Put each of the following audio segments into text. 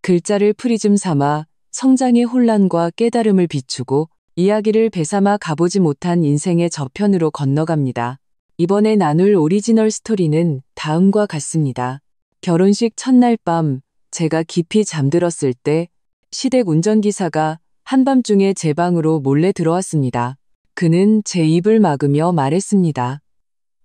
글자를 프리즘 삼아 성장의 혼란과 깨달음을 비추고 이야기를 배삼아 가보지 못한 인생의 저편으로 건너갑니다. 이번에 나눌 오리지널 스토리는 다음과 같습니다. 결혼식 첫날 밤 제가 깊이 잠들었을 때 시댁 운전기사가 한밤중에 제 방으로 몰래 들어왔습니다. 그는 제 입을 막으며 말했습니다.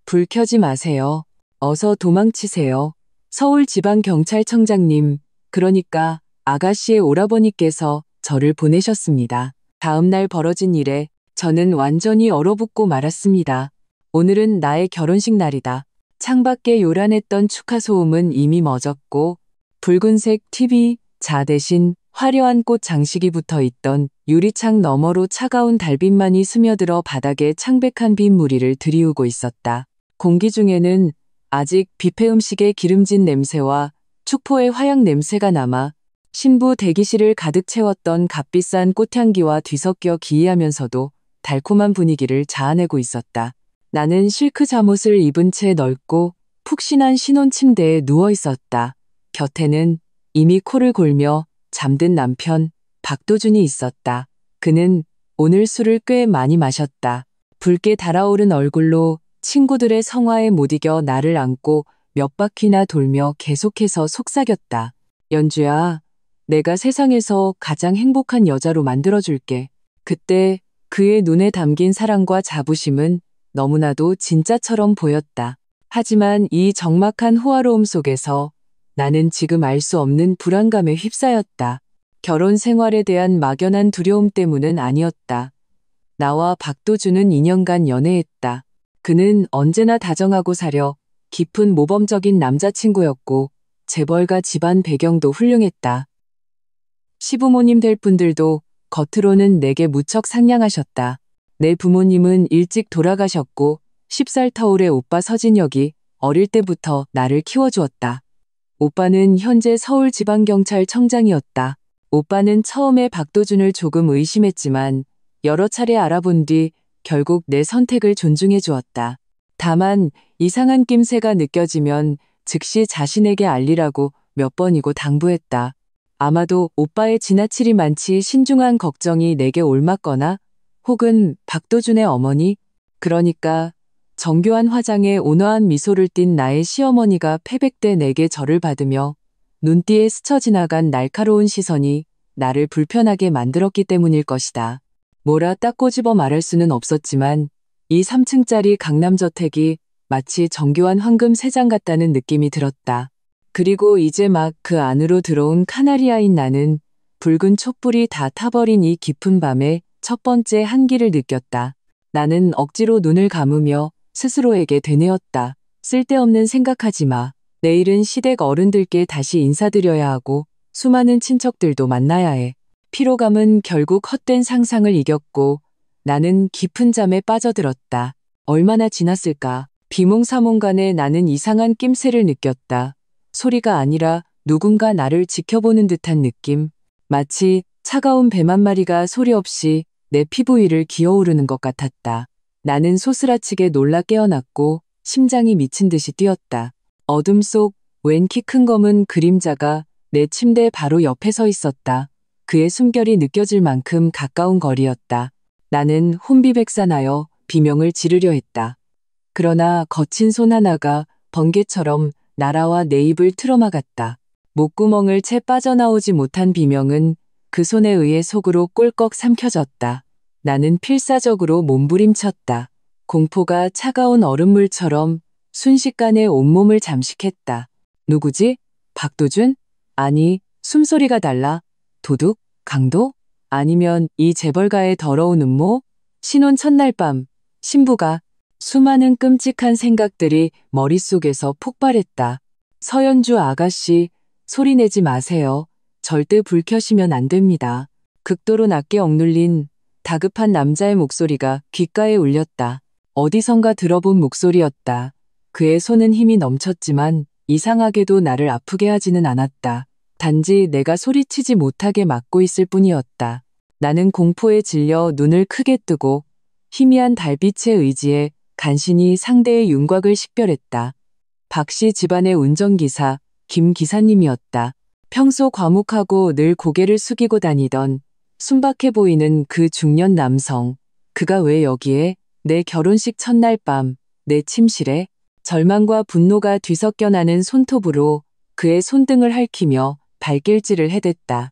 불 켜지 마세요. 어서 도망치세요. 서울지방경찰청장님, 그러니까 아가씨의 오라버니께서 저를 보내셨습니다. 다음 날 벌어진 일에 저는 완전히 얼어붙고 말았습니다. 오늘은 나의 결혼식 날이다. 창밖에 요란했던 축하 소음은 이미 멎었고 붉은색 TV 자 대신 화려한 꽃 장식이 붙어 있던 유리창 너머로 차가운 달빛만이 스며들어 바닥에 창백한 빗무리를 들이우고 있었다. 공기 중에는 아직 뷔페 음식의 기름진 냄새와 축포의 화약 냄새가 남아 신부 대기실을 가득 채웠던 값비싼 꽃향기와 뒤섞여 기이하면서도 달콤한 분위기를 자아내고 있었다. 나는 실크 잠옷을 입은 채 넓고 푹신한 신혼 침대에 누워 있었다. 곁에는 이미 코를 골며 잠든 남편 박도준이 있었다. 그는 오늘 술을 꽤 많이 마셨다. 붉게 달아오른 얼굴로 친구들의 성화에 못 이겨 나를 안고 몇 바퀴나 돌며 계속해서 속삭였다. 연주야, 내가 세상에서 가장 행복한 여자로 만들어줄게. 그때 그의 눈에 담긴 사랑과 자부심은 너무나도 진짜처럼 보였다. 하지만 이 적막한 호화로움 속에서 나는 지금 알 수 없는 불안감에 휩싸였다. 결혼 생활에 대한 막연한 두려움 때문은 아니었다. 나와 박도준은 2년간 연애했다. 그는 언제나 다정하고 사려 깊은 모범적인 남자친구였고 재벌가 집안 배경도 훌륭했다. 시부모님 될 분들도 겉으로는 내게 무척 상냥하셨다. 내 부모님은 일찍 돌아가셨고 10살 터울의 오빠 서진혁이 어릴 때부터 나를 키워주었다. 오빠는 현재 서울지방경찰청장이었다. 오빠는 처음에 박도준을 조금 의심했지만 여러 차례 알아본 뒤 결국 내 선택을 존중해 주었다. 다만 이상한 낌새가 느껴지면 즉시 자신에게 알리라고 몇 번이고 당부했다. 아마도 오빠의 지나치리 많지 신중한 걱정이 내게 옮았거나 혹은 박도준의 어머니, 그러니까 정교한 화장에 온화한 미소를 띤 나의 시어머니가 패백돼 내게 절을 받으며 눈띠에 스쳐 지나간 날카로운 시선이 나를 불편하게 만들었기 때문일 것이다. 뭐라 딱 꼬집어 말할 수는 없었지만 이 3층짜리 강남저택이 마치 정교한 황금 세 장 같다는 느낌이 들었다. 그리고 이제 막 그 안으로 들어온 카나리아인 나는 붉은 촛불이 다 타버린 이 깊은 밤에 첫 번째 한기를 느꼈다. 나는 억지로 눈을 감으며 스스로에게 되뇌었다. 쓸데없는 생각하지 마. 내일은 시댁 어른들께 다시 인사드려야 하고 수많은 친척들도 만나야 해. 피로감은 결국 헛된 상상을 이겼고 나는 깊은 잠에 빠져들었다. 얼마나 지났을까. 비몽사몽간에 나는 이상한 낌새를 느꼈다. 소리가 아니라 누군가 나를 지켜보는 듯한 느낌. 마치 차가운 뱀 한 마리가 소리 없이 내 피부 위를 기어오르는 것 같았다. 나는 소스라치게 놀라 깨어났고 심장이 미친 듯이 뛰었다. 어둠 속 웬 키 큰 검은 그림자가 내 침대 바로 옆에 서 있었다. 그의 숨결이 느껴질 만큼 가까운 거리였다. 나는 혼비백산하여 비명을 지르려 했다. 그러나 거친 손 하나가 번개처럼 날아와 내 입을 틀어막았다. 목구멍을 채 빠져나오지 못한 비명은 그 손에 의해 속으로 꿀꺽 삼켜졌다. 나는 필사적으로 몸부림쳤다. 공포가 차가운 얼음물처럼 순식간에 온몸을 잠식했다. 누구지? 박도준? 아니, 숨소리가 달라. 도둑? 강도? 아니면 이 재벌가의 더러운 음모? 신혼 첫날 밤, 신부가. 수많은 끔찍한 생각들이 머릿속에서 폭발했다. 서연주 아가씨, 소리내지 마세요. 절대 불 켜시면 안 됩니다. 극도로 낮게 억눌린 다급한 남자의 목소리가 귓가에 울렸다. 어디선가 들어본 목소리였다. 그의 손은 힘이 넘쳤지만 이상하게도 나를 아프게 하지는 않았다. 단지 내가 소리치지 못하게 막고 있을 뿐이었다. 나는 공포에 질려 눈을 크게 뜨고 희미한 달빛의 의지에 간신히 상대의 윤곽을 식별했다. 박씨 집안의 운전기사 김 기사님이었다. 평소 과묵하고 늘 고개를 숙이고 다니던 순박해 보이는 그 중년 남성. 그가 왜 여기에? 내 결혼식 첫날 밤, 내 침실에? 절망과 분노가 뒤섞여 나는 손톱으로 그의 손등을 핥히며 발길질을 해댔다.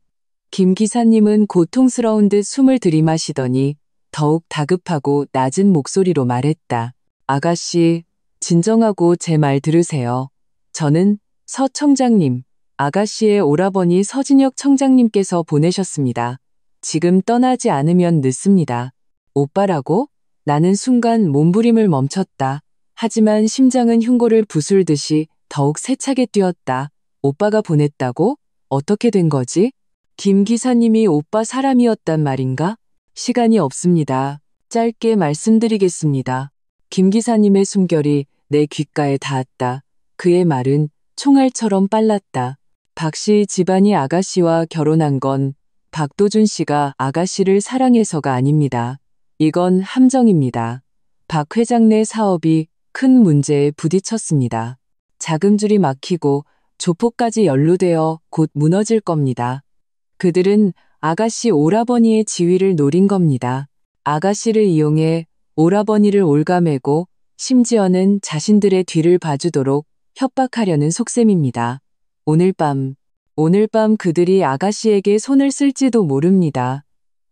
김 기사님은 고통스러운 듯 숨을 들이마시더니 더욱 다급하고 낮은 목소리로 말했다. 아가씨, 진정하고 제 말 들으세요. 저는 서 청장님, 아가씨의 오라버니 서진혁 청장님께서 보내셨습니다. 지금 떠나지 않으면 늦습니다. 오빠라고? 나는 순간 몸부림을 멈췄다. 하지만 심장은 흉고를 부술듯이 더욱 세차게 뛰었다. 오빠가 보냈다고? 어떻게 된 거지? 김 기사님이 오빠 사람이었단 말인가? 시간이 없습니다. 짧게 말씀드리겠습니다. 김 기사님의 숨결이 내 귓가에 닿았다. 그의 말은 총알처럼 빨랐다. 박 씨 집안이 아가씨와 결혼한 건 박도준 씨가 아가씨를 사랑해서가 아닙니다. 이건 함정입니다. 박 회장 내 사업이 큰 문제에 부딪혔습니다. 자금줄이 막히고 조폭까지 연루되어 곧 무너질 겁니다. 그들은 아가씨 오라버니의 지위를 노린 겁니다. 아가씨를 이용해 오라버니를 올가매고 심지어는 자신들의 뒤를 봐주도록 협박하려는 속셈입니다. 오늘 밤 그들이 아가씨에게 손을 쓸지도 모릅니다.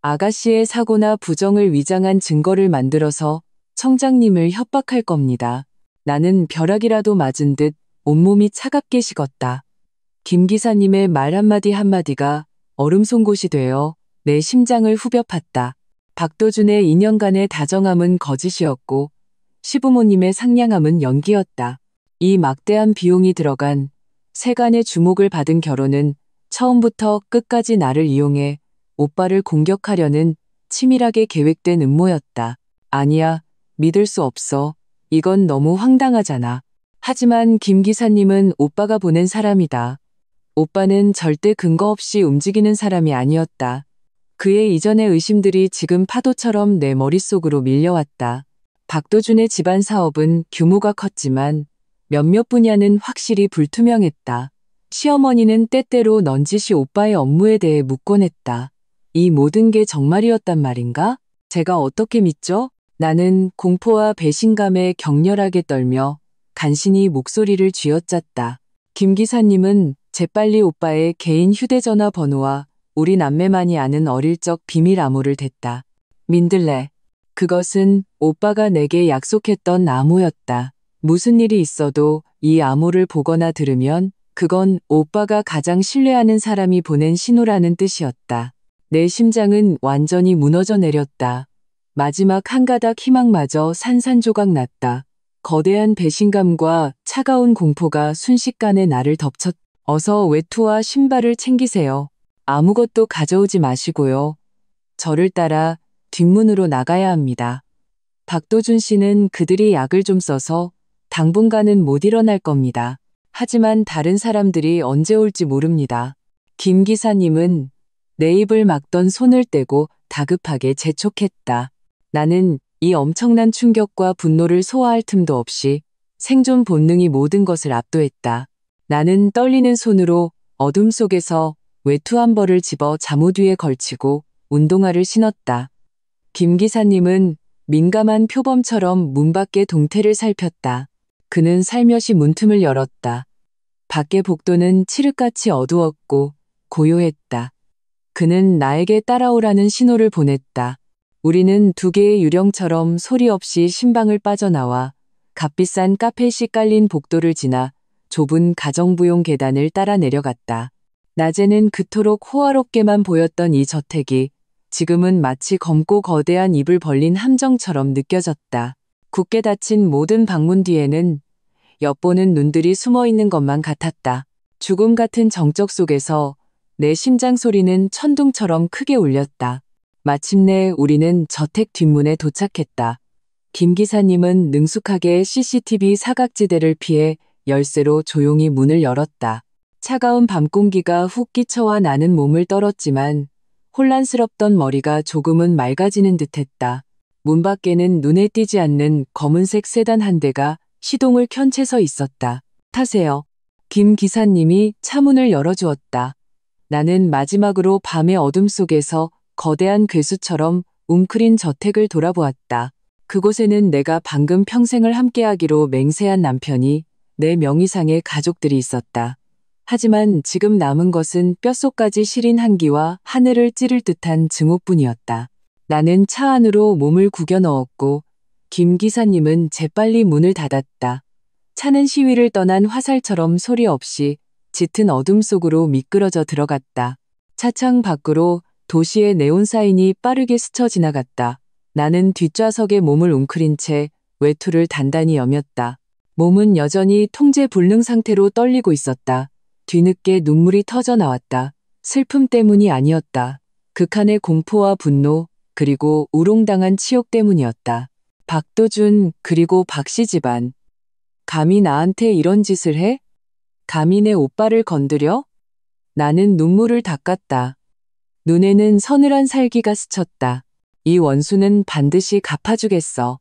아가씨의 사고나 부정을 위장한 증거를 만들어서 청장님을 협박할 겁니다. 나는 벼락이라도 맞은 듯 온몸이 차갑게 식었다. 김 기사님의 말 한마디 한마디가 얼음 송곳이 되어 내 심장을 후벼 팠다. 박도준의 2년간의 다정함은 거짓이었고 시부모님의 상냥함은 연기였다. 이 막대한 비용이 들어간 세간의 주목을 받은 결혼은 처음부터 끝까지 나를 이용해 오빠를 공격하려는 치밀하게 계획된 음모였다. 아니야, 믿을 수 없어. 이건 너무 황당하잖아. 하지만 김 기사님은 오빠가 보낸 사람이다. 오빠는 절대 근거 없이 움직이는 사람이 아니었다. 그의 이전의 의심들이 지금 파도처럼 내 머릿속으로 밀려왔다. 박도준의 집안 사업은 규모가 컸지만 몇몇 분야는 확실히 불투명했다. 시어머니는 때때로 넌지시 오빠의 업무에 대해 묻곤 했다. 이 모든 게 정말이었단 말인가? 제가 어떻게 믿죠? 나는 공포와 배신감에 격렬하게 떨며 간신히 목소리를 쥐어짰다. 김 기사님은 재빨리 오빠의 개인 휴대전화 번호와 우리 남매만이 아는 어릴 적 비밀 암호를 댔다. 민들레. 그것은 오빠가 내게 약속했던 암호였다. 무슨 일이 있어도 이 암호를 보거나 들으면 그건 오빠가 가장 신뢰하는 사람이 보낸 신호라는 뜻이었다. 내 심장은 완전히 무너져 내렸다. 마지막 한 가닥 희망마저 산산조각 났다. 거대한 배신감과 차가운 공포가 순식간에 나를 덮쳤다. 어서 외투와 신발을 챙기세요. 아무것도 가져오지 마시고요. 저를 따라 뒷문으로 나가야 합니다. 박도준 씨는 그들이 약을 좀 써서 당분간은 못 일어날 겁니다. 하지만 다른 사람들이 언제 올지 모릅니다. 김 기사님은 내 입을 막던 손을 떼고 다급하게 재촉했다. 나는 이 엄청난 충격과 분노를 소화할 틈도 없이 생존 본능이 모든 것을 압도했다. 나는 떨리는 손으로 어둠 속에서 외투 한 벌을 집어 잠옷 위에 걸치고 운동화를 신었다. 김 기사님은 민감한 표범처럼 문 밖의 동태를 살폈다. 그는 살며시 문틈을 열었다. 밖의 복도는 칠흑같이 어두웠고 고요했다. 그는 나에게 따라오라는 신호를 보냈다. 우리는 두 개의 유령처럼 소리 없이 신방을 빠져나와 값비싼 카펫이 깔린 복도를 지나 좁은 가정부용 계단을 따라 내려갔다. 낮에는 그토록 호화롭게만 보였던 이 저택이 지금은 마치 검고 거대한 입을 벌린 함정처럼 느껴졌다. 굳게 닫힌 모든 방문 뒤에는 엿보는 눈들이 숨어 있는 것만 같았다. 죽음 같은 정적 속에서 내 심장 소리는 천둥처럼 크게 울렸다. 마침내 우리는 저택 뒷문에 도착했다. 김 기사님은 능숙하게 CCTV 사각지대를 피해 열쇠로 조용히 문을 열었다. 차가운 밤 공기가 훅 끼쳐와 나는 몸을 떨었지만 혼란스럽던 머리가 조금은 맑아지는 듯했다. 문 밖에는 눈에 띄지 않는 검은색 세단 한 대가 시동을 켠 채 서 있었다. 타세요. 김 기사님이 차문을 열어주었다. 나는 마지막으로 밤의 어둠 속에서 거대한 괴수처럼 웅크린 저택을 돌아보았다. 그곳에는 내가 방금 평생을 함께하기로 맹세한 남편이, 내 명의상의 가족들이 있었다. 하지만 지금 남은 것은 뼛속까지 시린 한기와 하늘을 찌를 듯한 증오뿐이었다. 나는 차 안으로 몸을 구겨 넣었고 김 기사님은 재빨리 문을 닫았다. 차는 시위를 떠난 화살처럼 소리 없이 짙은 어둠 속으로 미끄러져 들어갔다. 차창 밖으로 도시의 네온 사인이 빠르게 스쳐 지나갔다. 나는 뒷좌석에 몸을 웅크린 채 외투를 단단히 여몄다. 몸은 여전히 통제 불능 상태로 떨리고 있었다. 뒤늦게 눈물이 터져 나왔다. 슬픔 때문이 아니었다. 극한의 공포와 분노, 그리고 우롱당한 치욕 때문이었다. 박도준, 그리고 박씨 집안. 감히 나한테 이런 짓을 해? 감히 내 오빠를 건드려? 나는 눈물을 닦았다. 눈에는 서늘한 살기가 스쳤다. 이 원수는 반드시 갚아주겠어.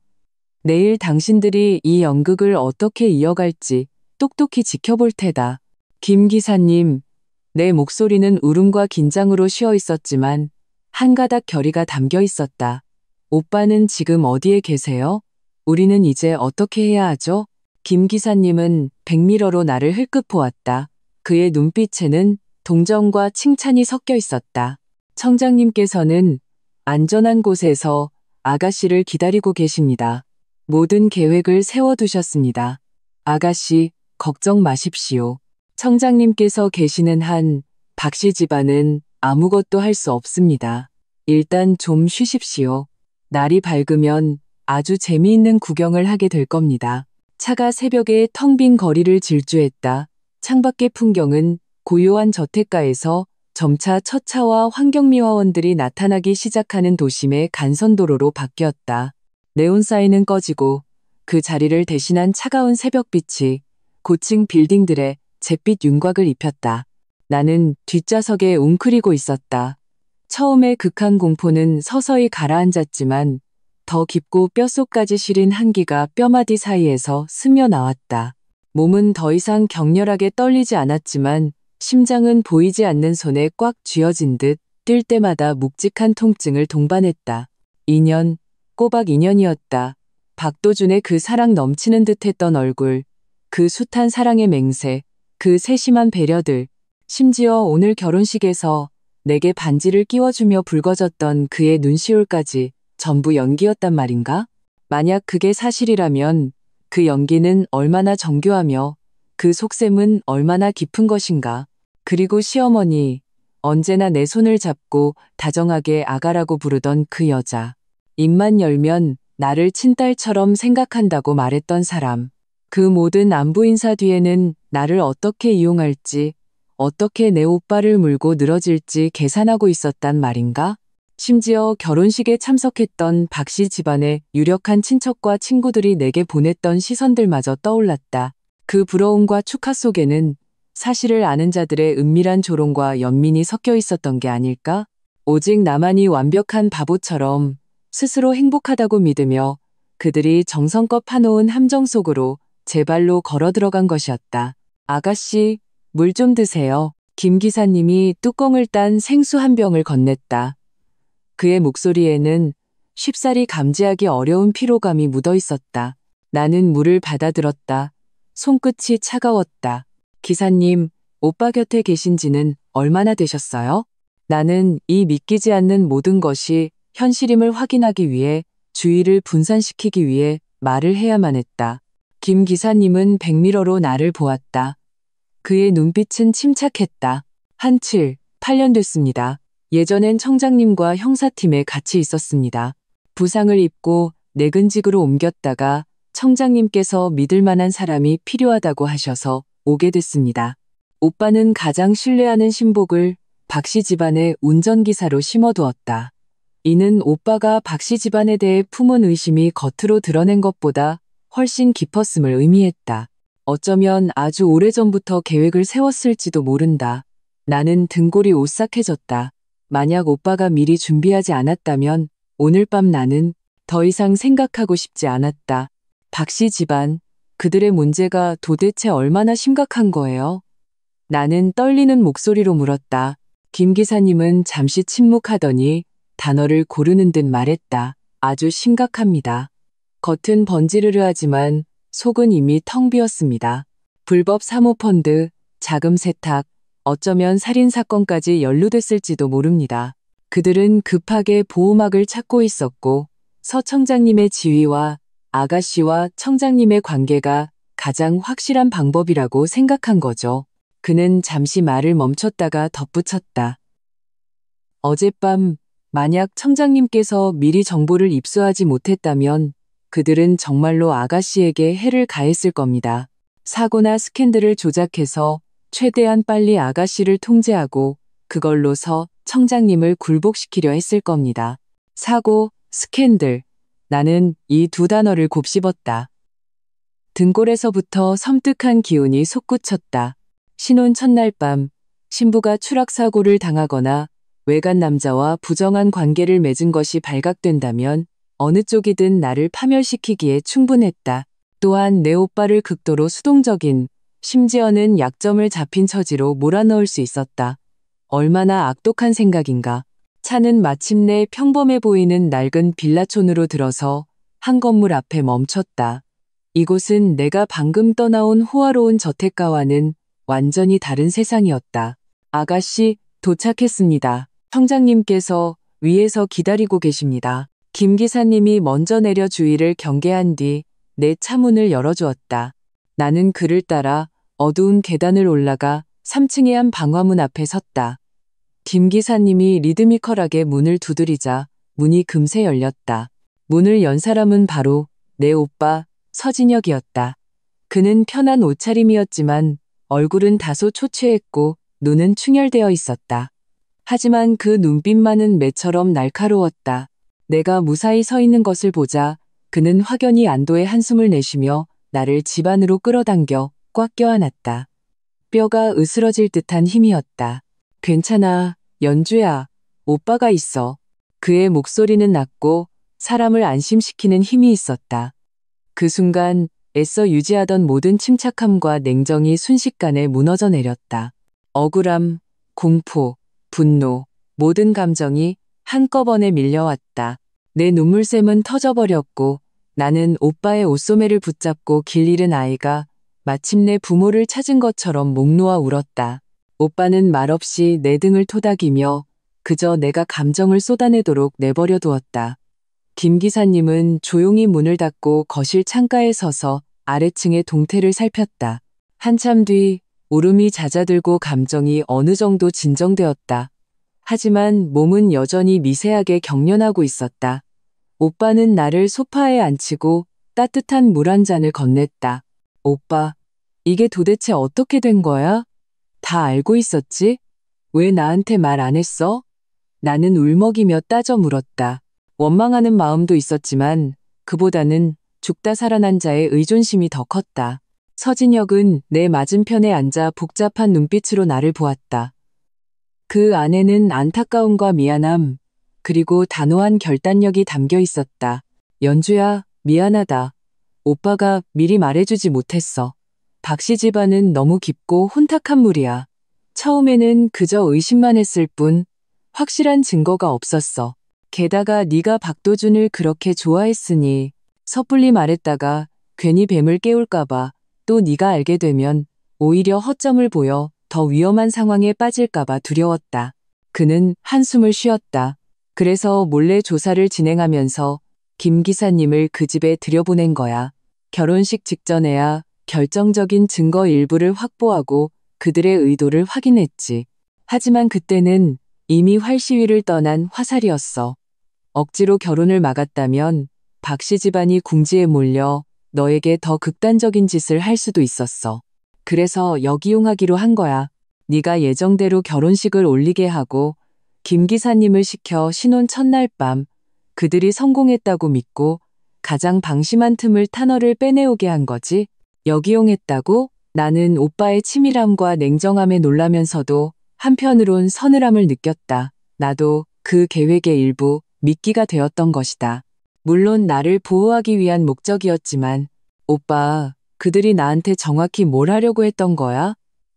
내일 당신들이 이 연극을 어떻게 이어갈지 똑똑히 지켜볼 테다. 김 기사님, 내 목소리는 울음과 긴장으로 쉬어 있었지만 한 가닥 결의가 담겨 있었다. 오빠는 지금 어디에 계세요? 우리는 이제 어떻게 해야 하죠? 김 기사님은 백미러로 나를 흘끗 보았다. 그의 눈빛에는 동정과 칭찬이 섞여 있었다. 청장님께서는 안전한 곳에서 아가씨를 기다리고 계십니다. 모든 계획을 세워두셨습니다. 아가씨, 걱정 마십시오. 청장님께서 계시는 한 박씨 집안은 아무것도 할 수 없습니다. 일단 좀 쉬십시오. 날이 밝으면 아주 재미있는 구경을 하게 될 겁니다. 차가 새벽에 텅 빈 거리를 질주했다. 창밖의 풍경은 고요한 저택가에서 점차 첫 차와 환경미화원들이 나타나기 시작하는 도심의 간선도로로 바뀌었다. 네온사인은 꺼지고 그 자리를 대신한 차가운 새벽빛이 고층 빌딩들의 잿빛 윤곽을 입혔다. 나는 뒷좌석에 웅크리고 있었다. 처음의 극한 공포는 서서히 가라앉았지만 더 깊고 뼛속까지 시린 한기가 뼈마디 사이에서 스며 나왔다. 몸은 더 이상 격렬하게 떨리지 않았지만 심장은 보이지 않는 손에 꽉 쥐어진 듯 뛸 때마다 묵직한 통증을 동반했다. 2년, 꼬박 2년이었다. 박도준의 그 사랑 넘치는 듯했던 얼굴, 그 숱한 사랑의 맹세, 그 세심한 배려들, 심지어 오늘 결혼식에서 내게 반지를 끼워주며 붉어졌던 그의 눈시울까지 전부 연기였단 말인가? 만약 그게 사실이라면 그 연기는 얼마나 정교하며 그 속셈은 얼마나 깊은 것인가? 그리고 시어머니, 언제나 내 손을 잡고 다정하게 아가라고 부르던 그 여자. 입만 열면 나를 친딸처럼 생각한다고 말했던 사람. 그 모든 안부 인사 뒤에는 나를 어떻게 이용할지, 어떻게 내 오빠를 물고 늘어질지 계산하고 있었단 말인가? 심지어 결혼식에 참석했던 박씨 집안의 유력한 친척과 친구들이 내게 보냈던 시선들마저 떠올랐다. 그 부러움과 축하 속에는 사실을 아는 자들의 은밀한 조롱과 연민이 섞여 있었던 게 아닐까? 오직 나만이 완벽한 바보처럼 스스로 행복하다고 믿으며 그들이 정성껏 파놓은 함정 속으로 제 발로 걸어 들어간 것이었다. 아가씨, 물 좀 드세요. 김 기사님이 뚜껑을 딴 생수 한 병을 건넸다. 그의 목소리에는 쉽사리 감지하기 어려운 피로감이 묻어 있었다. 나는 물을 받아들었다. 손끝이 차가웠다. 기사님, 오빠 곁에 계신 지는 얼마나 되셨어요? 나는 이 믿기지 않는 모든 것이 현실임을 확인하기 위해 주의를 분산시키기 위해 말을 해야만 했다. 김 기사님은 백미러로 나를 보았다. 그의 눈빛은 침착했다. 한 7, 8년 됐습니다. 예전엔 청장님과 형사팀에 같이 있었습니다. 부상을 입고 내근직으로 옮겼다가 청장님께서 믿을 만한 사람이 필요하다고 하셔서 오게 됐습니다. 오빠는 가장 신뢰하는 신복을 박씨 집안의 운전기사로 심어두었다. 이는 오빠가 박씨 집안에 대해 품은 의심이 겉으로 드러낸 것보다 훨씬 깊었음을 의미했다. 어쩌면 아주 오래전부터 계획을 세웠을지도 모른다. 나는 등골이 오싹해졌다. 만약 오빠가 미리 준비하지 않았다면 오늘 밤 나는 더 이상 생각하고 싶지 않았다. 박씨 집안, 그들의 문제가 도대체 얼마나 심각한 거예요? 나는 떨리는 목소리로 물었다. 김 기사님은 잠시 침묵하더니 단어를 고르는 듯 말했다. 아주 심각합니다. 겉은 번지르르하지만 속은 이미 텅 비었습니다. 불법 사모펀드, 자금 세탁, 어쩌면 살인사건까지 연루됐을지도 모릅니다. 그들은 급하게 보호막을 찾고 있었고 서 청장님의 지위와 아가씨와 청장님의 관계가 가장 확실한 방법이라고 생각한 거죠. 그는 잠시 말을 멈췄다가 덧붙였다. 어젯밤 만약 청장님께서 미리 정보를 입수하지 못했다면 그들은 정말로 아가씨에게 해를 가했을 겁니다. 사고나 스캔들을 조작해서 최대한 빨리 아가씨를 통제하고 그걸로서 청장님을 굴복시키려 했을 겁니다. 사고, 스캔들. 나는 이 두 단어를 곱씹었다. 등골에서부터 섬뜩한 기운이 솟구쳤다. 신혼 첫날 밤, 신부가 추락사고를 당하거나 외간 남자와 부정한 관계를 맺은 것이 발각된다면 어느 쪽이든 나를 파멸시키기에 충분했다. 또한 내 오빠를 극도로 수동적인, 심지어는 약점을 잡힌 처지로 몰아넣을 수 있었다. 얼마나 악독한 생각인가. 차는 마침내 평범해 보이는 낡은 빌라촌으로 들어서 한 건물 앞에 멈췄다. 이곳은 내가 방금 떠나온 호화로운 저택가와는 완전히 다른 세상이었다. 아가씨, 도착했습니다. 청장님께서 위에서 기다리고 계십니다. 김 기사님이 먼저 내려 주의를 경계한 뒤 내 차문을 열어주었다. 나는 그를 따라 어두운 계단을 올라가 3층의 한 방화문 앞에 섰다. 김 기사님이 리드미컬하게 문을 두드리자 문이 금세 열렸다. 문을 연 사람은 바로 내 오빠 서진혁이었다. 그는 편한 옷차림이었지만 얼굴은 다소 초췌했고 눈은 충혈되어 있었다. 하지만 그 눈빛만은 매처럼 날카로웠다. 내가 무사히 서 있는 것을 보자 그는 확연히 안도의 한숨을 내쉬며 나를 집 안으로 끌어당겨 꽉 껴안았다. 뼈가 으스러질 듯한 힘이었다. 괜찮아, 연주야. 오빠가 있어. 그의 목소리는 낮고 사람을 안심시키는 힘이 있었다. 그 순간 애써 유지하던 모든 침착함과 냉정이 순식간에 무너져 내렸다. 억울함, 공포, 분노, 모든 감정이 한꺼번에 밀려왔다. 내 눈물샘은 터져버렸고 나는 오빠의 옷소매를 붙잡고 길 잃은 아이가 마침내 부모를 찾은 것처럼 목 놓아 울었다. 오빠는 말없이 내 등을 토닥이며 그저 내가 감정을 쏟아내도록 내버려 두었다. 김 기사님은 조용히 문을 닫고 거실 창가에 서서 아래층의 동태를 살폈다. 한참 뒤 울음이 잦아들고 감정이 어느 정도 진정되었다. 하지만 몸은 여전히 미세하게 경련하고 있었다. 오빠는 나를 소파에 앉히고 따뜻한 물 한 잔을 건넸다. 오빠, 이게 도대체 어떻게 된 거야? 다 알고 있었지? 왜 나한테 말 안 했어? 나는 울먹이며 따져 물었다. 원망하는 마음도 있었지만 그보다는 죽다 살아난 자의 의존심이 더 컸다. 서진혁은 내 맞은편에 앉아 복잡한 눈빛으로 나를 보았다. 그 안에는 안타까움과 미안함, 그리고 단호한 결단력이 담겨 있었다. 연주야, 미안하다. 오빠가 미리 말해주지 못했어. 박씨 집안은 너무 깊고 혼탁한 물이야. 처음에는 그저 의심만 했을 뿐 확실한 증거가 없었어. 게다가 네가 박도준을 그렇게 좋아했으니 섣불리 말했다가 괜히 뱀을 깨울까봐 또 네가 알게 되면 오히려 허점을 보여 더 위험한 상황에 빠질까봐 두려웠다. 그는 한숨을 쉬었다. 그래서 몰래 조사를 진행하면서 김 기사님을 그 집에 들여보낸 거야. 결혼식 직전에야 결정적인 증거 일부를 확보하고 그들의 의도를 확인했지. 하지만 그때는 이미 활시위를 떠난 화살이었어. 억지로 결혼을 막았다면 박씨 집안이 궁지에 몰려 너에게 더 극단적인 짓을 할 수도 있었어. 그래서 역이용하기로 한 거야. 네가 예정대로 결혼식을 올리게 하고 김 기사님을 시켜 신혼 첫날 밤 그들이 성공했다고 믿고 가장 방심한 틈을 탄어를 빼내오게 한 거지. 역이용했다고? 나는 오빠의 치밀함과 냉정함에 놀라면서도 한편으론 서늘함을 느꼈다. 나도 그 계획의 일부 미끼가 되었던 것이다. 물론 나를 보호하기 위한 목적이었지만 오빠, 그들이 나한테 정확히 뭘 하려고 했던 거야?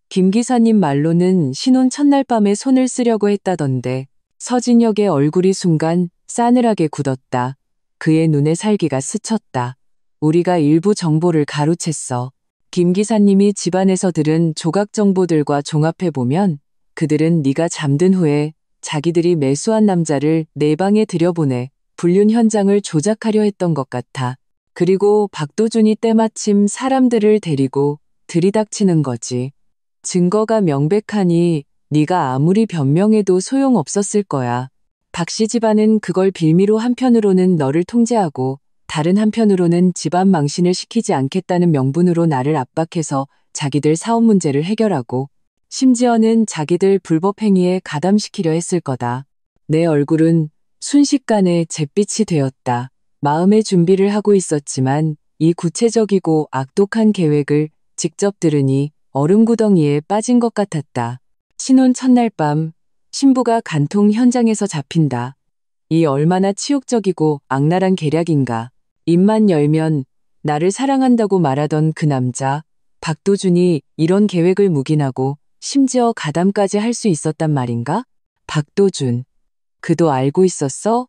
김 기사님 말로는 신혼 첫날 밤에 손을 쓰려고 했다던데. 서진혁의 얼굴이 순간 싸늘하게 굳었다. 그의 눈에 살기가 스쳤다. 우리가 일부 정보를 가로챘어. 김 기사님이 집안에서 들은 조각 정보들과 종합해보면 그들은 네가 잠든 후에 자기들이 매수한 남자를 내 방에 들여보내 불륜 현장을 조작하려 했던 것 같아. 그리고 박도준이 때마침 사람들을 데리고 들이닥치는 거지. 증거가 명백하니 네가 아무리 변명해도 소용없었을 거야. 박 씨 집안은 그걸 빌미로 한편으로는 너를 통제하고 다른 한편으로는 집안 망신을 시키지 않겠다는 명분으로 나를 압박해서 자기들 사업 문제를 해결하고 심지어는 자기들 불법 행위에 가담시키려 했을 거다. 내 얼굴은 순식간에 잿빛이 되었다. 마음의 준비를 하고 있었지만 이 구체적이고 악독한 계획을 직접 들으니 얼음구덩이에 빠진 것 같았다. 신혼 첫날 밤 신부가 간통 현장에서 잡힌다. 이 얼마나 치욕적이고 악랄한 계략인가. 입만 열면 나를 사랑한다고 말하던 그 남자 박도준이 이런 계획을 묵인하고 심지어 가담까지 할 수 있었단 말인가? 박도준, 그도 알고 있었어?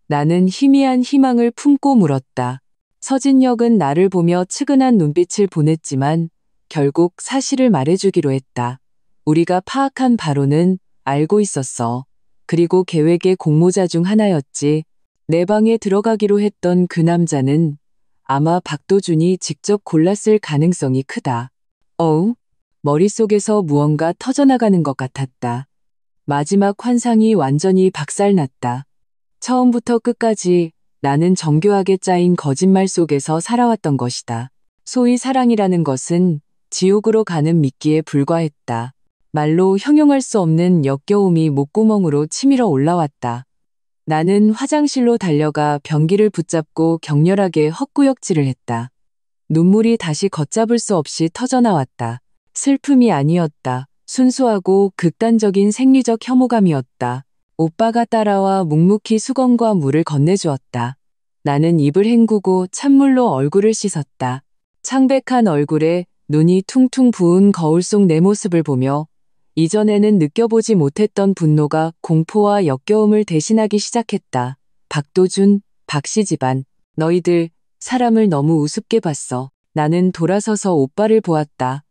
나는 희미한 희망을 품고 물었다. 서진혁은 나를 보며 측은한 눈빛을 보냈지만 결국 사실을 말해주기로 했다. 우리가 파악한 바로는 알고 있었어. 그리고 계획의 공모자 중 하나였지. 내 방에 들어가기로 했던 그 남자는 아마 박도준이 직접 골랐을 가능성이 크다. 어우, 머릿속에서 무언가 터져나가는 것 같았다. 마지막 환상이 완전히 박살났다. 처음부터 끝까지 나는 정교하게 짜인 거짓말 속에서 살아왔던 것이다. 소위 사랑이라는 것은 지옥으로 가는 미끼에 불과했다. 말로 형용할 수 없는 역겨움이 목구멍으로 치밀어 올라왔다. 나는 화장실로 달려가 변기를 붙잡고 격렬하게 헛구역질을 했다. 눈물이 다시 걷잡을 수 없이 터져나왔다. 슬픔이 아니었다. 순수하고 극단적인 생리적 혐오감이었다. 오빠가 따라와 묵묵히 수건과 물을 건네주었다. 나는 입을 헹구고 찬물로 얼굴을 씻었다. 창백한 얼굴에 눈이 퉁퉁 부은 거울 속 내 모습을 보며 이전에는 느껴보지 못했던 분노가 공포와 역겨움을 대신하기 시작했다. 박도준, 박씨 집안, 너희들 사람을 너무 우습게 봤어. 나는 돌아서서 오빠를 보았다.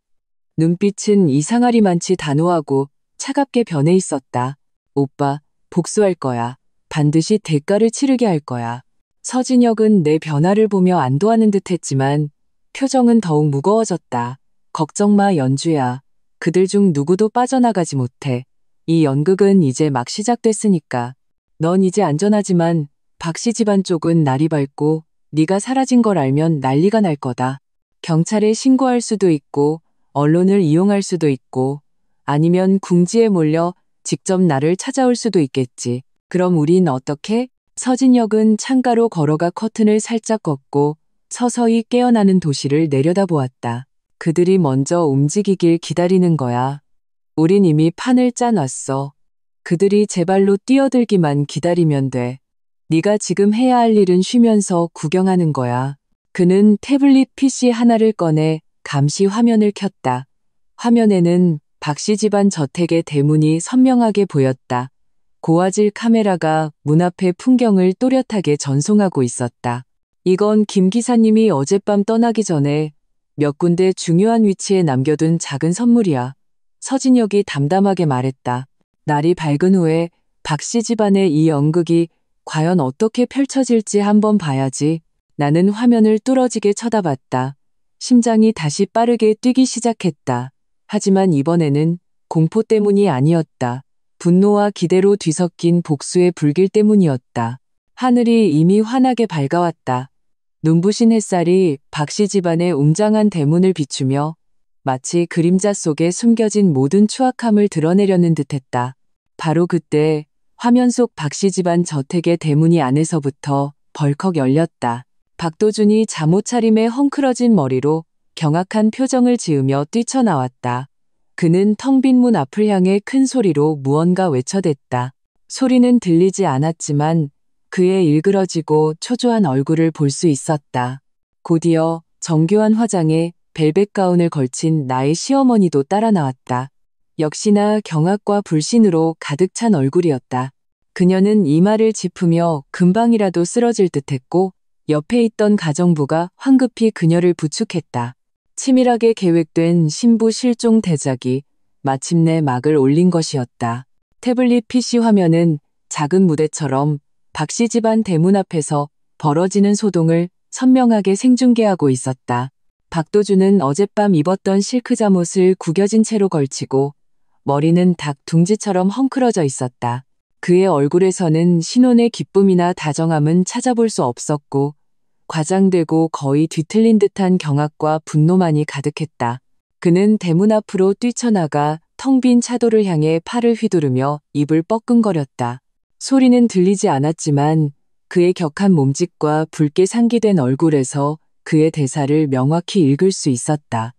눈빛은 이상하리만치 단호하고 차갑게 변해 있었다. 오빠, 복수할 거야. 반드시 대가를 치르게 할 거야. 서진혁은 내 변화를 보며 안도하는 듯 했지만 표정은 더욱 무거워졌다. 걱정 마, 연주야. 그들 중 누구도 빠져나가지 못해. 이 연극은 이제 막 시작됐으니까. 넌 이제 안전하지만 박씨 집안 쪽은 날이 밝고 네가 사라진 걸 알면 난리가 날 거다. 경찰에 신고할 수도 있고 언론을 이용할 수도 있고 아니면 궁지에 몰려 직접 나를 찾아올 수도 있겠지. 그럼 우린 어떻게? 서진혁은 창가로 걸어가 커튼을 살짝 걷고 서서히 깨어나는 도시를 내려다보았다. 그들이 먼저 움직이길 기다리는 거야. 우린 이미 판을 짜놨어. 그들이 제 발로 뛰어들기만 기다리면 돼. 네가 지금 해야 할 일은 쉬면서 구경하는 거야. 그는 태블릿 PC 하나를 꺼내 감시 화면을 켰다. 화면에는 박씨 집안 저택의 대문이 선명하게 보였다. 고화질 카메라가 문 앞의 풍경을 또렷하게 전송하고 있었다. 이건 김 기사님이 어젯밤 떠나기 전에 몇 군데 중요한 위치에 남겨둔 작은 선물이야. 서진혁이 담담하게 말했다. 날이 밝은 후에 박씨 집안의 이 연극이 과연 어떻게 펼쳐질지 한번 봐야지. 나는 화면을 뚫어지게 쳐다봤다. 심장이 다시 빠르게 뛰기 시작했다. 하지만 이번에는 공포 때문이 아니었다. 분노와 기대로 뒤섞인 복수의 불길 때문이었다. 하늘이 이미 환하게 밝아왔다. 눈부신 햇살이 박씨 집안의 웅장한 대문을 비추며 마치 그림자 속에 숨겨진 모든 추악함을 드러내려는 듯했다. 바로 그때 화면 속 박씨 집안 저택의 대문이 안에서부터 벌컥 열렸다. 박도준이 잠옷차림에 헝클어진 머리로 경악한 표정을 지으며 뛰쳐나왔다. 그는 텅 빈 문 앞을 향해 큰 소리로 무언가 외쳐댔다. 소리는 들리지 않았지만 그의 일그러지고 초조한 얼굴을 볼 수 있었다. 곧이어 정교한 화장에 벨벳 가운을 걸친 나의 시어머니도 따라 나왔다. 역시나 경악과 불신으로 가득 찬 얼굴이었다. 그녀는 이마를 짚으며 금방이라도 쓰러질 듯했고 옆에 있던 가정부가 황급히 그녀를 부축했다. 치밀하게 계획된 신부 실종 대작이 마침내 막을 올린 것이었다. 태블릿 PC 화면은 작은 무대처럼 박씨 집안 대문 앞에서 벌어지는 소동을 선명하게 생중계하고 있었다. 박도준은 어젯밤 입었던 실크 잠옷을 구겨진 채로 걸치고 머리는 닭 둥지처럼 헝클어져 있었다. 그의 얼굴에서는 신혼의 기쁨이나 다정함은 찾아볼 수 없었고 과장되고 거의 뒤틀린 듯한 경악과 분노만이 가득했다. 그는 대문 앞으로 뛰쳐나가 텅 빈 차도를 향해 팔을 휘두르며 입을 뻐끔거렸다. 소리는 들리지 않았지만 그의 격한 몸짓과 붉게 상기된 얼굴에서 그의 대사를 명확히 읽을 수 있었다.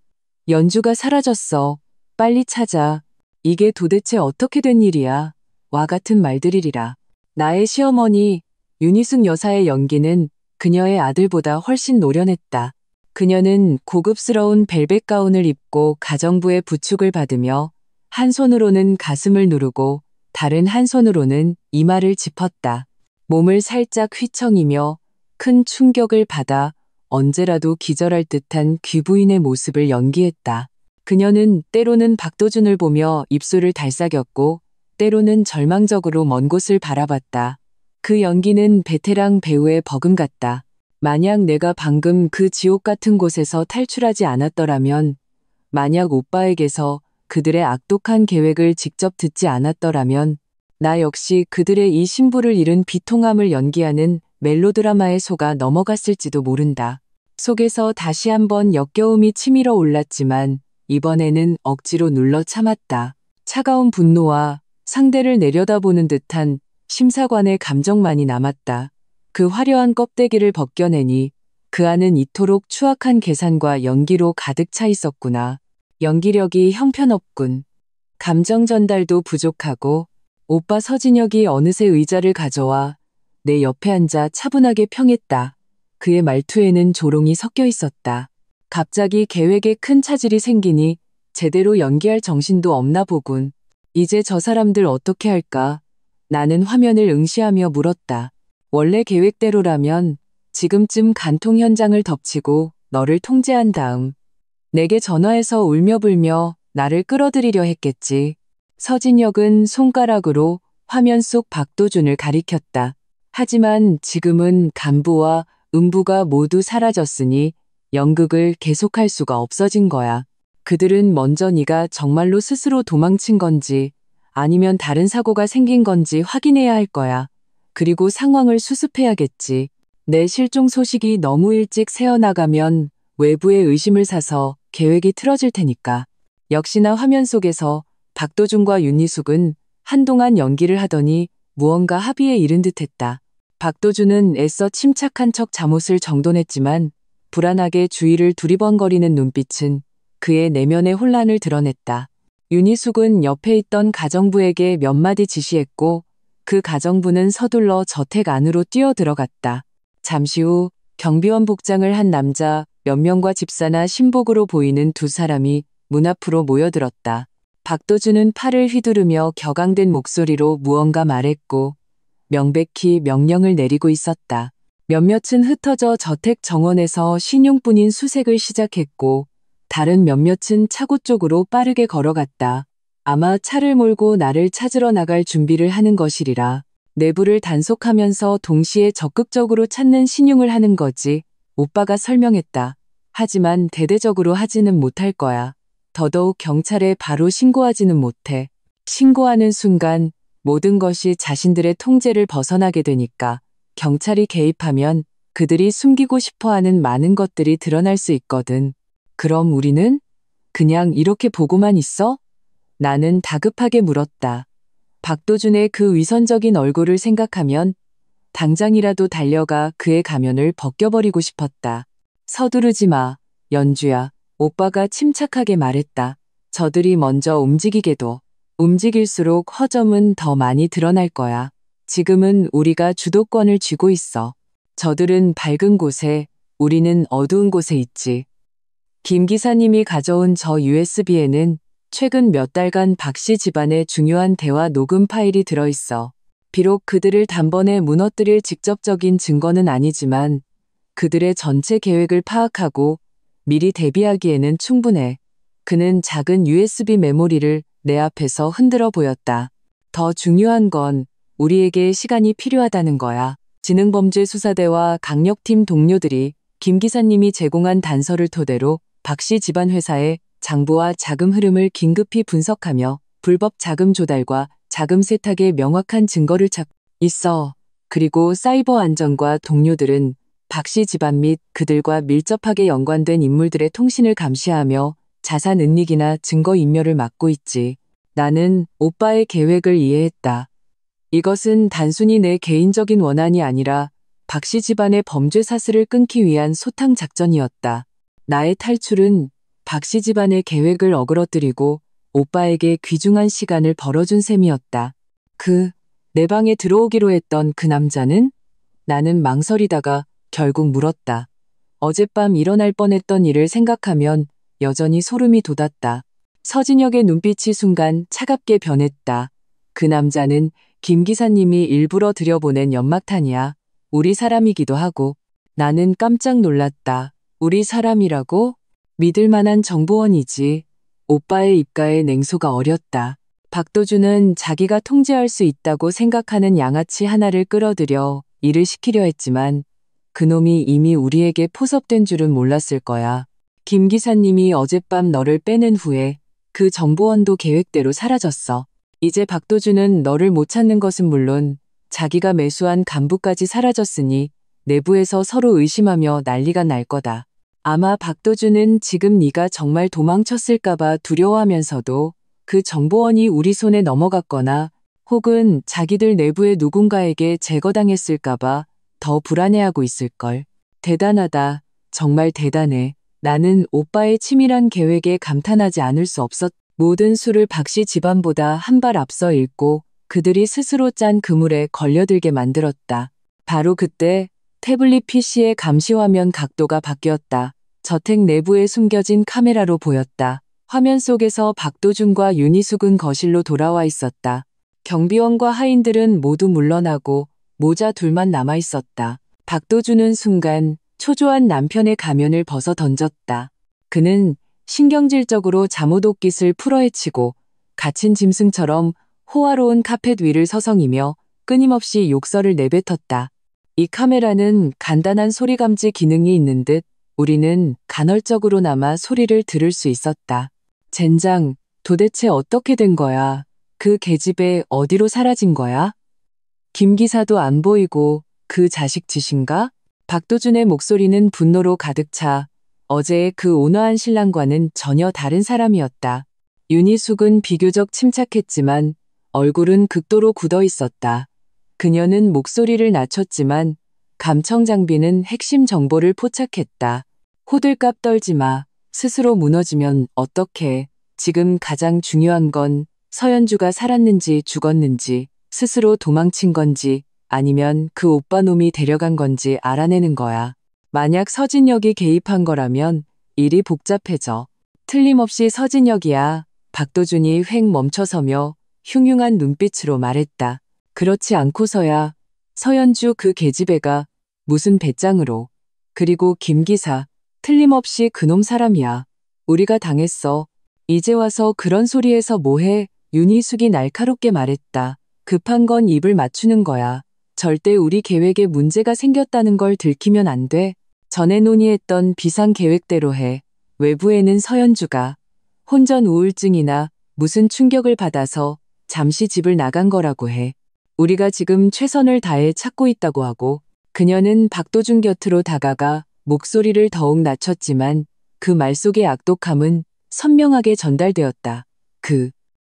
연주가 사라졌어. 빨리 찾아. 이게 도대체 어떻게 된 일이야. 와 같은 말들이리라. 나의 시어머니 윤희숙 여사의 연기는 그녀의 아들보다 훨씬 노련했다. 그녀는 고급스러운 벨벳 가운을 입고 가정부의 부축을 받으며 한 손으로는 가슴을 누르고 다른 한 손으로는 이마를 짚었다. 몸을 살짝 휘청이며 큰 충격을 받아 언제라도 기절할 듯한 귀부인의 모습을 연기했다. 그녀는 때로는 박도준을 보며 입술을 달싹였고 때로는 절망적으로 먼 곳을 바라봤다. 그 연기는 베테랑 배우의 버금같다. 만약 내가 방금 그 지옥 같은 곳에서 탈출하지 않았더라면, 만약 오빠에게서 그들의 악독한 계획을 직접 듣지 않았더라면, 나 역시 그들의 이 신부를 잃은 비통함을 연기하는 멜로드라마에 속아 넘어갔을지도 모른다. 속에서 다시 한번 역겨움이 치밀어 올랐지만 이번에는 억지로 눌러 참았다. 차가운 분노와 상대를 내려다보는 듯한 심사관의 감정만이 남았다. 그 화려한 껍데기를 벗겨내니 그 안은 이토록 추악한 계산과 연기로 가득 차 있었구나. 연기력이 형편없군. 감정 전달도 부족하고 오빠 서진혁이 어느새 의자를 가져와 내 옆에 앉아 차분하게 평했다. 그의 말투에는 조롱이 섞여 있었다. 갑자기 계획에 큰 차질이 생기니 제대로 연기할 정신도 없나 보군. 이제 저 사람들 어떻게 할까? 나는 화면을 응시하며 물었다. 원래 계획대로라면 지금쯤 간통 현장을 덮치고 너를 통제한 다음 내게 전화해서 울며불며 나를 끌어들이려 했겠지. 서진혁은 손가락으로 화면 속 박도준을 가리켰다. 하지만 지금은 간부와 음부가 모두 사라졌으니 연극을 계속할 수가 없어진 거야. 그들은 먼저 네가 정말로 스스로 도망친 건지 아니면 다른 사고가 생긴 건지 확인해야 할 거야. 그리고 상황을 수습해야겠지. 내 실종 소식이 너무 일찍 새어나가면 외부의 의심을 사서 계획이 틀어질 테니까. 역시나 화면 속에서 박도준과 윤희숙은 한동안 연기를 하더니 무언가 합의에 이른 듯했다. 박도준은 애써 침착한 척 잠옷을 정돈했지만 불안하게 주위를 두리번거리는 눈빛은 그의 내면의 혼란을 드러냈다. 윤희숙은 옆에 있던 가정부에게 몇 마디 지시했고 그 가정부는 서둘러 저택 안으로 뛰어들어갔다. 잠시 후 경비원 복장을 한 남자 몇 명과 집사나 신복으로 보이는 두 사람이 문 앞으로 모여들었다. 박도준은 팔을 휘두르며 격앙된 목소리로 무언가 말했고 명백히 명령을 내리고 있었다. 몇몇은 흩어져 저택 정원에서 신용뿐인 수색을 시작했고 다른 몇몇은 차고 쪽으로 빠르게 걸어갔다. 아마 차를 몰고 나를 찾으러 나갈 준비를 하는 것이리라. 내부를 단속하면서 동시에 적극적으로 찾는 신용을 하는 거지. 오빠가 설명했다. 하지만 대대적으로 하지는 못할 거야. 더더욱 경찰에 바로 신고하지는 못해. 신고하는 순간 모든 것이 자신들의 통제를 벗어나게 되니까 경찰이 개입하면 그들이 숨기고 싶어하는 많은 것들이 드러날 수 있거든. 그럼 우리는 그냥 이렇게 보고만 있어? 나는 다급하게 물었다. 박도준의 그 위선적인 얼굴을 생각하면 당장이라도 달려가 그의 가면을 벗겨버리고 싶었다. 서두르지 마, 연주야. 오빠가 침착하게 말했다. 저들이 먼저 움직이게도. 움직일수록 허점은 더 많이 드러날 거야. 지금은 우리가 주도권을 쥐고 있어. 저들은 밝은 곳에, 우리는 어두운 곳에 있지. 김 기사님이 가져온 저 USB에는 최근 몇 달간 박 씨 집안의 중요한 대화 녹음 파일이 들어있어. 비록 그들을 단번에 무너뜨릴 직접적인 증거는 아니지만 그들의 전체 계획을 파악하고 미리 대비하기에는 충분해. 그는 작은 USB 메모리를 내 앞에서 흔들어 보였다. 더 중요한 건 우리에게 시간이 필요하다는 거야. 지능범죄수사대와 강력팀 동료들이 김 기사님이 제공한 단서를 토대로 박 씨 집안 회사의 장부와 자금 흐름을 긴급히 분석하며 불법 자금 조달과 자금 세탁의 명확한 증거를 찾고 있어. 그리고 사이버 안전과 동료들은 박 씨 집안 및 그들과 밀접하게 연관된 인물들의 통신을 감시하며 자산 은닉이나 증거 인멸을 막고 있지. 나는 오빠의 계획을 이해했다. 이것은 단순히 내 개인적인 원한이 아니라 박 씨 집안의 범죄 사슬을 끊기 위한 소탕 작전이었다. 나의 탈출은 박 씨 집안의 계획을 어그러뜨리고 오빠에게 귀중한 시간을 벌어준 셈이었다. 내 방에 들어오기로 했던 그 남자는? 나는 망설이다가 결국 물었다. 어젯밤 일어날 뻔했던 일을 생각하면 여전히 소름이 돋았다. 서진혁의 눈빛이 순간 차갑게 변했다. 그 남자는 김 기사님이 일부러 들여보낸 연막탄이야. 우리 사람이기도 하고. 나는 깜짝 놀랐다. 우리 사람이라고? 믿을 만한 정보원이지. 오빠의 입가에 냉소가 어렸다. 박도준은 자기가 통제할 수 있다고 생각하는 양아치 하나를 끌어들여 일을 시키려 했지만 그놈이 이미 우리에게 포섭된 줄은 몰랐을 거야. 김 기사님이 어젯밤 너를 빼낸 후에 그 정보원도 계획대로 사라졌어. 이제 박도준은 너를 못 찾는 것은 물론 자기가 매수한 간부까지 사라졌으니 내부에서 서로 의심하며 난리가 날 거다. 아마 박도준은 지금 네가 정말 도망쳤을까봐 두려워하면서도 그 정보원이 우리 손에 넘어갔거나 혹은 자기들 내부의 누군가에게 제거당했을까봐 더 불안해하고 있을걸. 대단하다. 정말 대단해. 나는 오빠의 치밀한 계획에 감탄하지 않을 수 없었다. 모든 수를 박 씨 집안보다 한 발 앞서 읽고 그들이 스스로 짠 그물에 걸려들게 만들었다. 바로 그때 태블릿 PC의 감시화면 각도가 바뀌었다. 저택 내부에 숨겨진 카메라로 보였다. 화면 속에서 박도준과 윤희숙은 거실로 돌아와 있었다. 경비원과 하인들은 모두 물러나고 모자 둘만 남아 있었다. 박도준은 순간 초조한 남편의 가면을 벗어 던졌다. 그는 신경질적으로 잠옷 옷깃을 풀어헤치고 갇힌 짐승처럼 호화로운 카펫 위를 서성이며 끊임없이 욕설을 내뱉었다. 이 카메라는 간단한 소리 감지 기능이 있는 듯 우리는 간헐적으로나마 소리를 들을 수 있었다. 젠장, 도대체 어떻게 된 거야? 그 계집애 어디로 사라진 거야? 김 기사도 안 보이고 그 자식 짓인가? 박도준의 목소리는 분노로 가득 차 어제의 그 온화한 신랑과는 전혀 다른 사람이었다. 윤희숙은 비교적 침착했지만 얼굴은 극도로 굳어 있었다. 그녀는 목소리를 낮췄지만 감청 장비는 핵심 정보를 포착했다. 호들갑 떨지 마. 스스로 무너지면 어떡해. 지금 가장 중요한 건 서연주가 살았는지 죽었는지 스스로 도망친 건지 아니면 그 오빠놈이 데려간 건지 알아내는 거야. 만약 서진혁이 개입한 거라면 일이 복잡해져. 틀림없이 서진혁이야. 박도준이 획 멈춰서며 흉흉한 눈빛으로 말했다. 그렇지 않고서야 서연주 그 계집애가 무슨 배짱으로. 그리고 김 기사 틀림없이 그놈 사람이야. 우리가 당했어. 이제 와서 그런 소리에서 뭐해. 윤희숙이 날카롭게 말했다. 급한 건 입을 맞추는 거야. 절대 우리 계획에 문제가 생겼다는 걸 들키면 안 돼. 전에 논의했던 비상 계획대로 해. 외부에는 서연주가 혼전 우울증이나 무슨 충격을 받아서 잠시 집을 나간 거라고 해. 우리가 지금 최선을 다해 찾고 있다고 하고. 그녀는 박도준 곁으로 다가가 목소리를 더욱 낮췄지만 그 말 속의 악독함은 선명하게 전달되었다.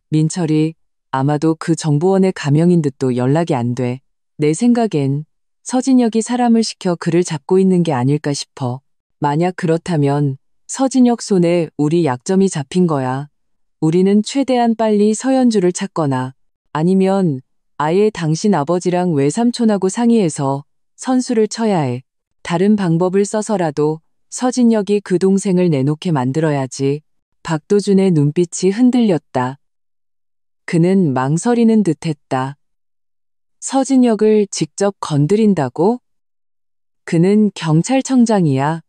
민철이 아마도 그 정보원의 가명인 듯도 연락이 안 돼. 내 생각엔 서진혁이 사람을 시켜 그를 잡고 있는 게 아닐까 싶어. 만약 그렇다면 서진혁 손에 우리 약점이 잡힌 거야. 우리는 최대한 빨리 서연주를 찾거나 아니면 아예 당신 아버지랑 외삼촌하고 상의해서 선수를 쳐야 해. 다른 방법을 써서라도 서진혁이 그 동생을 내놓게 만들어야지. 박도준의 눈빛이 흔들렸다. 그는 망설이는 듯했다. 서진혁을 직접 건드린다고? 그는 경찰청장이야.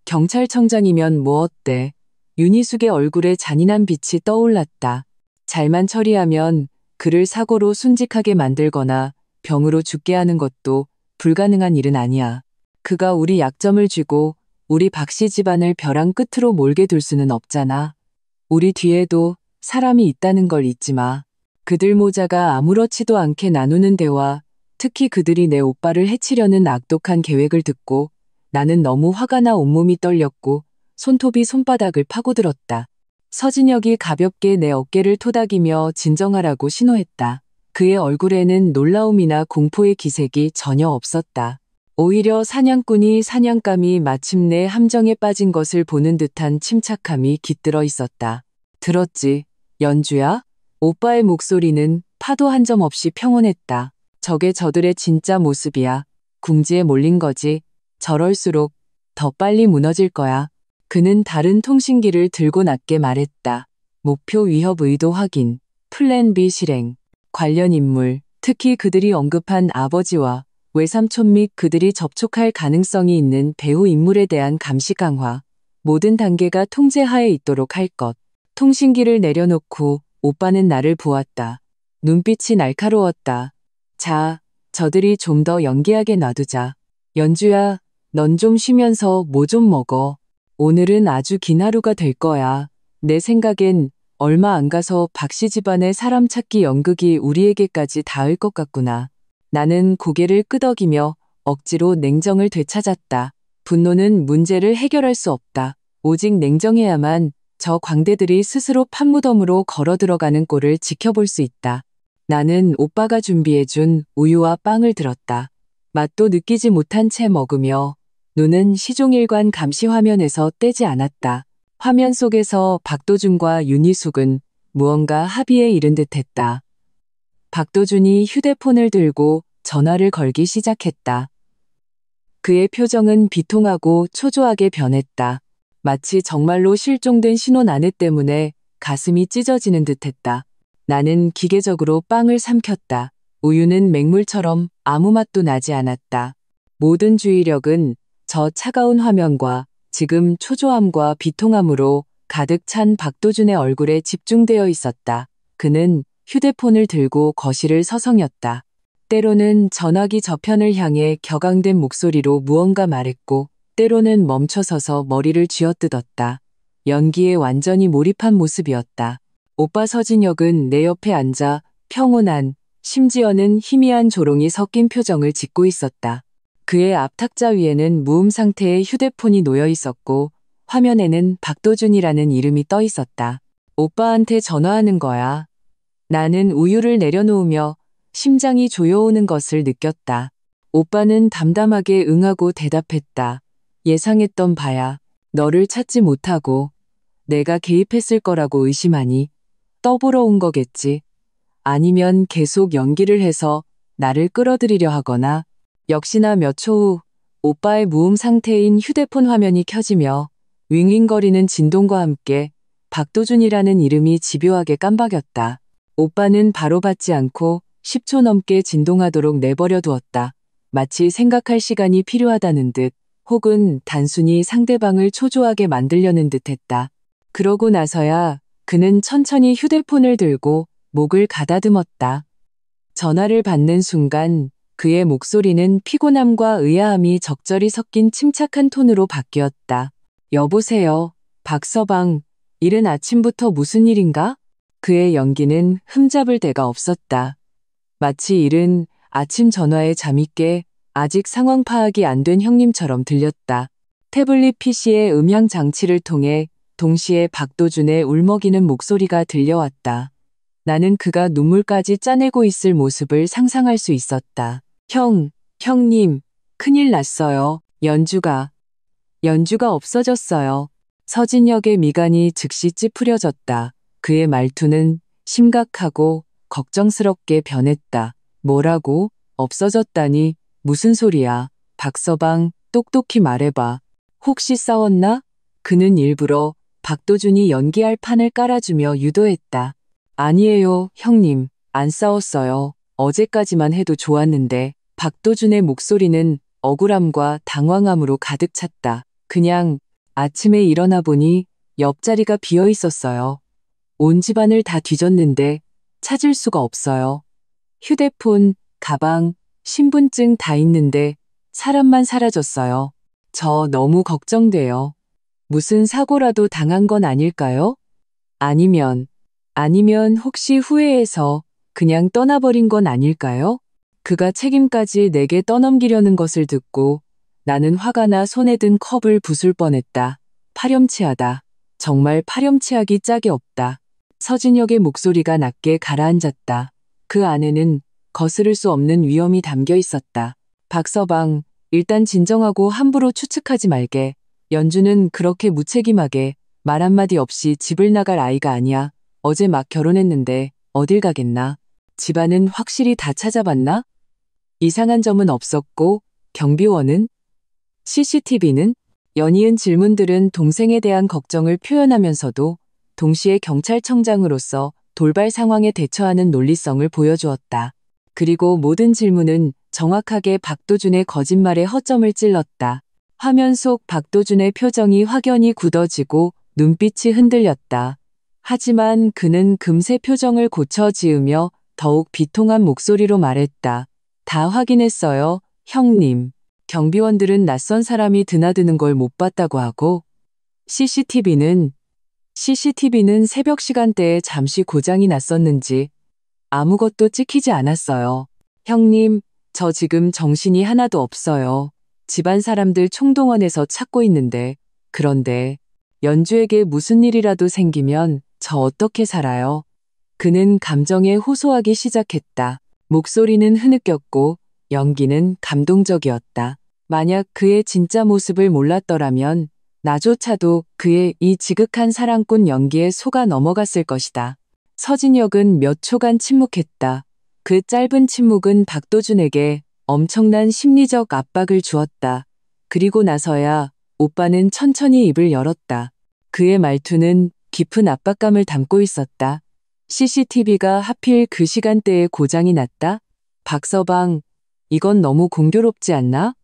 경찰청장이면 뭐 어때? 윤희숙의 얼굴에 잔인한 빛이 떠올랐다. 잘만 처리하면 그를 사고로 순직하게 만들거나 병으로 죽게 하는 것도 불가능한 일은 아니야. 그가 우리 약점을 쥐고 우리 박씨 집안을 벼랑 끝으로 몰게 둘 수는 없잖아. 우리 뒤에도 사람이 있다는 걸 잊지 마. 그들 모자가 아무렇지도 않게 나누는 대화, 특히 그들이 내 오빠를 해치려는 악독한 계획을 듣고 나는 너무 화가 나 온몸이 떨렸고 손톱이 손바닥을 파고들었다. 서진혁이 가볍게 내 어깨를 토닥이며 진정하라고 신호했다. 그의 얼굴에는 놀라움이나 공포의 기색이 전혀 없었다. 오히려 사냥꾼이 사냥감이 마침내 함정에 빠진 것을 보는 듯한 침착함이 깃들어 있었다. 들었지, 연주야? 오빠의 목소리는 파도 한 점 없이 평온했다. 저게 저들의 진짜 모습이야. 궁지에 몰린 거지. 저럴수록 더 빨리 무너질 거야. 그는 다른 통신기를 들고 낮게 말했다. 목표 위협 의도 확인, 플랜 B 실행, 관련 인물, 특히 그들이 언급한 아버지와 외삼촌 및 그들이 접촉할 가능성이 있는 배후 인물에 대한 감시 강화, 모든 단계가 통제하에 있도록 할 것. 통신기를 내려놓고 오빠는 나를 보았다. 눈빛이 날카로웠다. 자, 저들이 좀 더 연기하게 놔두자. 연주야, 넌 좀 쉬면서 뭐 좀 먹어. 오늘은 아주 긴 하루가 될 거야. 내 생각엔 얼마 안 가서 박씨 집안의 사람 찾기 연극이 우리에게까지 닿을 것 같구나. 나는 고개를 끄덕이며 억지로 냉정을 되찾았다. 분노는 문제를 해결할 수 없다. 오직 냉정해야만 저 광대들이 스스로 판무덤으로 걸어 들어가는 꼴을 지켜볼 수 있다. 나는 오빠가 준비해준 우유와 빵을 들었다. 맛도 느끼지 못한 채 먹으며 눈은 시종일관 감시 화면에서 떼지 않았다. 화면 속에서 박도준과 윤희숙은 무언가 합의에 이른 듯했다. 박도준이 휴대폰을 들고 전화를 걸기 시작했다. 그의 표정은 비통하고 초조하게 변했다. 마치 정말로 실종된 신혼 아내 때문에 가슴이 찢어지는 듯했다. 나는 기계적으로 빵을 삼켰다. 우유는 맹물처럼 아무 맛도 나지 않았다. 모든 주의력은 저 차가운 화면과 지금 초조함과 비통함으로 가득 찬 박도준의 얼굴에 집중되어 있었다. 그는 휴대폰을 들고 거실을 서성였다. 때로는 전화기 저편을 향해 격앙된 목소리로 무언가 말했고 때로는 멈춰서서 머리를 쥐어뜯었다. 연기에 완전히 몰입한 모습이었다. 오빠 서진혁은 내 옆에 앉아 평온한, 심지어는 희미한 조롱이 섞인 표정을 짓고 있었다. 그의 앞탁자 위에는 무음 상태의 휴대폰이 놓여 있었고 화면에는 박도준이라는 이름이 떠 있었다. 오빠한테 전화하는 거야. 나는 우유를 내려놓으며 심장이 조여오는 것을 느꼈다. 오빠는 담담하게 응하고 대답했다. 예상했던 바야. 너를 찾지 못하고 내가 개입했을 거라고 의심하니 떠보러 온 거겠지. 아니면 계속 연기를 해서 나를 끌어들이려 하거나. 역시나 몇 초 후 오빠의 무음 상태인 휴대폰 화면이 켜지며 윙윙거리는 진동과 함께 박도준이라는 이름이 집요하게 깜박였다. 오빠는 바로 받지 않고 10초 넘게 진동하도록 내버려 두었다. 마치 생각할 시간이 필요하다는 듯 혹은 단순히 상대방을 초조하게 만들려는 듯 했다. 그러고 나서야 그는 천천히 휴대폰을 들고 목을 가다듬었다. 전화를 받는 순간 그의 목소리는 피곤함과 의아함이 적절히 섞인 침착한 톤으로 바뀌었다. 여보세요, 박서방. 이른 아침부터 무슨 일인가? 그의 연기는 흠잡을 데가 없었다. 마치 이른 아침 전화에 잠이 깨 아직 상황 파악이 안 된 형님처럼 들렸다. 태블릿 PC의 음향 장치를 통해 동시에 박도준의 울먹이는 목소리가 들려왔다. 나는 그가 눈물까지 짜내고 있을 모습을 상상할 수 있었다. 형님, 큰일 났어요. 연주가 없어졌어요. 서진혁의 미간이 즉시 찌푸려졌다. 그의 말투는 심각하고 걱정스럽게 변했다. 뭐라고? 없어졌다니? 무슨 소리야? 박서방, 똑똑히 말해봐. 혹시 싸웠나? 그는 일부러 박도준이 연기할 판을 깔아주며 유도했다. 아니에요, 형님. 안 싸웠어요. 어제까지만 해도 좋았는데. 박도준의 목소리는 억울함과 당황함으로 가득 찼다. 그냥 아침에 일어나 보니 옆자리가 비어 있었어요. 온 집안을 다 뒤졌는데 찾을 수가 없어요. 휴대폰, 가방, 신분증 다 있는데 사람만 사라졌어요. 저 너무 걱정돼요. 무슨 사고라도 당한 건 아닐까요? 아니면 혹시 후회해서 그냥 떠나버린 건 아닐까요? 그가 책임까지 내게 떠넘기려는 것을 듣고 나는 화가 나 손에 든 컵을 부술 뻔했다. 파렴치하다. 정말 파렴치하기 짝이 없다. 서진혁의 목소리가 낮게 가라앉았다. 그 안에는 거스를 수 없는 위험이 담겨 있었다. 박서방, 일단 진정하고 함부로 추측하지 말게. 연주는 그렇게 무책임하게 말 한마디 없이 집을 나갈 아이가 아니야. 어제 막 결혼했는데 어딜 가겠나? 집안은 확실히 다 찾아봤나? 이상한 점은 없었고 경비원은? CCTV는? 연이은 질문들은 동생에 대한 걱정을 표현하면서도 동시에 경찰청장으로서 돌발 상황에 대처하는 논리성을 보여주었다. 그리고 모든 질문은 정확하게 박도준의 거짓말에 허점을 찔렀다. 화면 속 박도준의 표정이 확연히 굳어지고 눈빛이 흔들렸다. 하지만 그는 금세 표정을 고쳐 지으며 더욱 비통한 목소리로 말했다. 다 확인했어요, 형님. 경비원들은 낯선 사람이 드나드는 걸 못 봤다고 하고 CCTV는 새벽 시간대에 잠시 고장이 났었는지 아무것도 찍히지 않았어요. 형님, 저 지금 정신이 하나도 없어요. 집안 사람들 총동원해서 찾고 있는데, 그런데 연주에게 무슨 일이라도 생기면 저 어떻게 살아요? 그는 감정에 호소하기 시작했다. 목소리는 흐느꼈고 연기는 감동적이었다. 만약 그의 진짜 모습을 몰랐더라면 나조차도 그의 이 지극한 사랑꾼 연기에 속아 넘어갔을 것이다. 서진혁은 몇 초간 침묵했다. 그 짧은 침묵은 박도준에게 엄청난 심리적 압박을 주었다. 그리고 나서야 오빠는 천천히 입을 열었다. 그의 말투는 깊은 압박감을 담고 있었다. CCTV가 하필 그 시간대에 고장이 났다? 박서방, 이건 너무 공교롭지 않나?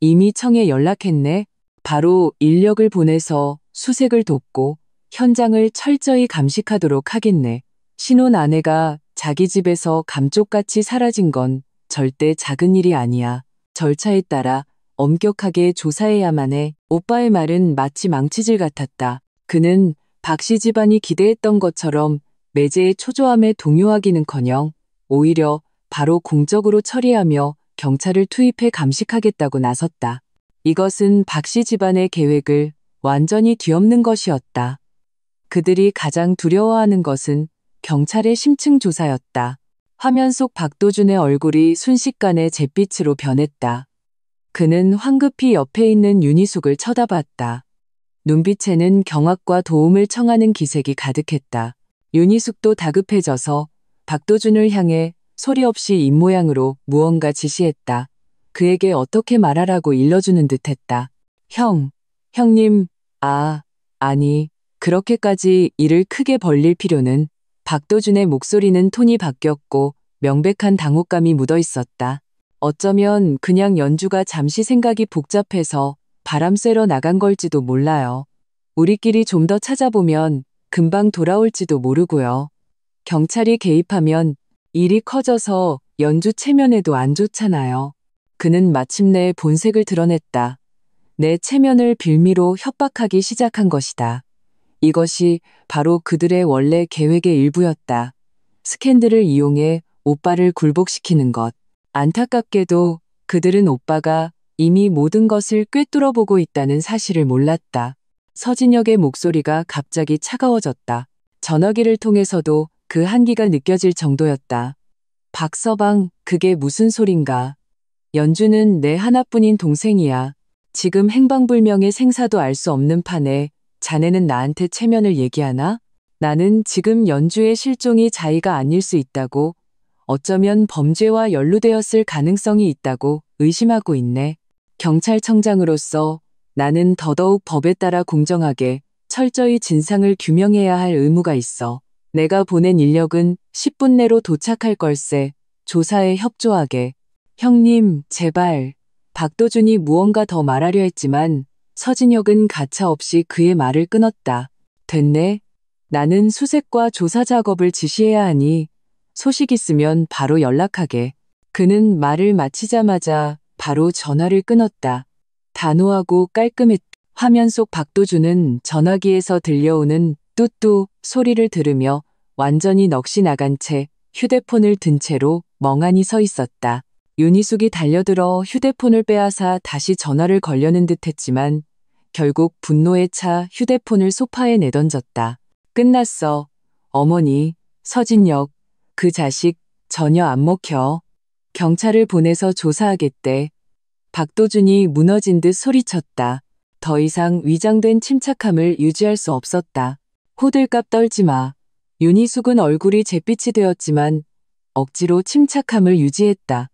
이미 청에 연락했네. 바로 인력을 보내서 수색을 돕고 현장을 철저히 감식하도록 하겠네. 신혼 아내가 자기 집에서 감쪽같이 사라진 건 절대 작은 일이 아니야. 절차에 따라 엄격하게 조사해야만 해. 오빠의 말은 마치 망치질 같았다. 그는 박씨 집안이 기대했던 것처럼 매제의 초조함에 동요하기는커녕 오히려 바로 공적으로 처리하며 경찰을 투입해 감식하겠다고 나섰다. 이것은 박씨 집안의 계획을 완전히 뒤엎는 것이었다. 그들이 가장 두려워하는 것은 경찰의 심층 조사였다. 화면 속 박도준의 얼굴이 순식간에 잿빛으로 변했다. 그는 황급히 옆에 있는 윤희숙을 쳐다봤다. 눈빛에는 경악과 도움을 청하는 기색이 가득했다. 윤희숙도 다급해져서 박도준을 향해 소리 없이 입모양으로 무언가 지시했다. 그에게 어떻게 말하라고 일러주는 듯했다. 형님, 아니, 그렇게까지 일을 크게 벌릴 필요는. 박도준의 목소리는 톤이 바뀌었고 명백한 당혹감이 묻어 있었다. 어쩌면 그냥 연주가 잠시 생각이 복잡해서 바람 쐬러 나간 걸지도 몰라요. 우리끼리 좀 더 찾아보면 금방 돌아올지도 모르고요. 경찰이 개입하면 일이 커져서 연주 체면에도 안 좋잖아요. 그는 마침내 본색을 드러냈다. 내 체면을 빌미로 협박하기 시작한 것이다. 이것이 바로 그들의 원래 계획의 일부였다. 스캔들을 이용해 오빠를 굴복시키는 것. 안타깝게도 그들은 오빠가 이미 모든 것을 꿰뚫어보고 있다는 사실을 몰랐다. 서진혁의 목소리가 갑자기 차가워졌다. 전화기를 통해서도 그 한기가 느껴질 정도였다. 박서방, 그게 무슨 소린가. 연주는 내 하나뿐인 동생이야. 지금 행방불명의 생사도 알 수 없는 판에 자네는 나한테 체면을 얘기하나? 나는 지금 연주의 실종이 자의가 아닐 수 있다고, 어쩌면 범죄와 연루되었을 가능성이 있다고 의심하고 있네. 경찰청장으로서 나는 더더욱 법에 따라 공정하게 철저히 진상을 규명해야 할 의무가 있어. 내가 보낸 인력은 10분 내로 도착할 걸세. 조사에 협조하게. 형님, 제발. 박도준이 무언가 더 말하려 했지만 서진혁은 가차없이 그의 말을 끊었다. 됐네. 나는 수색과 조사 작업을 지시해야 하니 소식 있으면 바로 연락하게. 그는 말을 마치자마자 바로 전화를 끊었다. 단호하고 깔끔했다. 화면 속 박도준은 전화기에서 들려오는 뚜뚜 소리를 들으며 완전히 넋이 나간 채 휴대폰을 든 채로 멍하니 서 있었다. 윤희숙이 달려들어 휴대폰을 빼앗아 다시 전화를 걸려는 듯했지만 결국 분노에 차 휴대폰을 소파에 내던졌다. 끝났어. 어머니, 서진혁, 그 자식 전혀 안 먹혀. 경찰을 보내서 조사하겠대. 박도준이 무너진 듯 소리쳤다. 더 이상 위장된 침착함을 유지할 수 없었다. 호들갑 떨지 마. 윤희숙은 얼굴이 잿빛이 되었지만 억지로 침착함을 유지했다.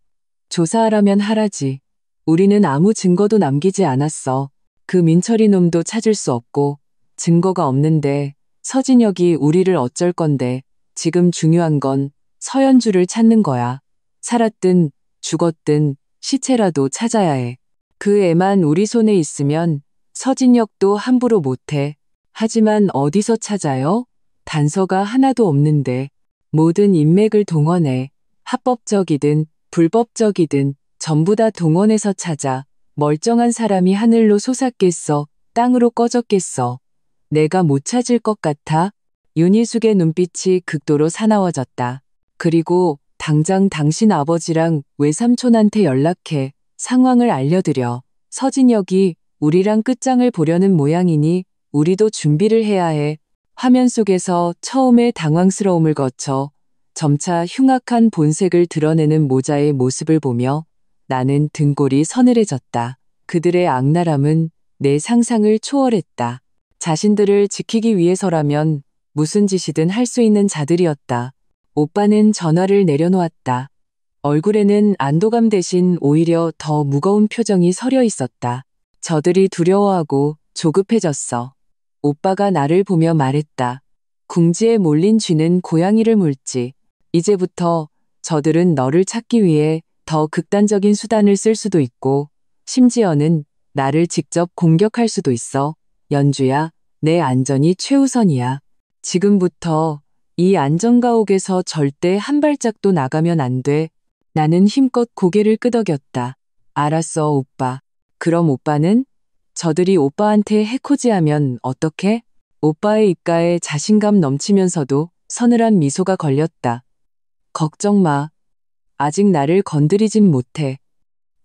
조사하라면 하라지. 우리는 아무 증거도 남기지 않았어. 그 민철이 놈도 찾을 수 없고 증거가 없는데 서진혁이 우리를 어쩔 건데 지금 중요한 건 서연주를 찾는 거야. 살았든 죽었든 시체라도 찾아야 해. 그 애만 우리 손에 있으면 서진혁도 함부로 못해. 하지만 어디서 찾아요? 단서가 하나도 없는데. 모든 인맥을 동원해. 합법적이든 불법적이든 전부 다 동원해서 찾아. 멀쩡한 사람이 하늘로 솟았겠어. 땅으로 꺼졌겠어. 내가 못 찾을 것 같아? 윤희숙의 눈빛이 극도로 사나워졌다. 그리고 당장 당신 아버지랑 외삼촌한테 연락해. 상황을 알려드려. 서진혁이 우리랑 끝장을 보려는 모양이니 우리도 준비를 해야 해. 화면 속에서 처음의 당황스러움을 거쳐 점차 흉악한 본색을 드러내는 모자의 모습을 보며 나는 등골이 서늘해졌다. 그들의 악랄함은 내 상상을 초월했다. 자신들을 지키기 위해서라면 무슨 짓이든 할 수 있는 자들이었다. 오빠는 전화를 내려놓았다. 얼굴에는 안도감 대신 오히려 더 무거운 표정이 서려 있었다. 저들이 두려워하고 조급해졌어. 오빠가 나를 보며 말했다. 궁지에 몰린 쥐는 고양이를 물지. 이제부터 저들은 너를 찾기 위해 더 극단적인 수단을 쓸 수도 있고 심지어는 나를 직접 공격할 수도 있어. 연주야, 내 안전이 최우선이야. 지금부터 이 안전가옥에서 절대 한 발짝도 나가면 안 돼. 나는 힘껏 고개를 끄덕였다. 알았어, 오빠. 그럼 오빠는? 저들이 오빠한테 해코지하면 어떡해? 오빠의 입가에 자신감 넘치면서도 서늘한 미소가 걸렸다. 걱정 마. 아직 나를 건드리진 못해.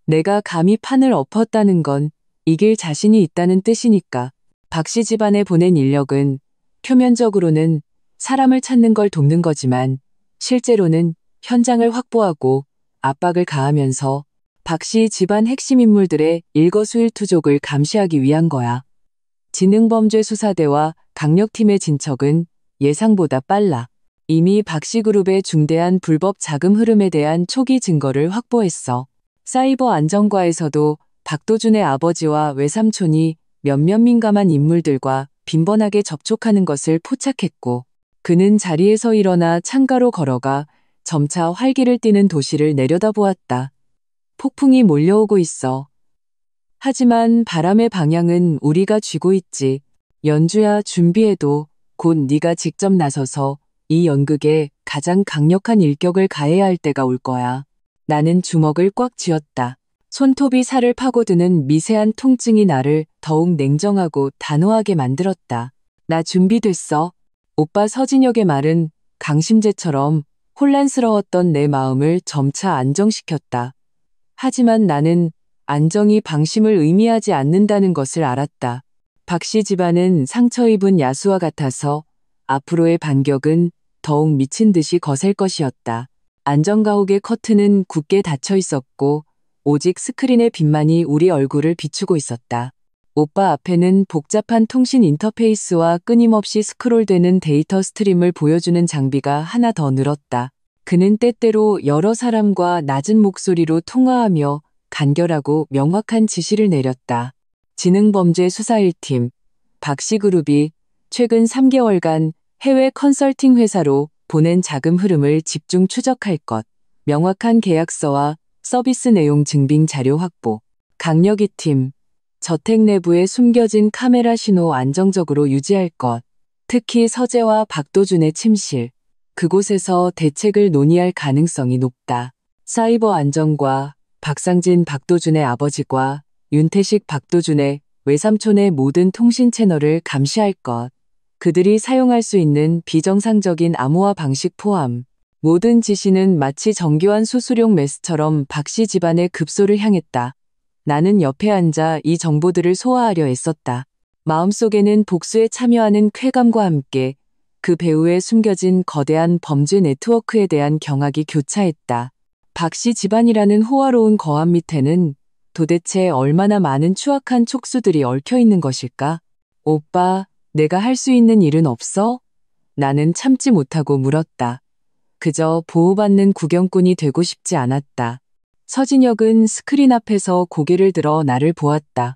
내가 감히 판을 엎었다는 건 이길 자신이 있다는 뜻이니까. 박씨 집안에 보낸 인력은 표면적으로는 사람을 찾는 걸 돕는 거지만 실제로는 현장을 확보하고 압박을 가하면서 박씨 집안 핵심 인물들의 일거수일투족을 감시하기 위한 거야. 지능범죄수사대와 강력팀의 진척은 예상보다 빨라. 이미 박씨 그룹의 중대한 불법 자금 흐름에 대한 초기 증거를 확보했어. 사이버 안전과에서도 박도준의 아버지와 외삼촌이 몇몇 민감한 인물들과 빈번하게 접촉하는 것을 포착했고 그는 자리에서 일어나 창가로 걸어가 점차 활기를 띠는 도시를 내려다보았다. 폭풍이 몰려오고 있어. 하지만 바람의 방향은 우리가 쥐고 있지. 연주야, 준비해도 곧 네가 직접 나서서 이 연극에 가장 강력한 일격을 가해야 할 때가 올 거야. 나는 주먹을 꽉 쥐었다. 손톱이 살을 파고드는 미세한 통증이 나를 더욱 냉정하고 단호하게 만들었다. 나 준비됐어. 오빠 서진혁의 말은 강심제처럼 혼란스러웠던 내 마음을 점차 안정시켰다. 하지만 나는 안정이 방심을 의미하지 않는다는 것을 알았다. 박씨 집안은 상처 입은 야수와 같아서 앞으로의 반격은 더욱 미친 듯이 거셀 것이었다. 안전가옥의 커튼은 굳게 닫혀 있었고 오직 스크린의 빛만이 우리 얼굴을 비추고 있었다. 오빠 앞에는 복잡한 통신 인터페이스와 끊임없이 스크롤되는 데이터 스트림을 보여주는 장비가 하나 더 늘었다. 그는 때때로 여러 사람과 낮은 목소리로 통화하며 간결하고 명확한 지시를 내렸다. 지능범죄수사 1팀, 박씨그룹이 최근 3개월간 해외 컨설팅 회사로 보낸 자금 흐름을 집중 추적할 것, 명확한 계약서와 서비스 내용 증빙 자료 확보, 강력 2팀, 저택 내부에 숨겨진 카메라 신호 안정적으로 유지할 것, 특히 서재와 박도준의 침실, 그곳에서 대책을 논의할 가능성이 높다. 사이버 안전과 박상진 박도준의 아버지과 윤태식 박도준의 외삼촌의 모든 통신 채널을 감시할 것, 그들이 사용할 수 있는 비정상적인 암호화 방식 포함, 모든 지시는 마치 정교한 수수용 메스처럼 박씨 집안의 급소를 향했다. 나는 옆에 앉아 이 정보들을 소화하려 애썼다. 마음속에는 복수에 참여하는 쾌감과 함께 그 배후에 숨겨진 거대한 범죄 네트워크에 대한 경악이 교차했다. 박씨 집안이라는 호화로운 거함 밑에는 도대체 얼마나 많은 추악한 촉수들이 얽혀 있는 것일까? 오빠, 내가 할 수 있는 일은 없어? 나는 참지 못하고 물었다. 그저 보호받는 구경꾼이 되고 싶지 않았다. 서진혁은 스크린 앞에서 고개를 들어 나를 보았다.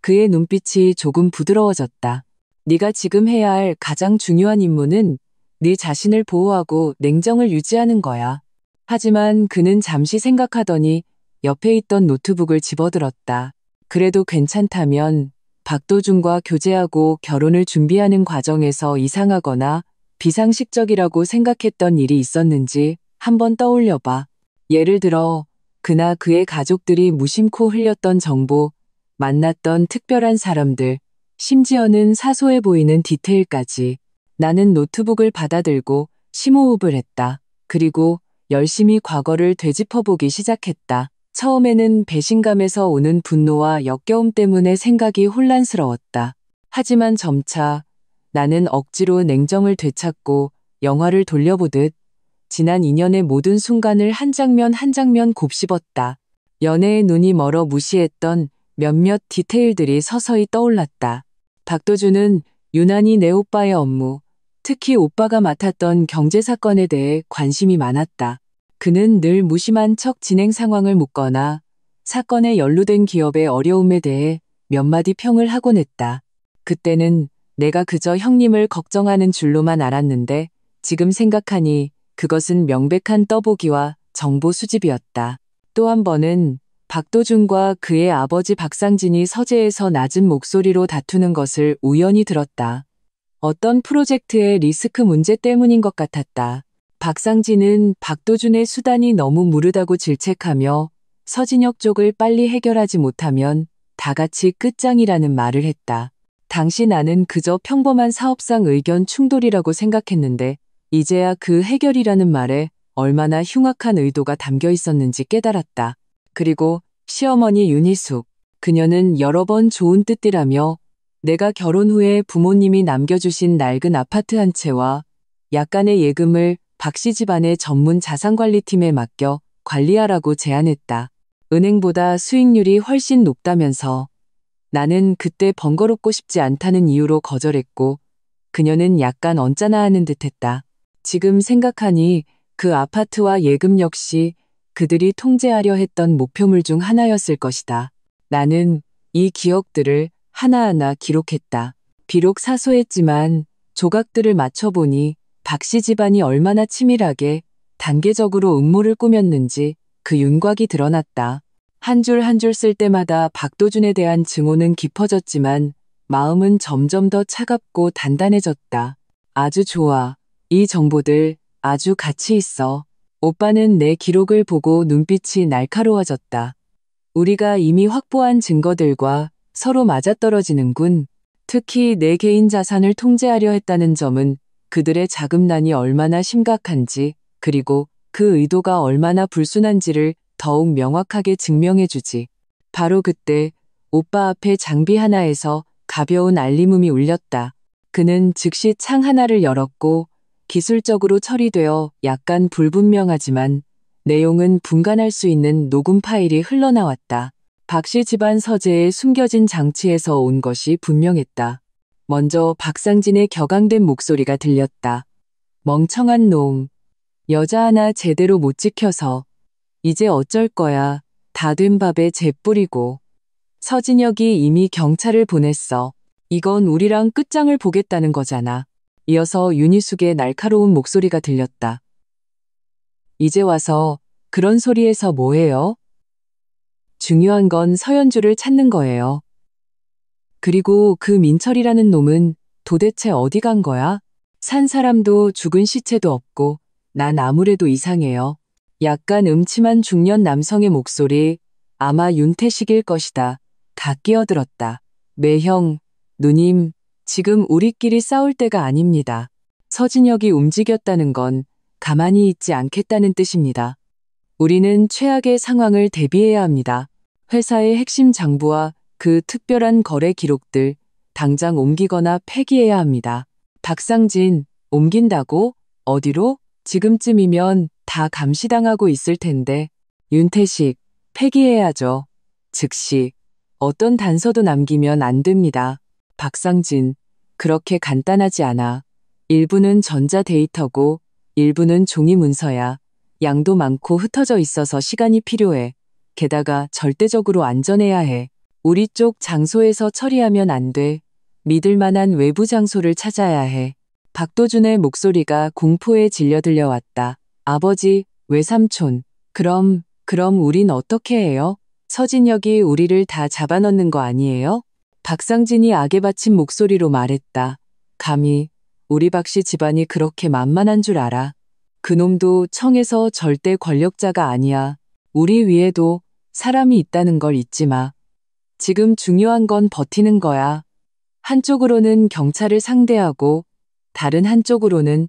그의 눈빛이 조금 부드러워졌다. 네가 지금 해야 할 가장 중요한 임무는 네 자신을 보호하고 냉정을 유지하는 거야. 하지만 그는 잠시 생각하더니 옆에 있던 노트북을 집어들었다. 그래도 괜찮다면 박도준과 교제하고 결혼을 준비하는 과정에서 이상하거나 비상식적이라고 생각했던 일이 있었는지 한번 떠올려봐. 예를 들어 그나 그의 가족들이 무심코 흘렸던 정보, 만났던 특별한 사람들, 심지어는 사소해 보이는 디테일까지. 나는 노트북을 받아들고 심호흡을 했다. 그리고 열심히 과거를 되짚어보기 시작했다. 처음에는 배신감에서 오는 분노와 역겨움 때문에 생각이 혼란스러웠다. 하지만 점차 나는 억지로 냉정을 되찾고 영화를 돌려보듯 지난 2년의 모든 순간을 한 장면 한 장면 곱씹었다. 연애의 눈이 멀어 무시했던 몇몇 디테일들이 서서히 떠올랐다. 박도준은 유난히 내 오빠의 업무, 특히 오빠가 맡았던 경제사건에 대해 관심이 많았다. 그는 늘 무심한 척 진행 상황을 묻거나 사건에 연루된 기업의 어려움에 대해 몇 마디 평을 하곤 했다. 그때는 내가 그저 형님을 걱정하는 줄로만 알았는데 지금 생각하니 그것은 명백한 떠보기와 정보 수집이었다. 또 한 번은 박도준과 그의 아버지 박상진이 서재에서 낮은 목소리로 다투는 것을 우연히 들었다. 어떤 프로젝트의 리스크 문제 때문인 것 같았다. 박상진은 박도준의 수단이 너무 무르다고 질책하며 서진혁 쪽을 빨리 해결하지 못하면 다 같이 끝장이라는 말을 했다. 당시 나는 그저 평범한 사업상 의견 충돌이라고 생각했는데 이제야 그 해결이라는 말에 얼마나 흉악한 의도가 담겨 있었는지 깨달았다. 그리고 시어머니 윤희숙, 그녀는 여러 번 좋은 뜻이라며 내가 결혼 후에 부모님이 남겨주신 낡은 아파트 한 채와 약간의 예금을 박씨 집안의 전문 자산관리팀에 맡겨 관리하라고 제안했다. 은행보다 수익률이 훨씬 높다면서. 나는 그때 번거롭고 싶지 않다는 이유로 거절했고 그녀는 약간 언짢아하는 듯했다. 지금 생각하니 그 아파트와 예금 역시 그들이 통제하려 했던 목표물 중 하나였을 것이다. 나는 이 기억들을 하나하나 기록했다. 비록 사소했지만 조각들을 맞춰보니 박씨 집안이 얼마나 치밀하게 단계적으로 음모를 꾸몄는지 그 윤곽이 드러났다. 한 줄 한 줄 쓸 때마다 박도준에 대한 증오는 깊어졌지만 마음은 점점 더 차갑고 단단해졌다. 아주 좋아. 이 정보들 아주 가치 있어. 오빠는 내 기록을 보고 눈빛이 날카로워졌다. 우리가 이미 확보한 증거들과 서로 맞아떨어지는군. 특히 내 개인 자산을 통제하려 했다는 점은 그들의 자금난이 얼마나 심각한지 그리고 그 의도가 얼마나 불순한지를 더욱 명확하게 증명해주지. 바로 그때 오빠 앞에 장비 하나에서 가벼운 알림음이 울렸다. 그는 즉시 창 하나를 열었고 기술적으로 처리되어 약간 불분명하지만 내용은 분간할 수 있는 녹음 파일이 흘러나왔다. 박씨 집안 서재에 숨겨진 장치에서 온 것이 분명했다. 먼저 박상진의 격앙된 목소리가 들렸다. 멍청한 놈. 여자 하나 제대로 못 지켜서. 이제 어쩔 거야. 다 된 밥에 재 뿌리고. 서진혁이 이미 경찰을 보냈어. 이건 우리랑 끝장을 보겠다는 거잖아. 이어서 윤희숙의 날카로운 목소리가 들렸다. 이제 와서 그런 소리에서 뭐해요? 중요한 건 서연주를 찾는 거예요. 그리고 그 민철이라는 놈은 도대체 어디 간 거야? 산 사람도 죽은 시체도 없고 난 아무래도 이상해요. 약간 음침한 중년 남성의 목소리, 아마 윤태식일 것이다. 다 끼어들었다. 매형, 누님, 지금 우리끼리 싸울 때가 아닙니다. 서진혁이 움직였다는 건 가만히 있지 않겠다는 뜻입니다. 우리는 최악의 상황을 대비해야 합니다. 회사의 핵심 장부와 그 특별한 거래 기록들 당장 옮기거나 폐기해야 합니다. 박상진, 옮긴다고? 어디로? 지금쯤이면 다 감시당하고 있을 텐데. 윤태식, 폐기해야죠. 즉시. 어떤 단서도 남기면 안 됩니다. 박상진, 그렇게 간단하지 않아. 일부는 전자데이터고 일부는 종이 문서야. 양도 많고 흩어져 있어서 시간이 필요해. 게다가 절대적으로 안전해야 해. 우리 쪽 장소에서 처리하면 안 돼. 믿을 만한 외부 장소를 찾아야 해. 박도준의 목소리가 공포에 질려 들려왔다. 아버지, 외삼촌. 그럼 우린 어떻게 해요? 서진혁이 우리를 다 잡아넣는 거 아니에요? 박상진이 악에 받친 목소리로 말했다. 감히 우리 박씨 집안이 그렇게 만만한 줄 알아. 그놈도 청에서 절대 권력자가 아니야. 우리 위에도 사람이 있다는 걸 잊지 마. 지금 중요한 건 버티는 거야. 한쪽으로는 경찰을 상대하고 다른 한쪽으로는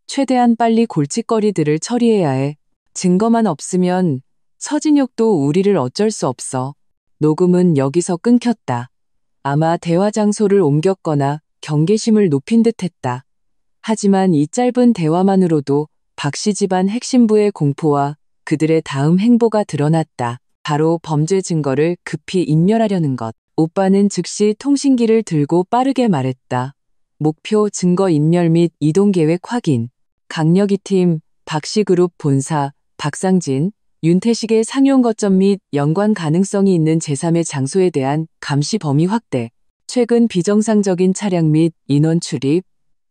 최대한 빨리 골칫거리들을 처리해야 해. 증거만 없으면 서진혁도 우리를 어쩔 수 없어. 녹음은 여기서 끊겼다. 아마 대화 장소를 옮겼거나 경계심을 높인 듯했다. 하지만 이 짧은 대화만으로도 박씨 집안 핵심부의 공포와 그들의 다음 행보가 드러났다. 바로 범죄 증거를 급히 인멸하려는 것. 오빠는 즉시 통신기를 들고 빠르게 말했다. 목표 증거 인멸 및 이동 계획 확인. 강력이 팀, 박씨그룹 본사, 박상진, 윤태식의 상용 거점 및 연관 가능성이 있는 제3의 장소에 대한 감시 범위 확대. 최근 비정상적인 차량 및 인원 출입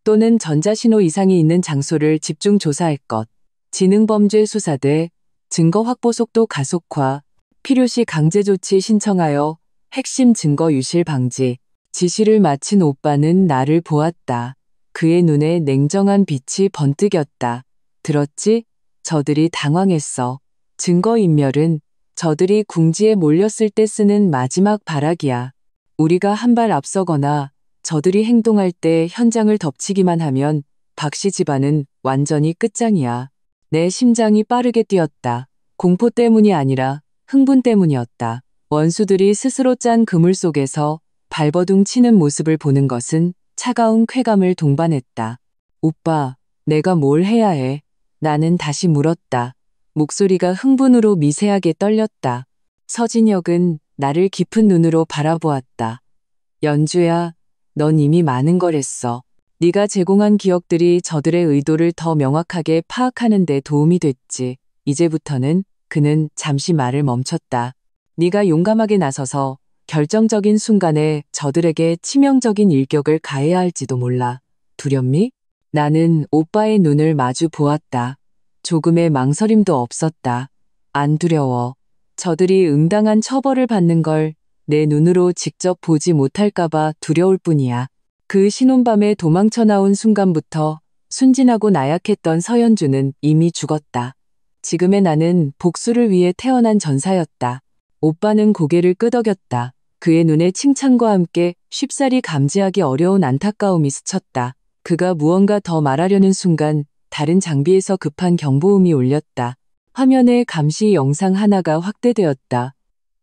또는 전자신호 이상이 있는 장소를 집중 조사할 것. 지능범죄수사대, 증거 확보 속도 가속화, 필요시 강제 조치 신청하여 핵심 증거 유실 방지. 지시를 마친 오빠는 나를 보았다. 그의 눈에 냉정한 빛이 번뜩였다. 들었지? 저들이 당황했어. 증거인멸은 저들이 궁지에 몰렸을 때 쓰는 마지막 발악이야. 우리가 한 발 앞서거나 저들이 행동할 때 현장을 덮치기만 하면 박씨 집안은 완전히 끝장이야. 내 심장이 빠르게 뛰었다. 공포 때문이 아니라 흥분 때문이었다. 원수들이 스스로 짠 그물 속에서 발버둥 치는 모습을 보는 것은 차가운 쾌감을 동반했다. 오빠, 내가 뭘 해야 해? 나는 다시 물었다. 목소리가 흥분으로 미세하게 떨렸다. 서진혁은 나를 깊은 눈으로 바라보았다. 연주야, 넌 이미 많은 걸 했어. 네가 제공한 기억들이 저들의 의도를 더 명확하게 파악하는 데 도움이 됐지. 이제부터는 그는 잠시 말을 멈췄다. 네가 용감하게 나서서 결정적인 순간에 저들에게 치명적인 일격을 가해야 할지도 몰라. 두렵니? 나는 오빠의 눈을 마주 보았다. 조금의 망설임도 없었다. 안 두려워. 저들이 응당한 처벌을 받는 걸 내 눈으로 직접 보지 못할까봐 두려울 뿐이야. 그 신혼밤에 도망쳐 나온 순간부터 순진하고 나약했던 서연주는 이미 죽었다. 지금의 나는 복수를 위해 태어난 전사였다. 오빠는 고개를 끄덕였다. 그의 눈에 칭찬과 함께 쉽사리 감지하기 어려운 안타까움이 스쳤다. 그가 무언가 더 말하려는 순간 다른 장비에서 급한 경보음이 울렸다. 화면에 감시 영상 하나가 확대되었다.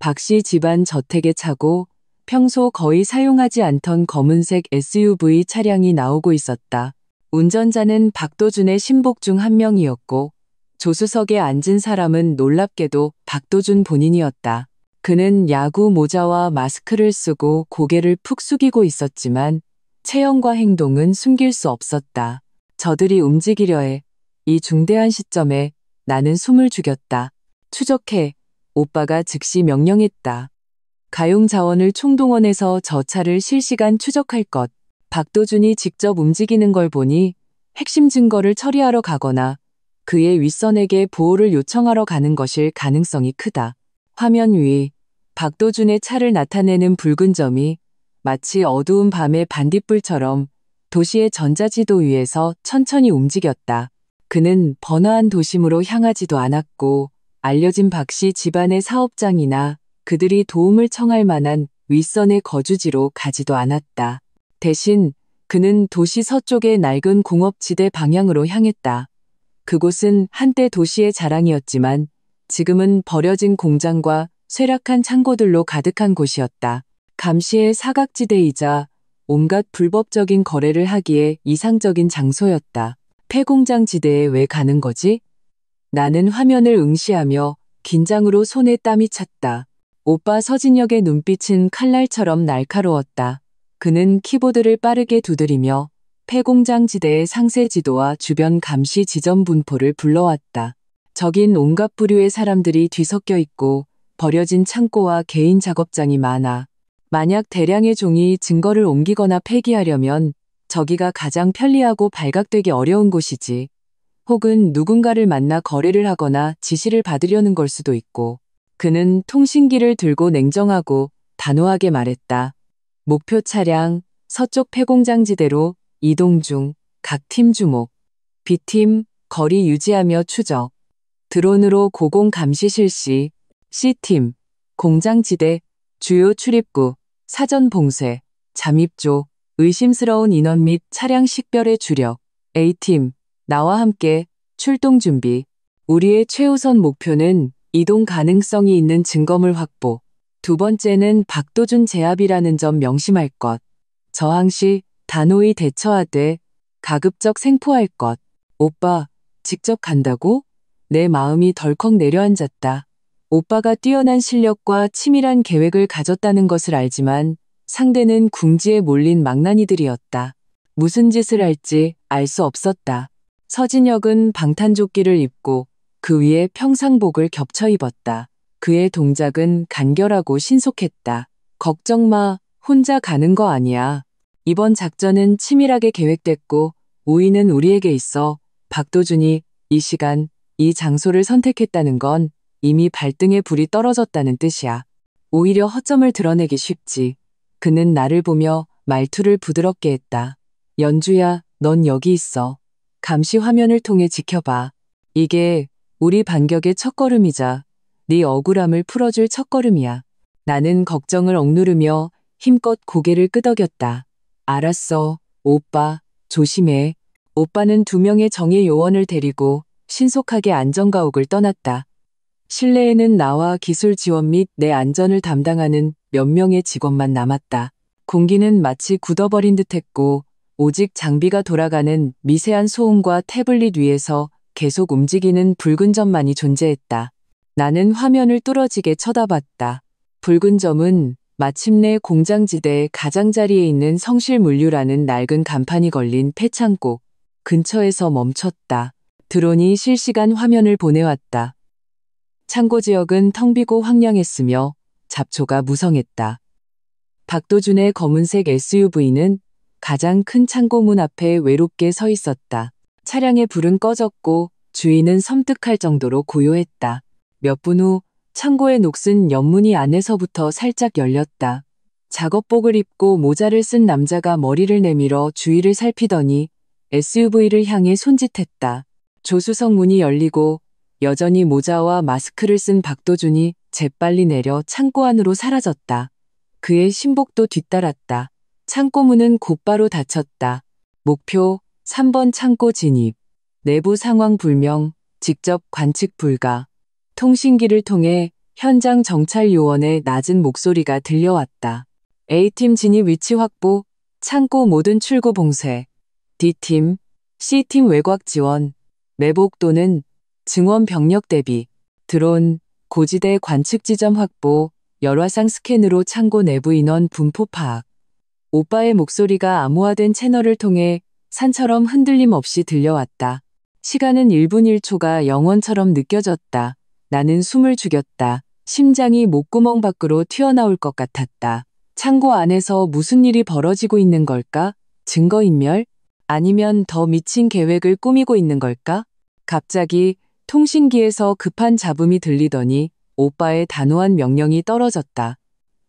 박씨 집안 저택의 차고 평소 거의 사용하지 않던 검은색 SUV 차량이 나오고 있었다. 운전자는 박도준의 신복 중 한 명이었고 조수석에 앉은 사람은 놀랍게도 박도준 본인이었다. 그는 야구 모자와 마스크를 쓰고 고개를 푹 숙이고 있었지만 체형과 행동은 숨길 수 없었다. 저들이 움직이려 해. 이 중대한 시점에 나는 숨을 죽였다. 추적해. 오빠가 즉시 명령했다. 가용 자원을 총동원해서 저차를 실시간 추적할 것. 박도준이 직접 움직이는 걸 보니 핵심 증거를 처리하러 가거나 그의 윗선에게 보호를 요청하러 가는 것일 가능성이 크다. 화면 위 박도준의 차를 나타내는 붉은 점이 마치 어두운 밤의 반딧불처럼 도시의 전자지도 위에서 천천히 움직였다. 그는 번화한 도심으로 향하지도 않았고 알려진 박씨 집안의 사업장이나 그들이 도움을 청할 만한 윗선의 거주지로 가지도 않았다. 대신 그는 도시 서쪽의 낡은 공업지대 방향으로 향했다. 그곳은 한때 도시의 자랑이었지만 지금은 버려진 공장과 쇠락한 창고들로 가득한 곳이었다. 감시의 사각지대이자 온갖 불법적인 거래를 하기에 이상적인 장소였다. 폐공장 지대에 왜 가는 거지? 나는 화면을 응시하며 긴장으로 손에 땀이 찼다. 오빠 서진혁의 눈빛은 칼날처럼 날카로웠다. 그는 키보드를 빠르게 두드리며 폐공장 지대의 상세 지도와 주변 감시 지점 분포를 불러왔다. 저긴 온갖 부류의 사람들이 뒤섞여 있고 버려진 창고와 개인 작업장이 많아. 만약 대량의 종이 증거를 옮기거나 폐기하려면 저기가 가장 편리하고 발각되기 어려운 곳이지. 혹은 누군가를 만나 거래를 하거나 지시를 받으려는 걸 수도 있고. 그는 통신기를 들고 냉정하고 단호하게 말했다. 목표 차량, 서쪽 폐공장지대로 이동 중, 각 팀 주목. B팀, 거리 유지하며 추적. 드론으로 고공 감시 실시. C팀, 공장지대, 주요 출입구, 사전 봉쇄, 잠입조, 의심스러운 인원 및 차량 식별의 주력. A팀, 나와 함께 출동 준비. 우리의 최우선 목표는 이동 가능성이 있는 증거물 확보. 두 번째는 박도준 제압이라는 점 명심할 것. 저항 시 단호히 대처하되 가급적 생포할 것. 오빠, 직접 간다고? 내 마음이 덜컥 내려앉았다. 오빠가 뛰어난 실력과 치밀한 계획을 가졌다는 것을 알지만 상대는 궁지에 몰린 망나니들이었다. 무슨 짓을 할지 알 수 없었다. 서진혁은 방탄조끼를 입고 그 위에 평상복을 겹쳐 입었다. 그의 동작은 간결하고 신속했다. 걱정 마, 혼자 가는 거 아니야. 이번 작전은 치밀하게 계획됐고 우위는 우리에게 있어. 박도준이 이 시간, 이 장소를 선택했다는 건 이미 발등에 불이 떨어졌다는 뜻이야. 오히려 허점을 드러내기 쉽지. 그는 나를 보며 말투를 부드럽게 했다. 연주야, 넌 여기 있어. 감시 화면을 통해 지켜봐. 이게 우리 반격의 첫걸음이자 네 억울함을 풀어줄 첫걸음이야. 나는 걱정을 억누르며 힘껏 고개를 끄덕였다. 알았어, 오빠, 조심해. 오빠는 2명의 정예 요원을 데리고 신속하게 안전가옥을 떠났다. 실내에는 나와 기술 지원 및 내 안전을 담당하는 몇 명의 직원만 남았다. 공기는 마치 굳어버린 듯했고 오직 장비가 돌아가는 미세한 소음과 태블릿 위에서 계속 움직이는 붉은 점만이 존재했다. 나는 화면을 뚫어지게 쳐다봤다. 붉은 점은 마침내 공장지대의 가장자리에 있는 성실물류라는 낡은 간판이 걸린 폐창고 근처에서 멈췄다. 드론이 실시간 화면을 보내왔다. 창고 지역은 텅 비고 황량했으며 잡초가 무성했다. 박도준의 검은색 SUV는 가장 큰 창고 문 앞에 외롭게 서 있었다. 차량의 불은 꺼졌고 주인은 섬뜩할 정도로 고요했다. 몇 분 후 창고의 녹슨 옆문이 안에서부터 살짝 열렸다. 작업복을 입고 모자를 쓴 남자가 머리를 내밀어 주위를 살피더니 SUV를 향해 손짓했다. 조수석 문이 열리고 여전히 모자와 마스크를 쓴 박도준이 재빨리 내려 창고 안으로 사라졌다. 그의 신복도 뒤따랐다. 창고 문은 곧바로 닫혔다. 목표 3번 창고 진입. 내부 상황 불명, 직접 관측 불가. 통신기를 통해 현장 정찰 요원의 낮은 목소리가 들려왔다. A팀 진입 위치 확보, 창고 모든 출구 봉쇄. D팀, C팀 외곽 지원, 매복 또는 증원 병력 대비. 드론, 고지대 관측 지점 확보, 열화상 스캔으로 창고 내부 인원 분포 파악. 오빠의 목소리가 암호화된 채널을 통해 산처럼 흔들림 없이 들려왔다. 시간은 1분 1초가 영원처럼 느껴졌다. 나는 숨을 죽였다. 심장이 목구멍 밖으로 튀어나올 것 같았다. 창고 안에서 무슨 일이 벌어지고 있는 걸까? 증거인멸? 아니면 더 미친 계획을 꾸미고 있는 걸까? 갑자기 통신기에서 급한 잡음이 들리더니 오빠의 단호한 명령이 떨어졌다.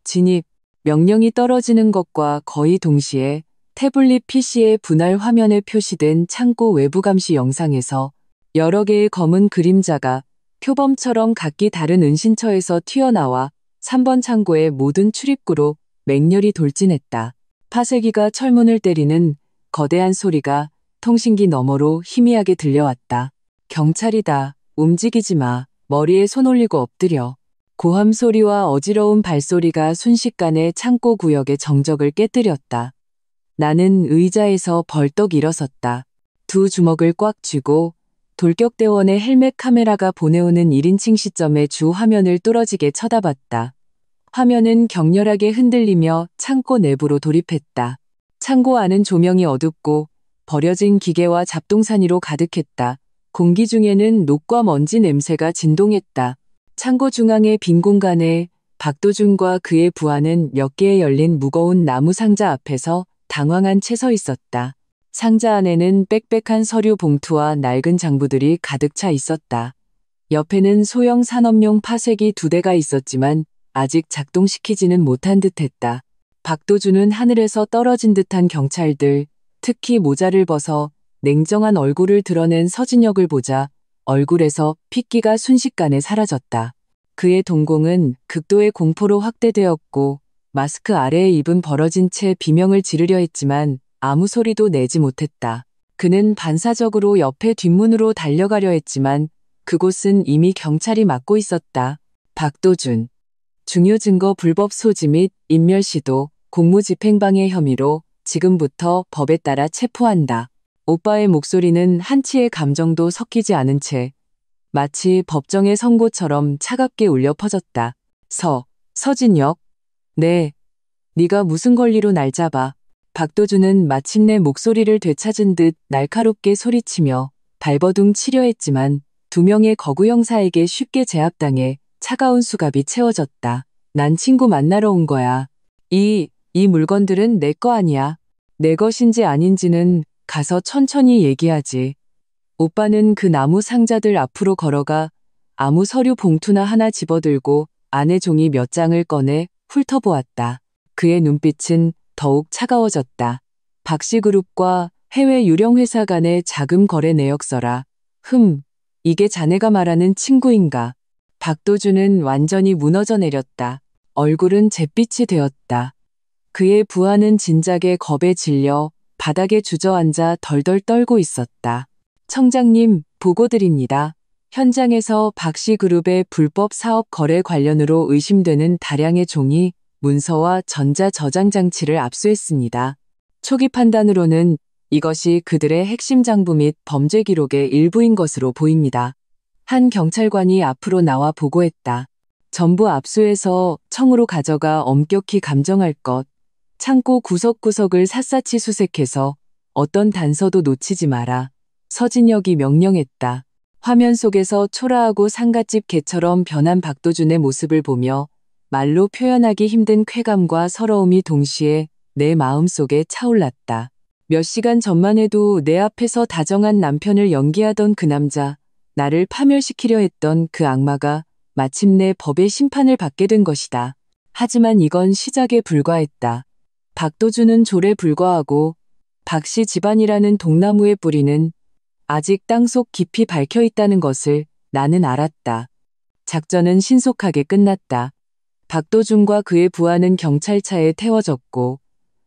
진입. 명령이 떨어지는 것과 거의 동시에 태블릿 PC의 분할 화면에 표시된 창고 외부 감시 영상에서 여러 개의 검은 그림자가 표범처럼 각기 다른 은신처에서 튀어나와 3번 창고의 모든 출입구로 맹렬히 돌진했다. 파쇄기가 철문을 때리는 거대한 소리가 통신기 너머로 희미하게 들려왔다. 경찰이다. 움직이지 마. 머리에 손 올리고 엎드려. 고함 소리와 어지러운 발소리가 순식간에 창고 구역의 정적을 깨뜨렸다. 나는 의자에서 벌떡 일어섰다. 두 주먹을 꽉 쥐고 돌격대원의 헬멧 카메라가 보내오는 1인칭 시점의 주 화면을 뚫어지게 쳐다봤다. 화면은 격렬하게 흔들리며 창고 내부로 돌입했다. 창고 안은 조명이 어둡고 버려진 기계와 잡동사니로 가득했다. 공기 중에는 녹과 먼지 냄새가 진동했다. 창고 중앙의 빈 공간에 박도준과 그의 부하는 몇 개의 열린 무거운 나무 상자 앞에서 당황한 채 서 있었다. 상자 안에는 빽빽한 서류 봉투와 낡은 장부들이 가득 차 있었다. 옆에는 소형 산업용 파쇄기 2대가 있었지만 아직 작동시키지는 못한 듯했다. 박도준은 하늘에서 떨어진 듯한 경찰들, 특히 모자를 벗어 냉정한 얼굴을 드러낸 서진혁을 보자 얼굴에서 핏기가 순식간에 사라졌다. 그의 동공은 극도의 공포로 확대되었고 마스크 아래에 입은 벌어진 채 비명을 지르려 했지만 아무 소리도 내지 못했다. 그는 반사적으로 옆에 뒷문으로 달려가려 했지만 그곳은 이미 경찰이 막고 있었다. 박도준. 중요 증거 불법 소지 및 인멸 시도, 공무집행방해 혐의로 지금부터 법에 따라 체포한다. 오빠의 목소리는 한치의 감정도 섞이지 않은 채 마치 법정의 선고처럼 차갑게 울려 퍼졌다. 서진혁. 네. 네가 무슨 권리로 날 잡아. 박도준은 마침내 목소리를 되찾은 듯 날카롭게 소리치며 발버둥 치려 했지만 2명의 거구 형사에게 쉽게 제압당해 차가운 수갑이 채워졌다. 난 친구 만나러 온 거야. 이 물건들은 내 거 아니야. 내 것인지 아닌지는 가서 천천히 얘기하지. 오빠는 그 나무 상자들 앞으로 걸어가 아무 서류 봉투나 하나 집어들고 안에 종이 몇 장을 꺼내 훑어보았다. 그의 눈빛은 더욱 차가워졌다. 박씨그룹과 해외 유령 회사 간의 자금 거래 내역서라. 이게 자네가 말하는 친구인가? 박도준은 완전히 무너져 내렸다. 얼굴은 잿빛이 되었다. 그의 부하는 진작에 겁에 질려 바닥에 주저앉아 덜덜 떨고 있었다. 청장님, 보고드립니다. 현장에서 박씨그룹의 불법 사업 거래 관련으로 의심되는 다량의 종이, 문서와 전자저장장치를 압수했습니다. 초기 판단으로는 이것이 그들의 핵심 장부 및 범죄 기록의 일부인 것으로 보입니다. 한 경찰관이 앞으로 나와 보고했다. 전부 압수해서 청으로 가져가 엄격히 감정할 것. 창고 구석구석을 샅샅이 수색해서 어떤 단서도 놓치지 마라. 서진혁이 명령했다. 화면 속에서 초라하고 상갓집 개처럼 변한 박도준의 모습을 보며 말로 표현하기 힘든 쾌감과 서러움이 동시에 내 마음속에 차올랐다. 몇 시간 전만 해도 내 앞에서 다정한 남편을 연기하던 그 남자, 나를 파멸시키려 했던 그 악마가 마침내 법의 심판을 받게 된 것이다. 하지만 이건 시작에 불과했다. 박도준은 졸에 불과하고 박씨 집안이라는 동나무의 뿌리는 아직 땅속 깊이 박혀 있다는 것을 나는 알았다. 작전은 신속하게 끝났다. 박도준과 그의 부하는 경찰차에 태워졌고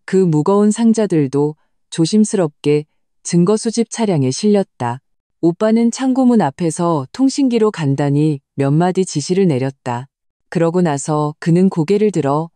그 무거운 상자들도 조심스럽게 증거 수집 차량에 실렸다. 오빠는 창고문 앞에서 통신기로 간단히 몇 마디 지시를 내렸다. 그러고 나서 그는 고개를 들어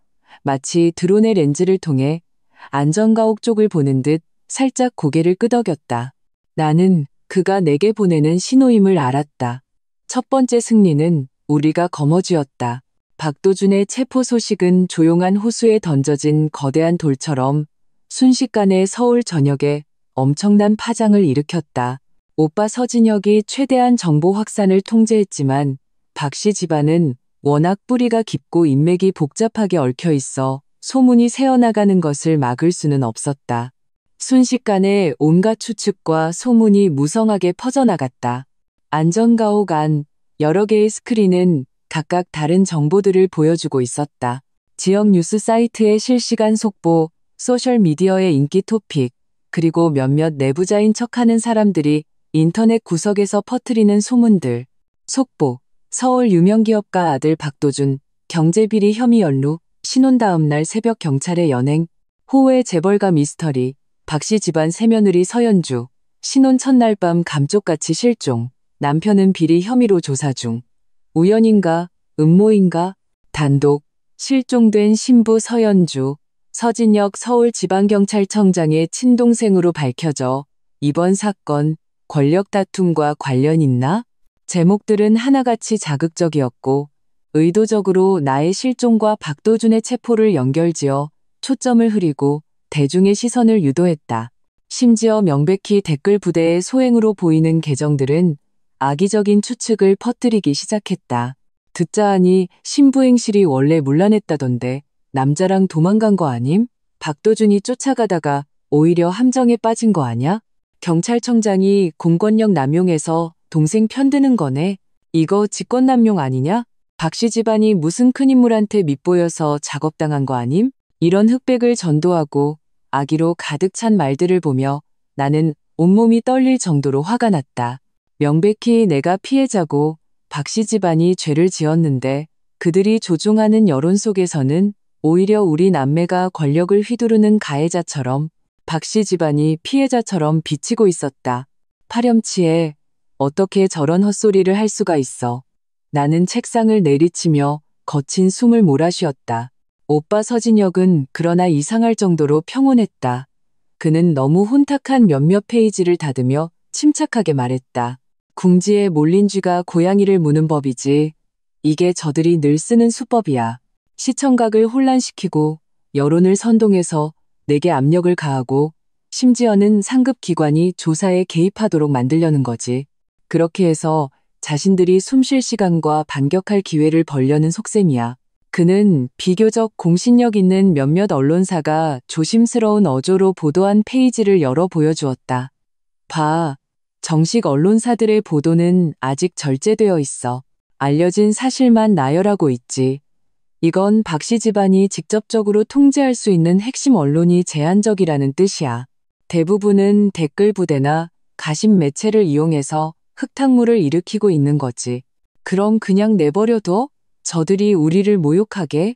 마치 드론의 렌즈를 통해 안전가옥 쪽을 보는 듯 살짝 고개를 끄덕였다. 나는 그가 내게 보내는 신호임을 알았다. 첫 번째 승리는 우리가 거머쥐었다. 박도준의 체포 소식은 조용한 호수에 던져진 거대한 돌처럼 순식간에 서울 전역에 엄청난 파장을 일으켰다. 오빠 서진혁이 최대한 정보 확산을 통제했지만 박씨 집안은 워낙 뿌리가 깊고 인맥이 복잡하게 얽혀 있어 소문이 새어나가는 것을 막을 수는 없었다. 순식간에 온갖 추측과 소문이 무성하게 퍼져나갔다. 안전가옥 안 여러 개의 스크린은 각각 다른 정보들을 보여주고 있었다. 지역 뉴스 사이트의 실시간 속보, 소셜미디어의 인기 토픽, 그리고 몇몇 내부자인 척하는 사람들이 인터넷 구석에서 퍼뜨리는 소문들. 속보, 서울 유명기업가 아들 박도준, 경제비리 혐의 연루, 신혼 다음 날 새벽 경찰에 연행, 호의 재벌가 미스터리, 박씨 집안 새며느리 서연주, 신혼 첫날 밤 감쪽같이 실종, 남편은 비리 혐의로 조사 중. 우연인가, 음모인가, 단독, 실종된 신부 서연주, 서진혁 서울지방경찰청장의 친동생으로 밝혀져 이번 사건 권력 다툼과 관련 있나? 제목들은 하나같이 자극적이었고 의도적으로 나의 실종과 박도준의 체포를 연결지어 초점을 흐리고 대중의 시선을 유도했다. 심지어 명백히 댓글 부대의 소행으로 보이는 계정들은 악의적인 추측을 퍼뜨리기 시작했다. 듣자 하니 신부 행실이 원래 문란했다던데 남자랑 도망간 거 아님? 박도준이 쫓아가다가 오히려 함정에 빠진 거 아냐? 경찰청장이 공권력 남용해서 동생 편드는 거네. 이거 직권남용 아니냐? 박씨 집안이 무슨 큰 인물한테 밑보여서 작업당한 거 아님? 이런 흑백을 전도하고 악의로 가득 찬 말들을 보며 나는 온몸이 떨릴 정도로 화가 났다. 명백히 내가 피해자고 박씨 집안이 죄를 지었는데 그들이 조종하는 여론 속에서는 오히려 우리 남매가 권력을 휘두르는 가해자처럼 박씨 집안이 피해자처럼 비치고 있었다. 파렴치해 어떻게 저런 헛소리를 할 수가 있어. 나는 책상을 내리치며 거친 숨을 몰아쉬었다. 오빠 서진혁은 그러나 이상할 정도로 평온했다. 그는 너무 혼탁한 몇몇 페이지를 닫으며 침착하게 말했다. 궁지에 몰린 쥐가 고양이를 무는 법이지. 이게 저들이 늘 쓰는 수법이야. 시청각을 혼란시키고 여론을 선동해서 내게 압력을 가하고 심지어는 상급 기관이 조사에 개입하도록 만들려는 거지. 그렇게 해서 자신들이 숨쉴 시간과 반격할 기회를 벌려는 속셈이야. 그는 비교적 공신력 있는 몇몇 언론사가 조심스러운 어조로 보도한 페이지를 열어 보여주었다. 봐. 정식 언론사들의 보도는 아직 절제되어 있어. 알려진 사실만 나열하고 있지. 이건 박씨 집안이 직접적으로 통제할 수 있는 핵심 언론이 제한적이라는 뜻이야. 대부분은 댓글 부대나 가심 매체를 이용해서 흙탕물을 일으키고 있는 거지. 그럼 그냥 내버려둬? 저들이 우리를 모욕하게?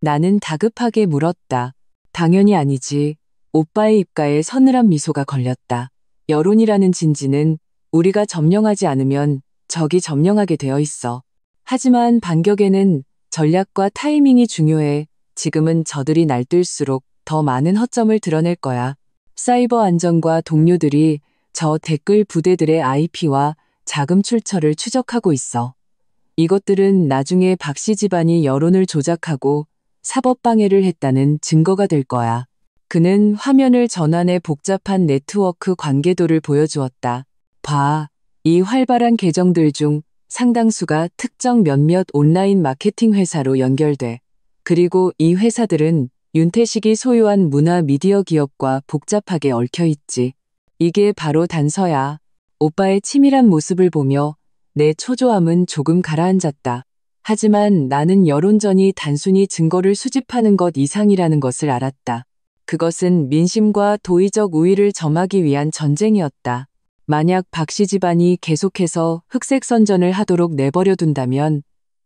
나는 다급하게 물었다. 당연히 아니지. 오빠의 입가에 서늘한 미소가 걸렸다. 여론이라는 진지는 우리가 점령하지 않으면 적이 점령하게 되어 있어. 하지만 반격에는 전략과 타이밍이 중요해. 지금은 저들이 날뛸수록 더 많은 허점을 드러낼 거야. 사이버 안전과 동료들이 저 댓글 부대들의 IP와 자금 출처를 추적하고 있어. 이것들은 나중에 박씨 집안이 여론을 조작하고 사법 방해를 했다는 증거가 될 거야. 그는 화면을 전환해 복잡한 네트워크 관계도를 보여주었다. 봐, 이 활발한 계정들 중 상당수가 특정 몇몇 온라인 마케팅 회사로 연결돼. 그리고 이 회사들은 윤태식이 소유한 문화 미디어 기업과 복잡하게 얽혀 있지. 이게 바로 단서야. 오빠의 치밀한 모습을 보며 내 초조함은 조금 가라앉았다. 하지만 나는 여론전이 단순히 증거를 수집하는 것 이상이라는 것을 알았다. 그것은 민심과 도의적 우위를 점하기 위한 전쟁이었다. 만약 박씨 집안이 계속해서 흑색 선전을 하도록 내버려 둔다면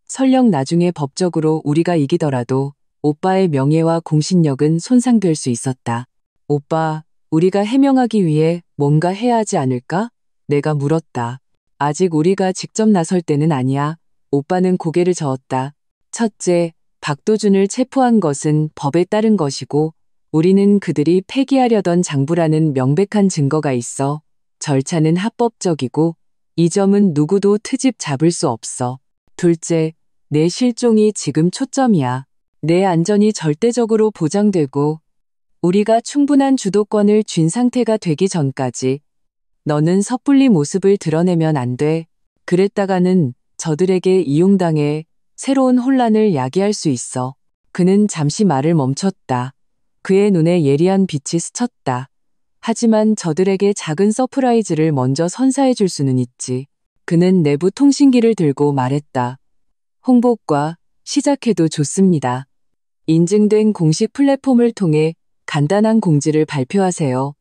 설령 나중에 법적으로 우리가 이기더라도 오빠의 명예와 공신력은 손상될 수 있었다. 오빠, 우리가 해명하기 위해 뭔가 해야 하지 않을까? 내가 물었다. 아직 우리가 직접 나설 때는 아니야. 오빠는 고개를 저었다. 첫째, 박도준을 체포한 것은 법에 따른 것이고 우리는 그들이 폐기하려던 장부라는 명백한 증거가 있어. 절차는 합법적이고 이 점은 누구도 트집 잡을 수 없어. 둘째, 내 실종이 지금 초점이야. 내 안전이 절대적으로 보장되고 우리가 충분한 주도권을 쥔 상태가 되기 전까지 너는 섣불리 모습을 드러내면 안 돼. 그랬다가는 저들에게 이용당해 새로운 혼란을 야기할 수 있어. 그는 잠시 말을 멈췄다. 그의 눈에 예리한 빛이 스쳤다. 하지만 저들에게 작은 서프라이즈를 먼저 선사해 줄 수는 있지. 그는 내부 통신기를 들고 말했다. 홍보과 시작해도 좋습니다. 인증된 공식 플랫폼을 통해 간단한 공지를 발표하세요.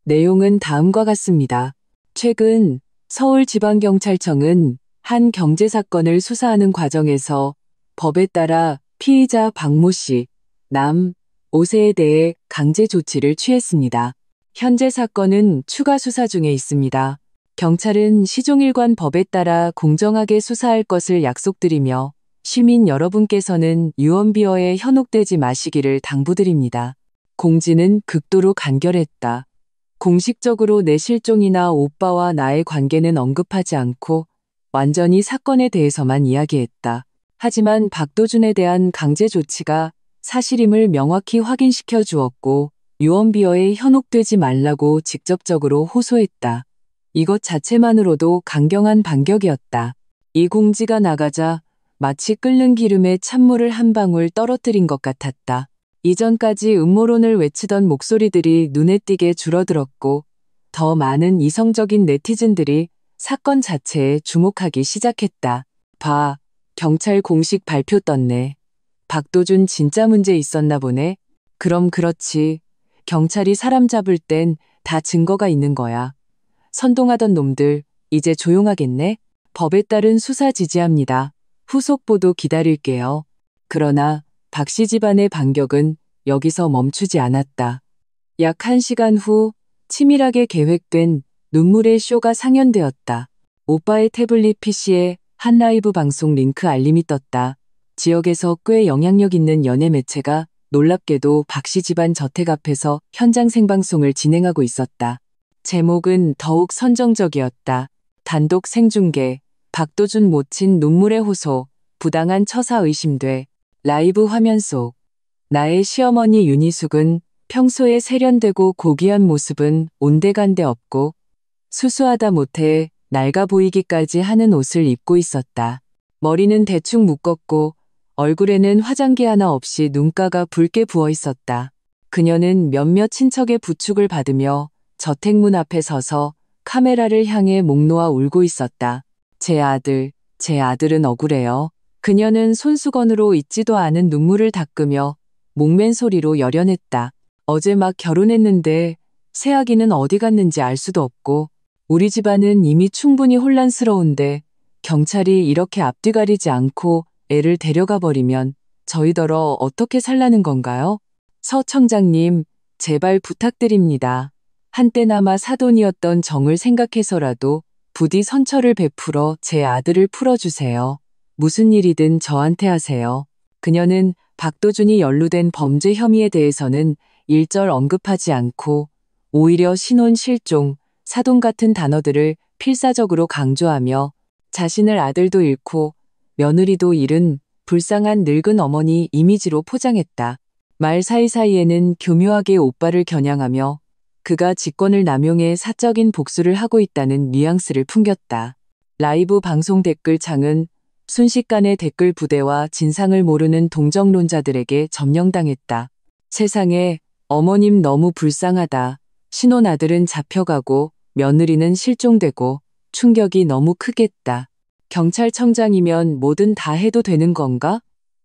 내용은 다음과 같습니다. 최근 서울지방경찰청은 한 경제사건을 수사하는 과정에서 법에 따라 피의자 박모 씨, 남 5세에 대해 강제 조치를 취했습니다. 현재 사건은 추가 수사 중에 있습니다. 경찰은 시종일관 법에 따라 공정하게 수사할 것을 약속드리며 시민 여러분께서는 유언비어에 현혹되지 마시기를 당부드립니다. 공지는 극도로 간결했다. 공식적으로 내 실종이나 오빠와 나의 관계는 언급하지 않고 완전히 사건에 대해서만 이야기했다. 하지만 박도준에 대한 강제 조치가 사실임을 명확히 확인시켜 주었고 유언비어에 현혹되지 말라고 직접적으로 호소했다. 이것 자체만으로도 강경한 반격이었다. 이 공지가 나가자 마치 끓는 기름에 찬물을 한 방울 떨어뜨린 것 같았다. 이전까지 음모론을 외치던 목소리들이 눈에 띄게 줄어들었고 더 많은 이성적인 네티즌들이 사건 자체에 주목하기 시작했다. 봐, 경찰 공식 발표 떴네. 박도준 진짜 문제 있었나 보네. 그럼 그렇지. 경찰이 사람 잡을 땐 다 증거가 있는 거야. 선동하던 놈들 이제 조용하겠네. 법에 따른 수사 지지합니다. 후속 보도 기다릴게요. 그러나 박 씨 집안의 반격은 여기서 멈추지 않았다. 약 1시간 후 치밀하게 계획된 눈물의 쇼가 상연되었다. 오빠의 태블릿 PC에 한 라이브 방송 링크 알림이 떴다. 지역에서 꽤 영향력 있는 연예 매체가 놀랍게도 박 씨 집안 저택 앞에서 현장 생방송을 진행하고 있었다. 제목은 더욱 선정적이었다. 단독 생중계, 박도준 모친 눈물의 호소, 부당한 처사 의심돼. 라이브 화면 속 나의 시어머니 윤희숙은 평소에 세련되고 고귀한 모습은 온데간데 없고 수수하다 못해 낡아 보이기까지 하는 옷을 입고 있었다. 머리는 대충 묶었고 얼굴에는 화장기 하나 없이 눈가가 붉게 부어 있었다. 그녀는 몇몇 친척의 부축을 받으며 저택 문 앞에 서서 카메라를 향해 목 놓아 울고 있었다. 제 아들은 억울해요. 그녀는 손수건으로 잊지도 않은 눈물을 닦으며 목맨 소리로 열연했다. 어제 막 결혼했는데 새아기는 어디 갔는지 알 수도 없고 우리 집안은 이미 충분히 혼란스러운데 경찰이 이렇게 앞뒤 가리지 않고 애를 데려가 버리면 저희더러 어떻게 살라는 건가요? 서 청장님, 제발 부탁드립니다. 한때나마 사돈이었던 정을 생각해서라도 부디 선처를 베풀어 제 아들을 풀어주세요. 무슨 일이든 저한테 하세요. 그녀는 박도준이 연루된 범죄 혐의에 대해서는 일절 언급하지 않고 오히려 신혼 실종, 사돈 같은 단어들을 필사적으로 강조하며 자신을 아들도 잃고 며느리도 잃은 불쌍한 늙은 어머니 이미지로 포장했다. 말 사이사이에는 교묘하게 오빠를 겨냥하며 그가 직권을 남용해 사적인 복수를 하고 있다는 뉘앙스를 풍겼다. 라이브 방송 댓글창은 순식간에 댓글 부대와 진상을 모르는 동정론자들에게 점령당했다. 세상에, 어머님 너무 불쌍하다. 신혼 아들은 잡혀가고 며느리는 실종되고 충격이 너무 크겠다. 경찰청장이면 뭐든 다 해도 되는 건가?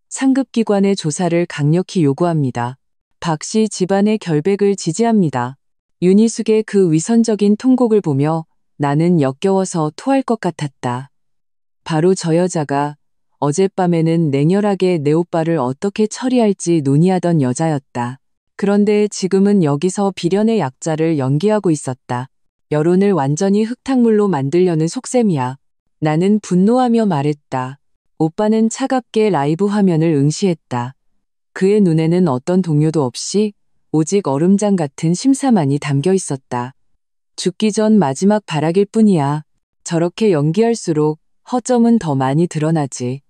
상급기관의 조사를 강력히 요구합니다. 박 씨 집안의 결백을 지지합니다. 윤희숙의 그 위선적인 통곡을 보며 나는 역겨워서 토할 것 같았다. 바로 저 여자가 어젯밤에는 냉혈하게 내 오빠를 어떻게 처리할지 논의하던 여자였다. 그런데 지금은 여기서 비련의 약자를 연기하고 있었다. 여론을 완전히 흙탕물로 만들려는 속셈이야. 나는 분노하며 말했다. 오빠는 차갑게 라이브 화면을 응시했다. 그의 눈에는 어떤 동요도 없이 오직 얼음장 같은 심사만이 담겨 있었다. 죽기 전 마지막 발악일 뿐이야. 저렇게 연기할수록 허점은 더 많이 드러나지.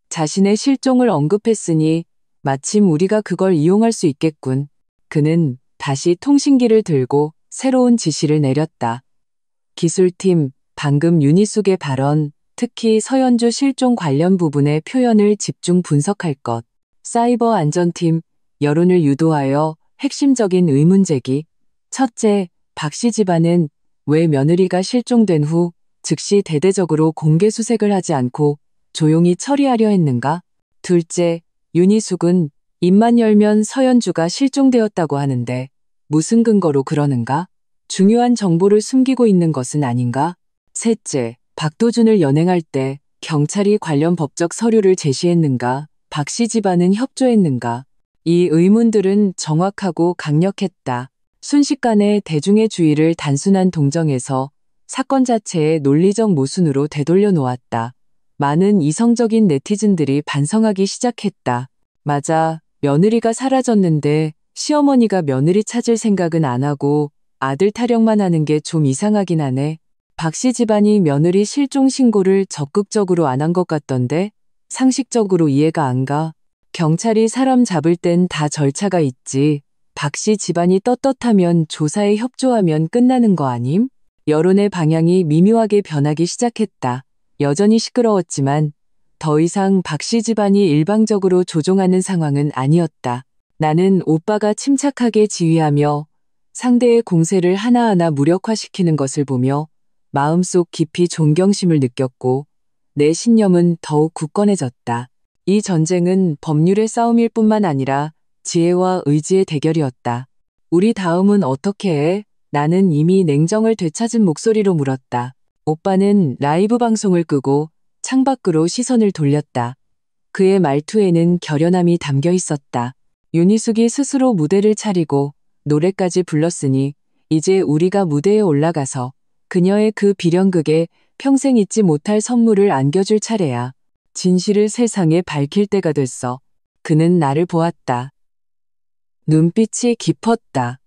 자신의 실종을 언급했으니 마침 우리가 그걸 이용할 수 있겠군. 그는 다시 통신기를 들고 새로운 지시를 내렸다. 기술팀, 방금 윤희숙의 발언 특히 서연주 실종 관련 부분의 표현을 집중 분석할 것. 사이버 안전팀, 여론을 유도하여 핵심적인 의문 제기. 첫째, 박씨 집안은 왜 며느리가 실종된 후 즉시 대대적으로 공개 수색을 하지 않고 조용히 처리하려 했는가? 둘째, 윤희숙은 입만 열면 서연주가 실종되었다고 하는데 무슨 근거로 그러는가? 중요한 정보를 숨기고 있는 것은 아닌가? 셋째, 박도준을 연행할 때 경찰이 관련 법적 서류를 제시했는가? 박씨 집안은 협조했는가? 이 의문들은 정확하고 강력했다. 순식간에 대중의 주의를 단순한 동정에서 사건 자체의 논리적 모순으로 되돌려 놓았다. 많은 이성적인 네티즌들이 반성하기 시작했다. 맞아, 며느리가 사라졌는데 시어머니가 며느리 찾을 생각은 안 하고 아들 타령만 하는 게 좀 이상하긴 하네. 박씨 집안이 며느리 실종 신고를 적극적으로 안 한 것 같던데 상식적으로 이해가 안 가. 경찰이 사람 잡을 땐 다 절차가 있지. 박씨 집안이 떳떳하면 조사에 협조하면 끝나는 거 아님? 여론의 방향이 미묘하게 변하기 시작했다. 여전히 시끄러웠지만 더 이상 박씨 집안이 일방적으로 조종하는 상황은 아니었다. 나는 오빠가 침착하게 지휘하며 상대의 공세를 하나하나 무력화시키는 것을 보며 마음속 깊이 존경심을 느꼈고 내 신념은 더욱 굳건해졌다. 이 전쟁은 법률의 싸움일 뿐만 아니라 지혜와 의지의 대결이었다. 우리 다음은 어떻게 해? 나는 이미 냉정을 되찾은 목소리로 물었다. 오빠는 라이브 방송을 끄고 창밖으로 시선을 돌렸다. 그의 말투에는 결연함이 담겨 있었다. 윤희숙이 스스로 무대를 차리고 노래까지 불렀으니 이제 우리가 무대에 올라가서 그녀의 그 비련극에 평생 잊지 못할 선물을 안겨줄 차례야. 진실을 세상에 밝힐 때가 됐어. 그는 나를 보았다. 눈빛이 깊었다.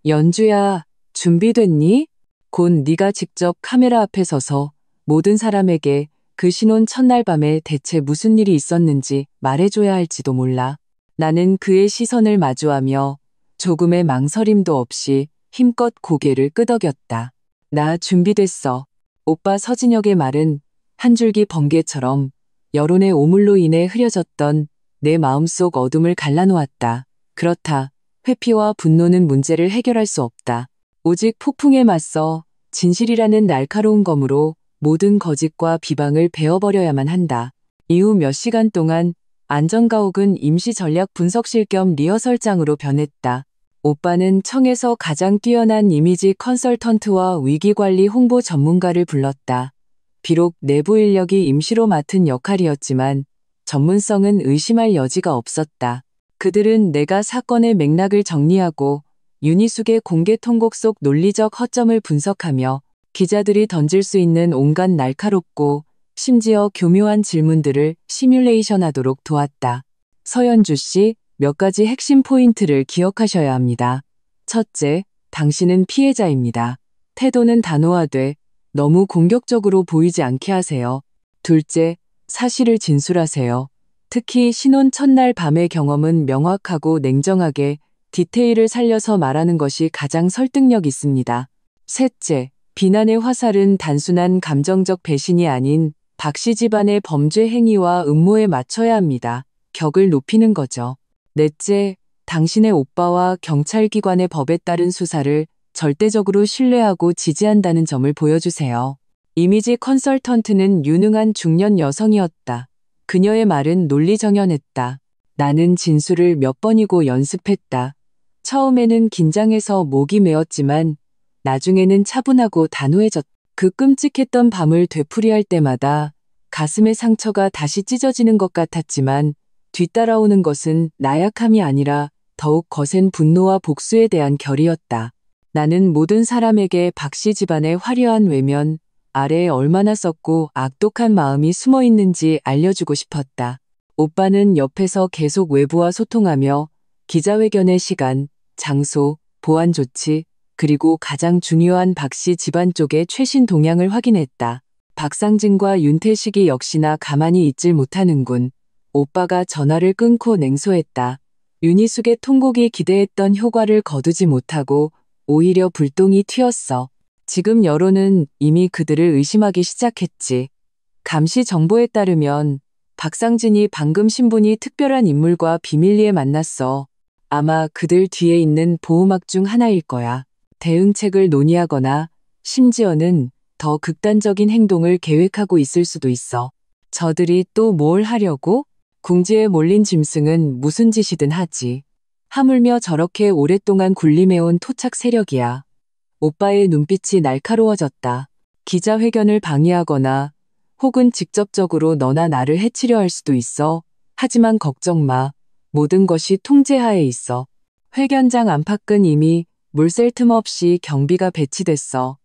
연주야, 준비됐니? 곧 네가 직접 카메라 앞에 서서 모든 사람에게 그 신혼 첫날 밤에 대체 무슨 일이 있었는지 말해줘야 할지도 몰라. 나는 그의 시선을 마주하며 조금의 망설임도 없이 힘껏 고개를 끄덕였다. 나 준비됐어. 오빠 서진혁의 말은 한 줄기 번개처럼 여론의 오물로 인해 흐려졌던 내 마음속 어둠을 갈라놓았다. 그렇다. 회피와 분노는 문제를 해결할 수 없다. 오직 폭풍에 맞서 진실이라는 날카로운 검으로 모든 거짓과 비방을 베어버려야만 한다. 이후 몇 시간 동안 안전가옥은 임시 전략 분석실 겸 리허설장으로 변했다. 오빠는 청에서 가장 뛰어난 이미지 컨설턴트와 위기관리 홍보 전문가를 불렀다. 비록 내부 인력이 임시로 맡은 역할이었지만 전문성은 의심할 여지가 없었다. 그들은 내가 사건의 맥락을 정리하고 윤희숙의 공개 통곡 속 논리적 허점을 분석하며 기자들이 던질 수 있는 온갖 날카롭고 심지어 교묘한 질문들을 시뮬레이션하도록 도왔다. 서연주 씨, 몇 가지 핵심 포인트를 기억하셔야 합니다. 첫째, 당신은 피해자입니다. 태도는 단호하되 너무 공격적으로 보이지 않게 하세요. 둘째, 사실을 진술하세요. 특히 신혼 첫날 밤의 경험은 명확하고 냉정하게 디테일을 살려서 말하는 것이 가장 설득력 있습니다. 셋째, 비난의 화살은 단순한 감정적 배신이 아닌 박씨 집안의 범죄 행위와 음모에 맞춰야 합니다. 격을 높이는 거죠. 넷째, 당신의 오빠와 경찰기관의 법에 따른 수사를 절대적으로 신뢰하고 지지한다는 점을 보여주세요. 이미지 컨설턴트는 유능한 중년 여성이었다. 그녀의 말은 논리정연했다. 나는 진술을 몇 번이고 연습했다. 처음에는 긴장해서 목이 메었지만 나중에는 차분하고 단호해졌다. 그 끔찍했던 밤을 되풀이할 때마다 가슴의 상처가 다시 찢어지는 것 같았지만 뒤따라오는 것은 나약함이 아니라 더욱 거센 분노와 복수에 대한 결의였다. 나는 모든 사람에게 박씨 집안의 화려한 외면 아래에 얼마나 썩고 악독한 마음이 숨어 있는지 알려주고 싶었다. 오빠는 옆에서 계속 외부와 소통하며 기자회견의 시간, 장소, 보안 조치, 그리고 가장 중요한 박씨 집안 쪽의 최신 동향을 확인했다. 박상진과 윤태식이 역시나 가만히 있질 못하는군. 오빠가 전화를 끊고 냉소했다. 윤희숙의 통곡이 기대했던 효과를 거두지 못하고 오히려 불똥이 튀었어. 지금 여론은 이미 그들을 의심하기 시작했지. 감시 정보에 따르면 박상진이 방금 신분이 특별한 인물과 비밀리에 만났어. 아마 그들 뒤에 있는 보호막 중 하나일 거야. 대응책을 논의하거나 심지어는 더 극단적인 행동을 계획하고 있을 수도 있어. 저들이 또 뭘 하려고? 궁지에 몰린 짐승은 무슨 짓이든 하지. 하물며 저렇게 오랫동안 군림해온 토착 세력이야. 오빠의 눈빛이 날카로워졌다. 기자회견을 방해하거나 혹은 직접적으로 너나 나를 해치려 할 수도 있어. 하지만 걱정 마. 모든 것이 통제하에 있어. 회견장 안팎은 이미 물샐 틈 없이 경비가 배치됐어.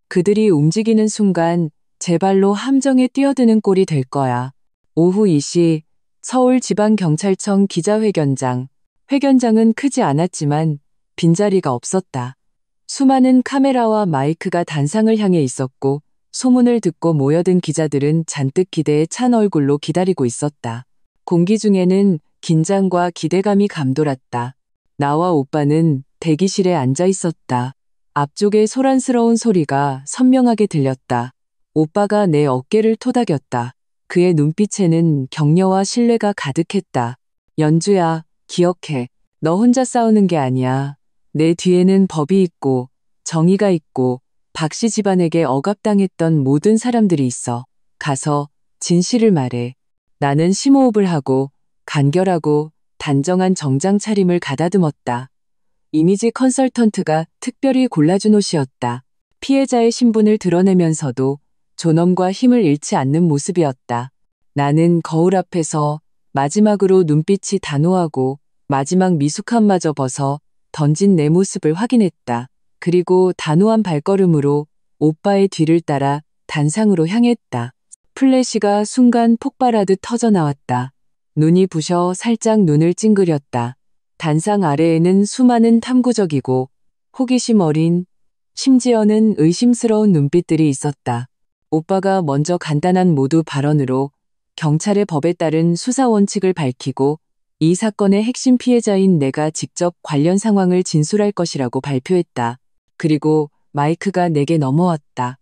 그들이 움직이는 순간 제 발로 함정에 뛰어드는 꼴이 될 거야. 오후 2시 서울지방경찰청 기자회견장. 회견장은 크지 않았지만 빈자리가 없었다. 수많은 카메라와 마이크가 단상을 향해 있었고 소문을 듣고 모여든 기자들은 잔뜩 기대에 찬 얼굴로 기다리고 있었다. 공기 중에는 긴장과 기대감이 감돌았다. 나와 오빠는 대기실에 앉아 있었다. 앞쪽에 소란스러운 소리가 선명하게 들렸다. 오빠가 내 어깨를 토닥였다. 그의 눈빛에는 격려와 신뢰가 가득했다. 연주야, 기억해. 너 혼자 싸우는 게 아니야. 내 뒤에는 법이 있고 정의가 있고 박씨 집안에게 억압당했던 모든 사람들이 있어. 가서 진실을 말해. 나는 심호흡을 하고 간결하고 단정한 정장 차림을 가다듬었다. 이미지 컨설턴트가 특별히 골라준 옷이었다. 피해자의 신분을 드러내면서도 존엄과 힘을 잃지 않는 모습이었다. 나는 거울 앞에서 마지막으로 눈빛이 단호하고 마지막 미숙함마저 벗어 던진 내 모습을 확인했다. 그리고 단호한 발걸음으로 오빠의 뒤를 따라 단상으로 향했다. 플래시가 순간 폭발하듯 터져나왔다. 눈이 부셔 살짝 눈을 찡그렸다. 단상 아래에는 수많은 탐구적이고 호기심 어린, 심지어는 의심스러운 눈빛들이 있었다. 오빠가 먼저 간단한 모두 발언으로 경찰의 법에 따른 수사 원칙을 밝히고 이 사건의 핵심 피해자인 내가 직접 관련 상황을 진술할 것이라고 발표했다. 그리고 마이크가 내게 넘어왔다.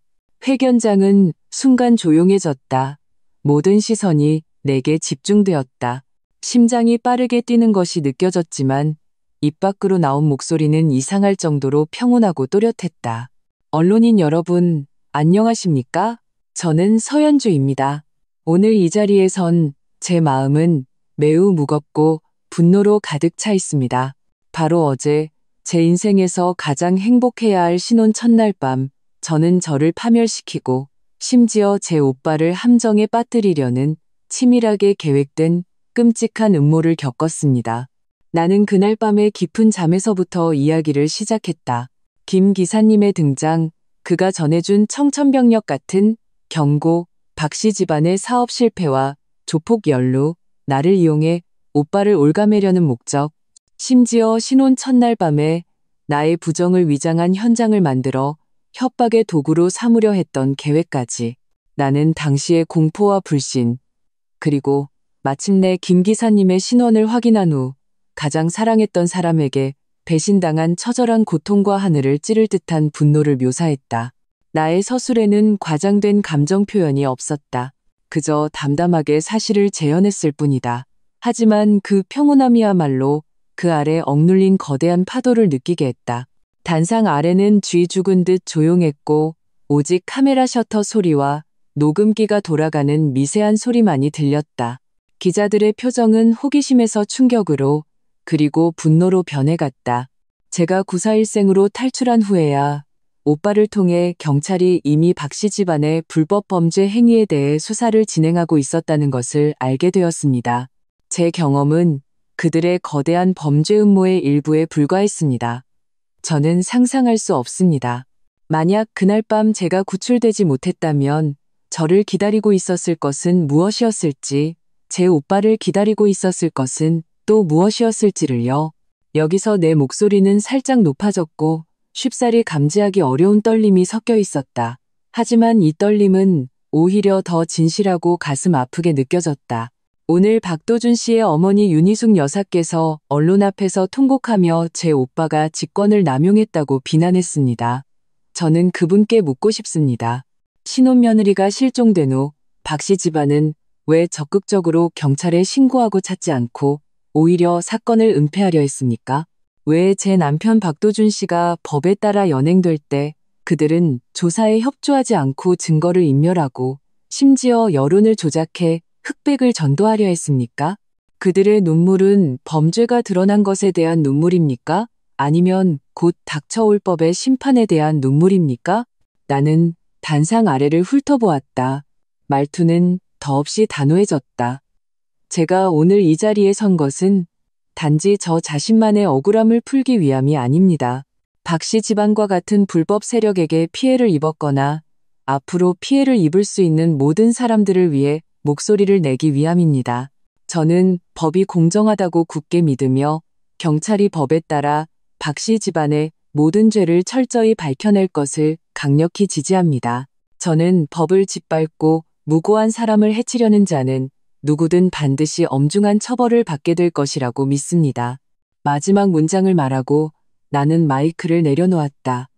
회견장은 순간 조용해졌다. 모든 시선이 내게 집중되었다. 심장이 빠르게 뛰는 것이 느껴졌지만 입 밖으로 나온 목소리는 이상할 정도로 평온하고 또렷했다. 언론인 여러분, 안녕하십니까? 저는 서연주입니다. 오늘 이 자리에선 제 마음은 매우 무겁고 분노로 가득 차 있습니다. 바로 어제 제 인생에서 가장 행복해야 할 신혼 첫날 밤, 저는 저를 파멸시키고 심지어 제 오빠를 함정에 빠뜨리려는 치밀하게 계획된 끔찍한 음모를 겪었습니다. 나는 그날 밤의 깊은 잠에서부터 이야기를 시작했다. 김 기사님의 등장, 그가 전해준 청천벽력 같은 경고, 박씨 집안의 사업 실패와 조폭 연루, 나를 이용해 오빠를 올가매려는 목적, 심지어 신혼 첫날 밤에 나의 부정을 위장한 현장을 만들어 협박의 도구로 삼으려 했던 계획까지. 나는 당시의 공포와 불신, 그리고 마침내 김 기사님의 신원을 확인한 후 가장 사랑했던 사람에게 배신당한 처절한 고통과 하늘을 찌를 듯한 분노를 묘사했다. 나의 서술에는 과장된 감정 표현이 없었다. 그저 담담하게 사실을 재현했을 뿐이다. 하지만 그 평온함이야말로 그 아래 억눌린 거대한 파도를 느끼게 했다. 단상 아래는 쥐 죽은 듯 조용했고 오직 카메라 셔터 소리와 녹음기가 돌아가는 미세한 소리만이 들렸다. 기자들의 표정은 호기심에서 충격으로 그리고 분노로 변해갔다. 제가 9.4일생으로 탈출한 후에야 오빠를 통해 경찰이 이미 박씨 집안의 불법 범죄 행위에 대해 수사를 진행하고 있었다는 것을 알게 되었습니다. 제 경험은 그들의 거대한 범죄 음모의 일부에 불과했습니다. 저는 상상할 수 없습니다. 만약 그날 밤 제가 구출되지 못했다면 저를 기다리고 있었을 것은 무엇이었을지, 제 오빠를 기다리고 있었을 것은 또 무엇이었을지를요. 여기서 내 목소리는 살짝 높아졌고 쉽사리 감지하기 어려운 떨림이 섞여 있었다. 하지만 이 떨림은 오히려 더 진실하고 가슴 아프게 느껴졌다. 오늘 박도준 씨의 어머니 윤희숙 여사께서 언론 앞에서 통곡하며 제 오빠가 직권을 남용했다고 비난했습니다. 저는 그분께 묻고 싶습니다. 신혼며느리가 실종된 후 박씨 집안은 왜 적극적으로 경찰에 신고하고 찾지 않고 오히려 사건을 은폐하려 했습니까? 왜 제 남편 박도준 씨가 법에 따라 연행될 때 그들은 조사에 협조하지 않고 증거를 인멸하고 심지어 여론을 조작해 흑백을 전도하려 했습니까? 그들의 눈물은 범죄가 드러난 것에 대한 눈물입니까? 아니면 곧 닥쳐올 법의 심판에 대한 눈물입니까? 나는 단상 아래를 훑어보았다. 말투는 더없이 단호해졌다. 제가 오늘 이 자리에 선 것은 단지 저 자신만의 억울함을 풀기 위함이 아닙니다. 박씨 집안과 같은 불법 세력에게 피해를 입었거나 앞으로 피해를 입을 수 있는 모든 사람들을 위해 목소리를 내기 위함입니다. 저는 법이 공정하다고 굳게 믿으며 경찰이 법에 따라 박씨 집안의 모든 죄를 철저히 밝혀낼 것을 강력히 지지합니다. 저는 법을 짓밟고 무고한 사람을 해치려는 자는 누구든 반드시 엄중한 처벌을 받게 될 것이라고 믿습니다. 마지막 문장을 말하고 나는 마이크를 내려놓았다.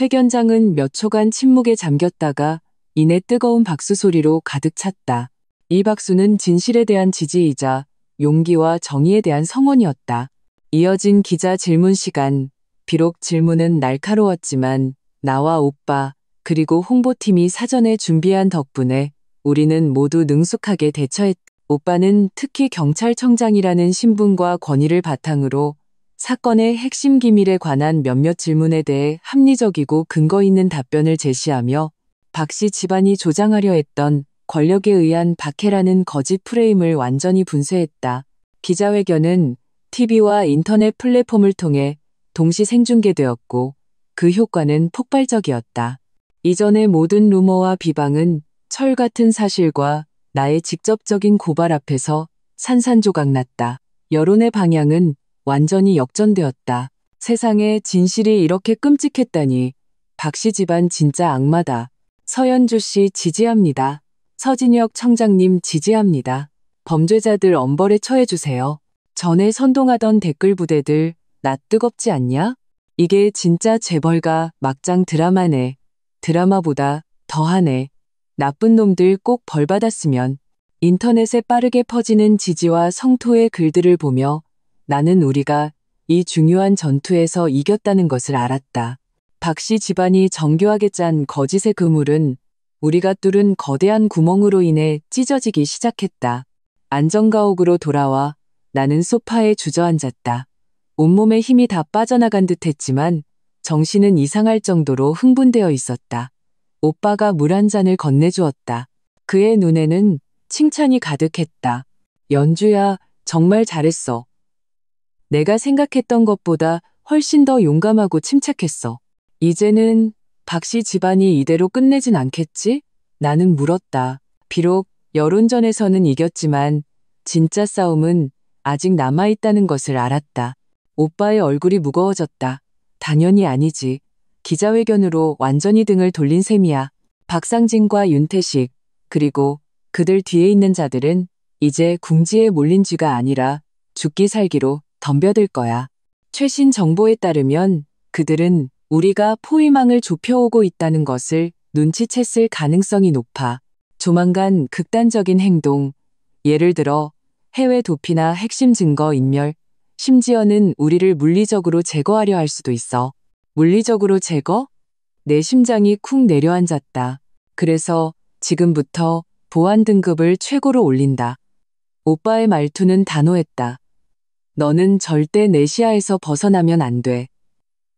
회견장은 몇 초간 침묵에 잠겼다가 이내 뜨거운 박수 소리로 가득 찼다. 이 박수는 진실에 대한 지지이자 용기와 정의에 대한 성원이었다. 이어진 기자 질문 시간. 비록 질문은 날카로웠지만 나와 오빠 그리고 홍보팀이 사전에 준비한 덕분에 우리는 모두 능숙하게 대처했다. 오빠는 특히 경찰청장이라는 신분과 권위를 바탕으로 사건의 핵심 기밀에 관한 몇몇 질문에 대해 합리적이고 근거 있는 답변을 제시하며 박씨 집안이 조장하려 했던 권력에 의한 박해라는 거짓 프레임을 완전히 분쇄했다. 기자회견은 TV와 인터넷 플랫폼을 통해 동시 생중계되었고 그 효과는 폭발적이었다. 이전의 모든 루머와 비방은 철 같은 사실과 나의 직접적인 고발 앞에서 산산조각났다. 여론의 방향은 완전히 역전되었다. 세상에 진실이 이렇게 끔찍했다니 박씨 집안 진짜 악마다. 서연주 씨 지지합니다. 서진혁 청장님 지지합니다. 범죄자들 엄벌에 처해주세요. 전에 선동하던 댓글 부대들 나 뜨겁지 않냐? 이게 진짜 재벌가 막장 드라마네. 드라마보다 더하네. 나쁜 놈들 꼭 벌받았으면. 인터넷에 빠르게 퍼지는 지지와 성토의 글들을 보며 나는 우리가 이 중요한 전투에서 이겼다는 것을 알았다. 박씨 집안이 정교하게 짠 거짓의 그물은 우리가 뚫은 거대한 구멍으로 인해 찢어지기 시작했다. 안정가옥으로 돌아와 나는 소파에 주저앉았다. 온몸에 힘이 다 빠져나간 듯 했지만 정신은 이상할 정도로 흥분되어 있었다. 오빠가 물 한 잔을 건네주었다. 그의 눈에는 칭찬이 가득했다. 연주야, 정말 잘했어. 내가 생각했던 것보다 훨씬 더 용감하고 침착했어. 이제는 박씨 집안이 이대로 끝내진 않겠지? 나는 물었다. 비록 여론전에서는 이겼지만 진짜 싸움은 아직 남아있다는 것을 알았다. 오빠의 얼굴이 무거워졌다. 당연히 아니지. 기자회견으로 완전히 등을 돌린 셈이야. 박상진과 윤태식, 그리고 그들 뒤에 있는 자들은 이제 궁지에 몰린 쥐가 아니라 죽기 살기로 덤벼들 거야. 최신 정보에 따르면 그들은 우리가 포위망을 좁혀오고 있다는 것을 눈치챘을 가능성이 높아. 조만간 극단적인 행동, 예를 들어 해외 도피나 핵심 증거 인멸, 심지어는 우리를 물리적으로 제거하려 할 수도 있어. 물리적으로 제거? 내 심장이 쿵 내려앉았다. 그래서 지금부터 보안 등급을 최고로 올린다. 오빠의 말투는 단호했다. 너는 절대 내 시야에서 벗어나면 안 돼.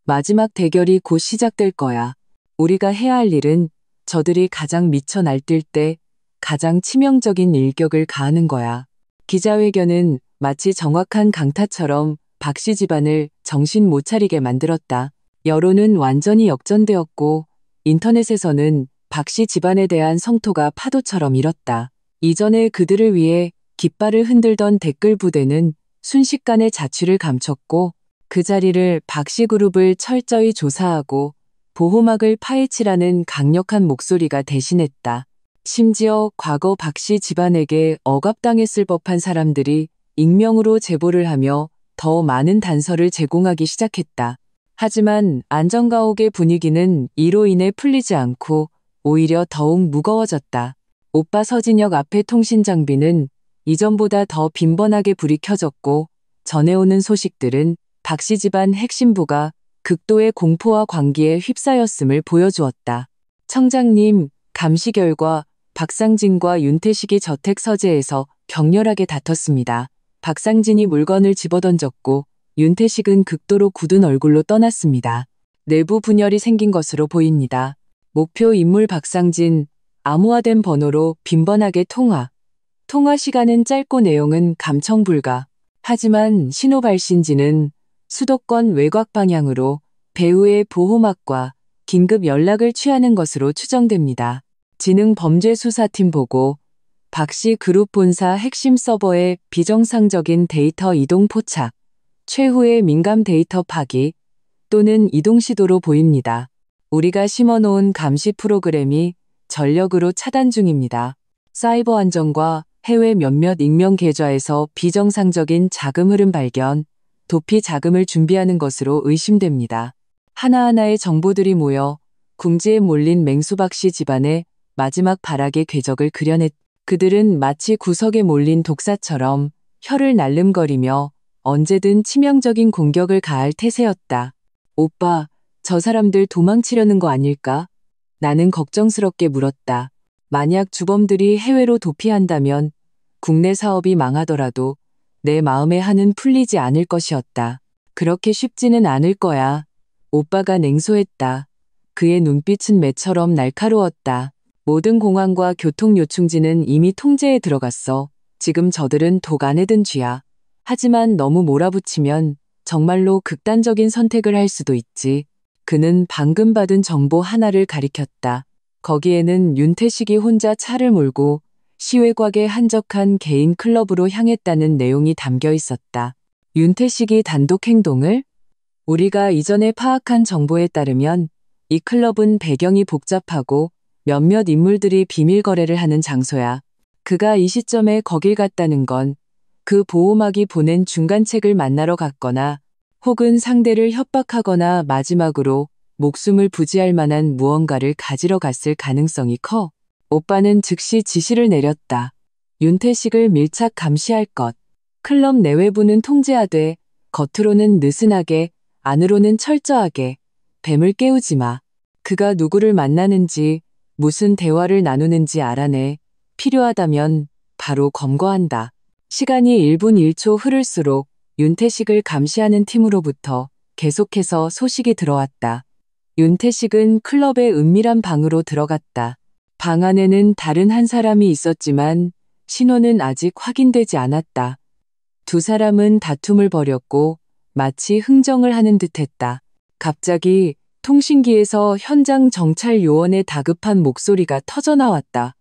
마지막 대결이 곧 시작될 거야. 우리가 해야 할 일은 저들이 가장 미쳐 날뛸 때 가장 치명적인 일격을 가하는 거야. 기자회견은 마치 정확한 강타처럼 박씨 집안을 정신 못 차리게 만들었다. 여론은 완전히 역전되었고 인터넷에서는 박씨 집안에 대한 성토가 파도처럼 일었다. 이전에 그들을 위해 깃발을 흔들던 댓글 부대는 순식간에 자취를 감췄고 그 자리를 박씨 그룹을 철저히 조사하고 보호막을 파헤치라는 강력한 목소리가 대신했다. 심지어 과거 박씨 집안에게 억압당했을 법한 사람들이 익명으로 제보를 하며 더 많은 단서를 제공하기 시작했다. 하지만 안정가옥의 분위기는 이로 인해 풀리지 않고 오히려 더욱 무거워졌다. 오빠 서진역 앞의 통신장비는 이전보다 더 빈번하게 불이 켜졌고 전해오는 소식들은 박씨 집안 핵심부가 극도의 공포와 광기에 휩싸였음을 보여주었다. 청장님, 감시 결과 박상진과 윤태식이 저택 서재에서 격렬하게 다퉜습니다. 박상진이 물건을 집어던졌고 윤태식은 극도로 굳은 얼굴로 떠났습니다. 내부 분열이 생긴 것으로 보입니다. 목표 인물 박상진, 암호화된 번호로 빈번하게 통화. 통화 시간은 짧고 내용은 감청 불가. 하지만 신호 발신지는 수도권 외곽 방향으로 배우의 보호막과 긴급 연락을 취하는 것으로 추정됩니다. 지능범죄수사팀 보고 박씨 그룹 본사 핵심 서버의 비정상적인 데이터 이동 포착, 최후의 민감 데이터 파기 또는 이동 시도로 보입니다. 우리가 심어놓은 감시 프로그램이 전력으로 차단 중입니다. 사이버 안전과 해외 몇몇 익명 계좌에서 비정상적인 자금 흐름 발견, 도피 자금을 준비하는 것으로 의심됩니다. 하나하나의 정보들이 모여 궁지에 몰린 맹수박 씨 집안의 마지막 발악의 궤적을 그려냈. 그들은 마치 구석에 몰린 독사처럼 혀를 날름거리며 언제든 치명적인 공격을 가할 태세였다. 오빠, 저 사람들 도망치려는 거 아닐까? 나는 걱정스럽게 물었다. 만약 주범들이 해외로 도피한다면 국내 사업이 망하더라도 내 마음의 한은 풀리지 않을 것이었다. 그렇게 쉽지는 않을 거야. 오빠가 냉소했다. 그의 눈빛은 매처럼 날카로웠다. 모든 공항과 교통요충지는 이미 통제에 들어갔어. 지금 저들은 독 안에 든 쥐야. 하지만 너무 몰아붙이면 정말로 극단적인 선택을 할 수도 있지. 그는 방금 받은 정보 하나를 가리켰다. 거기에는 윤태식이 혼자 차를 몰고 시외곽의 한적한 개인 클럽으로 향했다는 내용이 담겨 있었다. 윤태식이 단독 행동을? 우리가 이전에 파악한 정보에 따르면 이 클럽은 배경이 복잡하고 몇몇 인물들이 비밀 거래를 하는 장소야. 그가 이 시점에 거길 갔다는 건 그 보호막이 보낸 중간책을 만나러 갔거나 혹은 상대를 협박하거나 마지막으로 목숨을 부지할 만한 무언가를 가지러 갔을 가능성이 커. 오빠는 즉시 지시를 내렸다. 윤태식을 밀착 감시할 것. 클럽 내외부는 통제하되 겉으로는 느슨하게 안으로는 철저하게. 뱀을 깨우지 마. 그가 누구를 만나는지 무슨 대화를 나누는지 알아내. 필요하다면 바로 검거한다. 시간이 1분 1초 흐를수록 윤태식을 감시하는 팀으로부터 계속해서 소식이 들어왔다. 윤태식은 클럽의 은밀한 방으로 들어갔다. 방 안에는 다른 한 사람이 있었지만 신원은 아직 확인되지 않았다. 두 사람은 다툼을 벌였고 마치 흥정을 하는 듯했다. 갑자기 통신기에서 현장 정찰 요원의 다급한 목소리가 터져나왔다.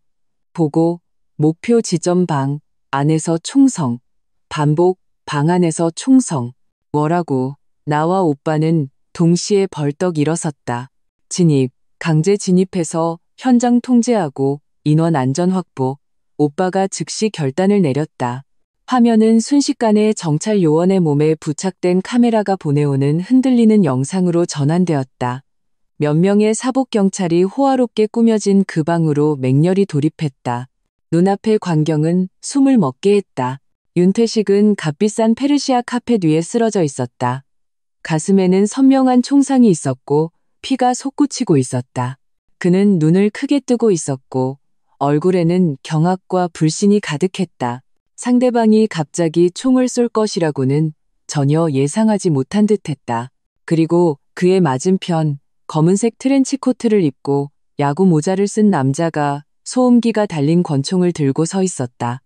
보고, 목표 지점 방 안에서 총성. 반복, 방 안에서 총성. 뭐라고? 나와 오빠는 동시에 벌떡 일어섰다. 진입, 강제 진입해서 현장 통제하고 인원 안전 확보. 오빠가 즉시 결단을 내렸다. 화면은 순식간에 정찰 요원의 몸에 부착된 카메라가 보내오는 흔들리는 영상으로 전환되었다. 몇 명의 사복 경찰이 호화롭게 꾸며진 그 방으로 맹렬히 돌입했다. 눈앞의 광경은 숨을 먹게 했다. 윤태식은 값비싼 페르시아 카펫 위에 쓰러져 있었다. 가슴에는 선명한 총상이 있었고 피가 솟구치고 있었다. 그는 눈을 크게 뜨고 있었고 얼굴에는 경악과 불신이 가득했다. 상대방이 갑자기 총을 쏠 것이라고는 전혀 예상하지 못한 듯했다. 그리고 그의 맞은편 검은색 트렌치 코트를 입고 야구 모자를 쓴 남자가 소음기가 달린 권총을 들고 서 있었다.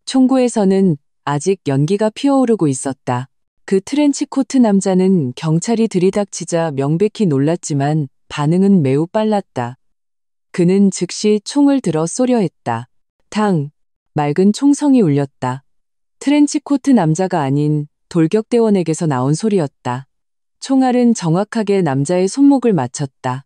총구에서는 아직 연기가 피어오르고 있었다. 그 트렌치 코트 남자는 경찰이 들이닥치자 명백히 놀랐지만 반응은 매우 빨랐다. 그는 즉시 총을 들어 쏘려 했다. 탕! 맑은 총성이 울렸다. 트렌치 코트 남자가 아닌 돌격대원에게서 나온 소리였다. 총알은 정확하게 남자의 손목을 맞췄다.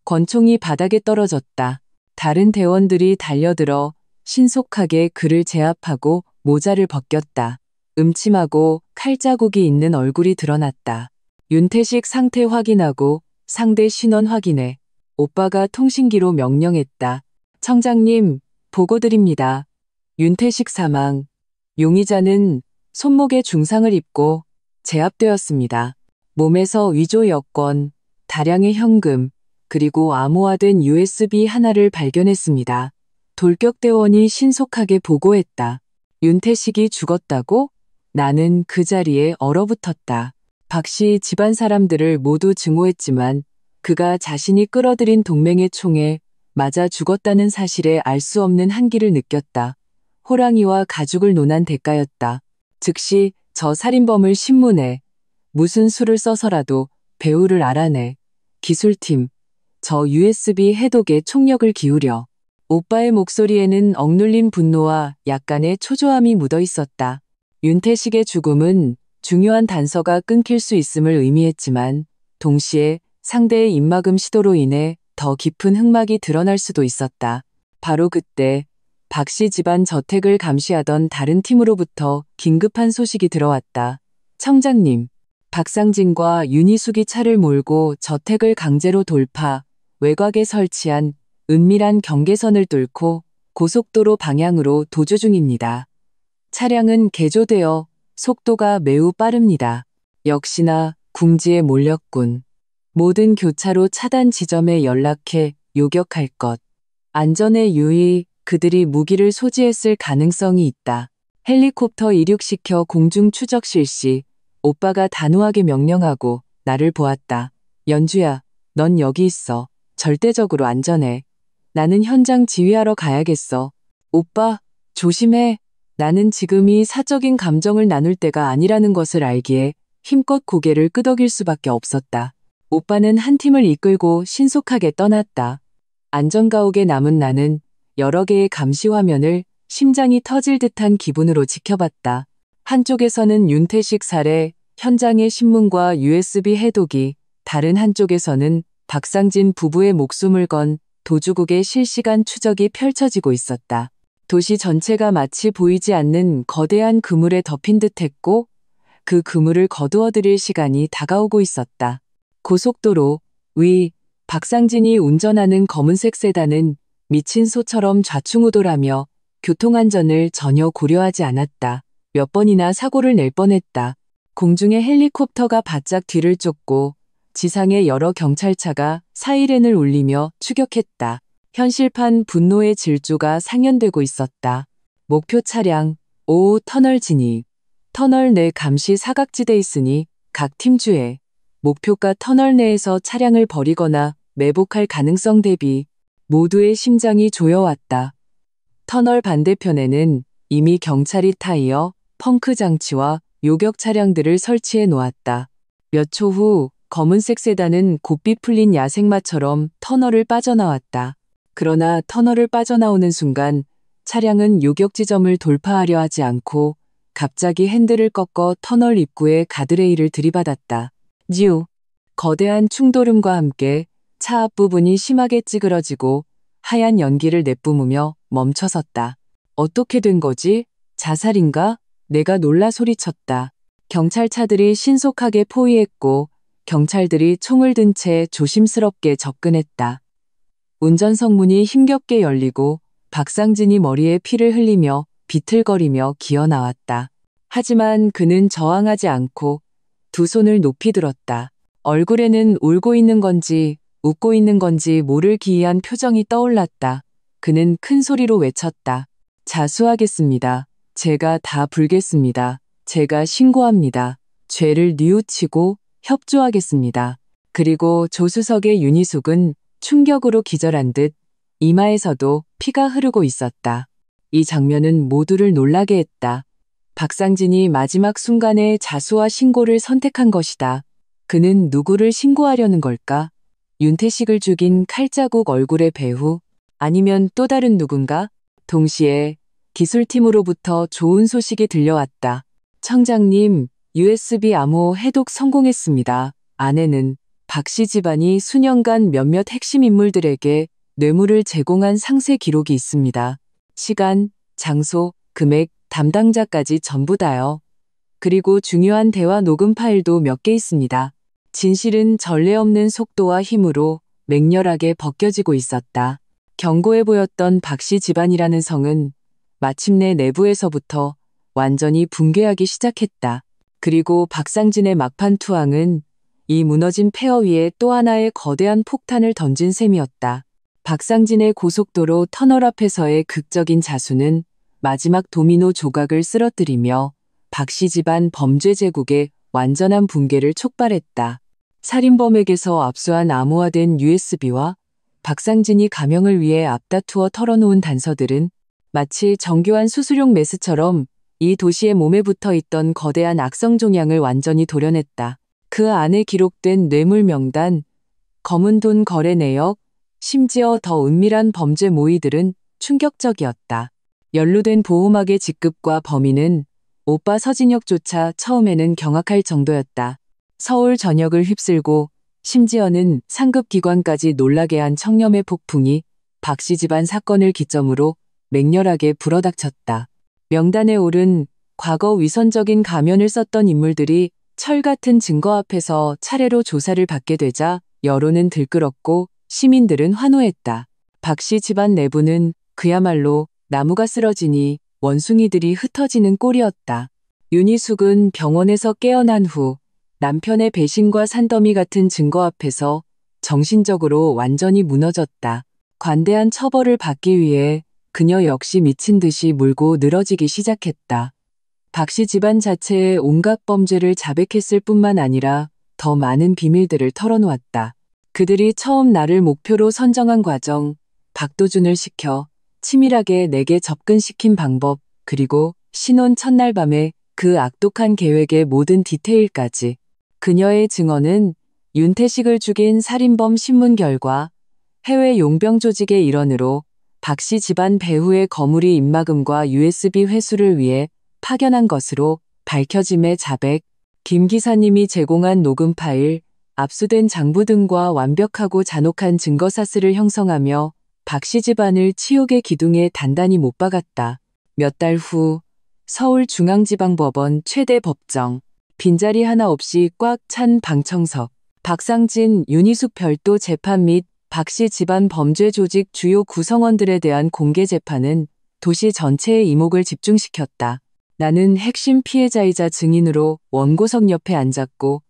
권총이 바닥에 떨어졌다. 다른 대원들이 달려들어 신속하게 그를 제압하고 모자를 벗겼다. 음침하고 칼자국이 있는 얼굴이 드러났다. 윤태식 상태 확인하고 상대 신원 확인해. 오빠가 통신기로 명령했다. 청장님, 보고드립니다. 윤태식 사망. 용의자는 손목에 중상을 입고 제압되었습니다. 몸에서 위조 여권, 다량의 현금, 그리고 암호화된 USB 하나를 발견했습니다. 돌격대원이 신속하게 보고했다. 윤태식이 죽었다고? 나는 그 자리에 얼어붙었다. 박씨 집안 사람들을 모두 증오했지만 그가 자신이 끌어들인 동맹의 총에 맞아 죽었다는 사실에 알 수 없는 한기를 느꼈다. 호랑이와 가죽을 논한 대가였다. 즉시 저 살인범을 신문해. 무슨 수를 써서라도 배후를 알아내. 기술팀, 저 USB 해독에 총력을 기울여. 오빠의 목소리에는 억눌린 분노와 약간의 초조함이 묻어 있었다. 윤태식의 죽음은 중요한 단서가 끊길 수 있음을 의미했지만 동시에 상대의 입막음 시도로 인해 더 깊은 흑막이 드러날 수도 있었다. 바로 그때 박씨 집안 저택을 감시하던 다른 팀으로부터 긴급한 소식이 들어왔다. 청장님, 박상진과 윤희숙이 차를 몰고 저택을 강제로 돌파, 외곽에 설치한 은밀한 경계선을 뚫고 고속도로 방향으로 도주 중입니다. 차량은 개조되어 속도가 매우 빠릅니다. 역시나 궁지에 몰렸군. 모든 교차로 차단 지점에 연락해 요격할 것. 안전에 유의, 그들이 무기를 소지했을 가능성이 있다. 헬리콥터 이륙시켜 공중 추적 실시. 오빠가 단호하게 명령하고 나를 보았다. 연주야, 넌 여기 있어. 절대적으로 안전해. 나는 현장 지휘하러 가야겠어. 오빠, 조심해. 나는 지금이 사적인 감정을 나눌 때가 아니라는 것을 알기에 힘껏 고개를 끄덕일 수밖에 없었다. 오빠는 한 팀을 이끌고 신속하게 떠났다. 안전가옥에 남은 나는 여러 개의 감시 화면을 심장이 터질 듯한 기분으로 지켜봤다. 한쪽에서는 윤태식 살해, 현장의 신문과 USB 해독이, 다른 한쪽에서는 박상진 부부의 목숨을 건 도주국의 실시간 추적이 펼쳐지고 있었다. 도시 전체가 마치 보이지 않는 거대한 그물에 덮인 듯했고 그 그물을 거두어들일 시간이 다가오고 있었다. 고속도로 위, 박상진이 운전하는 검은색 세단은 미친 소처럼 좌충우돌하며 교통안전을 전혀 고려하지 않았다. 몇 번이나 사고를 낼 뻔했다. 공중에 헬리콥터가 바짝 뒤를 쫓고 지상의 여러 경찰차가 사이렌을 울리며 추격했다. 현실판 분노의 질주가 상연되고 있었다. 목표 차량, 5호 터널 진입. 터널 내 감시 사각지대 있으니 각 팀 주의. 목표가 터널 내에서 차량을 버리거나 매복할 가능성 대비 모두의 심장이 조여왔다. 터널 반대편에는 이미 경찰이 타이어, 펑크 장치와 요격 차량들을 설치해 놓았다. 몇 초 후 검은색 세단은 곱비 풀린 야생마처럼 터널을 빠져나왔다. 그러나 터널을 빠져나오는 순간 차량은 요격 지점을 돌파하려 하지 않고 갑자기 핸들을 꺾어 터널 입구에 가드레일을 들이받았다. 뉴. 거대한 충돌음과 함께 차 앞부분이 심하게 찌그러지고 하얀 연기를 내뿜으며 멈춰섰다. 어떻게 된 거지? 자살인가? 내가 놀라 소리쳤다. 경찰차들이 신속하게 포위했고 경찰들이 총을 든 채 조심스럽게 접근했다. 운전석 문이 힘겹게 열리고 박상진이 머리에 피를 흘리며 비틀거리며 기어 나왔다. 하지만 그는 저항하지 않고 두 손을 높이 들었다. 얼굴에는 울고 있는 건지 웃고 있는 건지 모를 기이한 표정이 떠올랐다. 그는 큰 소리로 외쳤다. 자수하겠습니다. 제가 다 불겠습니다. 제가 신고합니다. 죄를 뉘우치고 협조하겠습니다. 그리고 조수석의 윤희숙은 충격으로 기절한 듯 이마에서도 피가 흐르고 있었다. 이 장면은 모두를 놀라게 했다. 박상진이 마지막 순간에 자수와 신고를 선택한 것이다. 그는 누구를 신고하려는 걸까? 윤태식을 죽인 칼자국 얼굴의 배후? 아니면 또 다른 누군가? 동시에 기술팀으로부터 좋은 소식이 들려왔다. 청장님, USB 암호 해독 성공했습니다. 아내는 박씨 집안이 수년간 몇몇 핵심 인물들에게 뇌물을 제공한 상세 기록이 있습니다. 시간, 장소, 금액, 담당자까지 전부 다요. 그리고 중요한 대화 녹음 파일도 몇 개 있습니다. 진실은 전례 없는 속도와 힘으로 맹렬하게 벗겨지고 있었다. 견고해 보였던 박씨 집안이라는 성은 마침내 내부에서부터 완전히 붕괴하기 시작했다. 그리고 박상진의 막판 투항은 이 무너진 폐허 위에 또 하나의 거대한 폭탄을 던진 셈이었다. 박상진의 고속도로 터널 앞에서의 극적인 자수는 마지막 도미노 조각을 쓰러뜨리며 박씨 집안 범죄 제국의 완전한 붕괴를 촉발했다. 살인범에게서 압수한 암호화된 USB와 박상진이 감형을 위해 앞다투어 털어놓은 단서들은 마치 정교한 수수용 메스처럼 이 도시의 몸에 붙어 있던 거대한 악성 종양을 완전히 도려냈다. 그 안에 기록된 뇌물 명단, 검은 돈 거래 내역, 심지어 더 은밀한 범죄 모의들은 충격적이었다. 연루된 보호막의 직급과 범인은 오빠 서진혁조차 처음에는 경악할 정도였다. 서울 전역을 휩쓸고 심지어는 상급 기관까지 놀라게 한 청렴의 폭풍이 박씨 집안 사건을 기점으로 맹렬하게 불어닥쳤다. 명단에 오른 과거 위선적인 가면을 썼던 인물들이 철 같은 증거 앞에서 차례로 조사를 받게 되자 여론은 들끓었고 시민들은 환호했다. 박씨 집안 내부는 그야말로 나무가 쓰러지니 원숭이들이 흩어지는 꼴이었다. 윤희숙은 병원에서 깨어난 후 남편의 배신과 산더미 같은 증거 앞에서 정신적으로 완전히 무너졌다. 관대한 처벌을 받기 위해 그녀 역시 미친 듯이 물고 늘어지기 시작했다. 박씨 집안 자체의 온갖 범죄를 자백했을 뿐만 아니라 더 많은 비밀들을 털어놓았다. 그들이 처음 나를 목표로 선정한 과정, 박도준을 시켜 치밀하게 내게 접근시킨 방법, 그리고 신혼 첫날 밤에 그 악독한 계획의 모든 디테일까지. 그녀의 증언은 윤태식을 죽인 살인범 신문 결과, 해외 용병 조직의 일원으로 박씨 집안 배후의 거물이 입막음과 USB 회수를 위해 파견한 것으로 밝혀짐의 자백, 김 기사님이 제공한 녹음 파일, 압수된 장부 등과 완벽하고 잔혹한 증거사슬을 형성하며 박씨 집안을 치욕의 기둥에 단단히 못 박았다. 몇 달 후 서울중앙지방법원 최대 법정, 빈자리 하나 없이 꽉 찬 방청석, 박상진, 윤희숙 별도 재판 및 박씨 집안 범죄 조직 주요 구성원들에 대한 공개 재판은 도시 전체의 이목을 집중시켰다. 나는 핵심 피해자이자 증인으로 원고석 옆에 앉았고,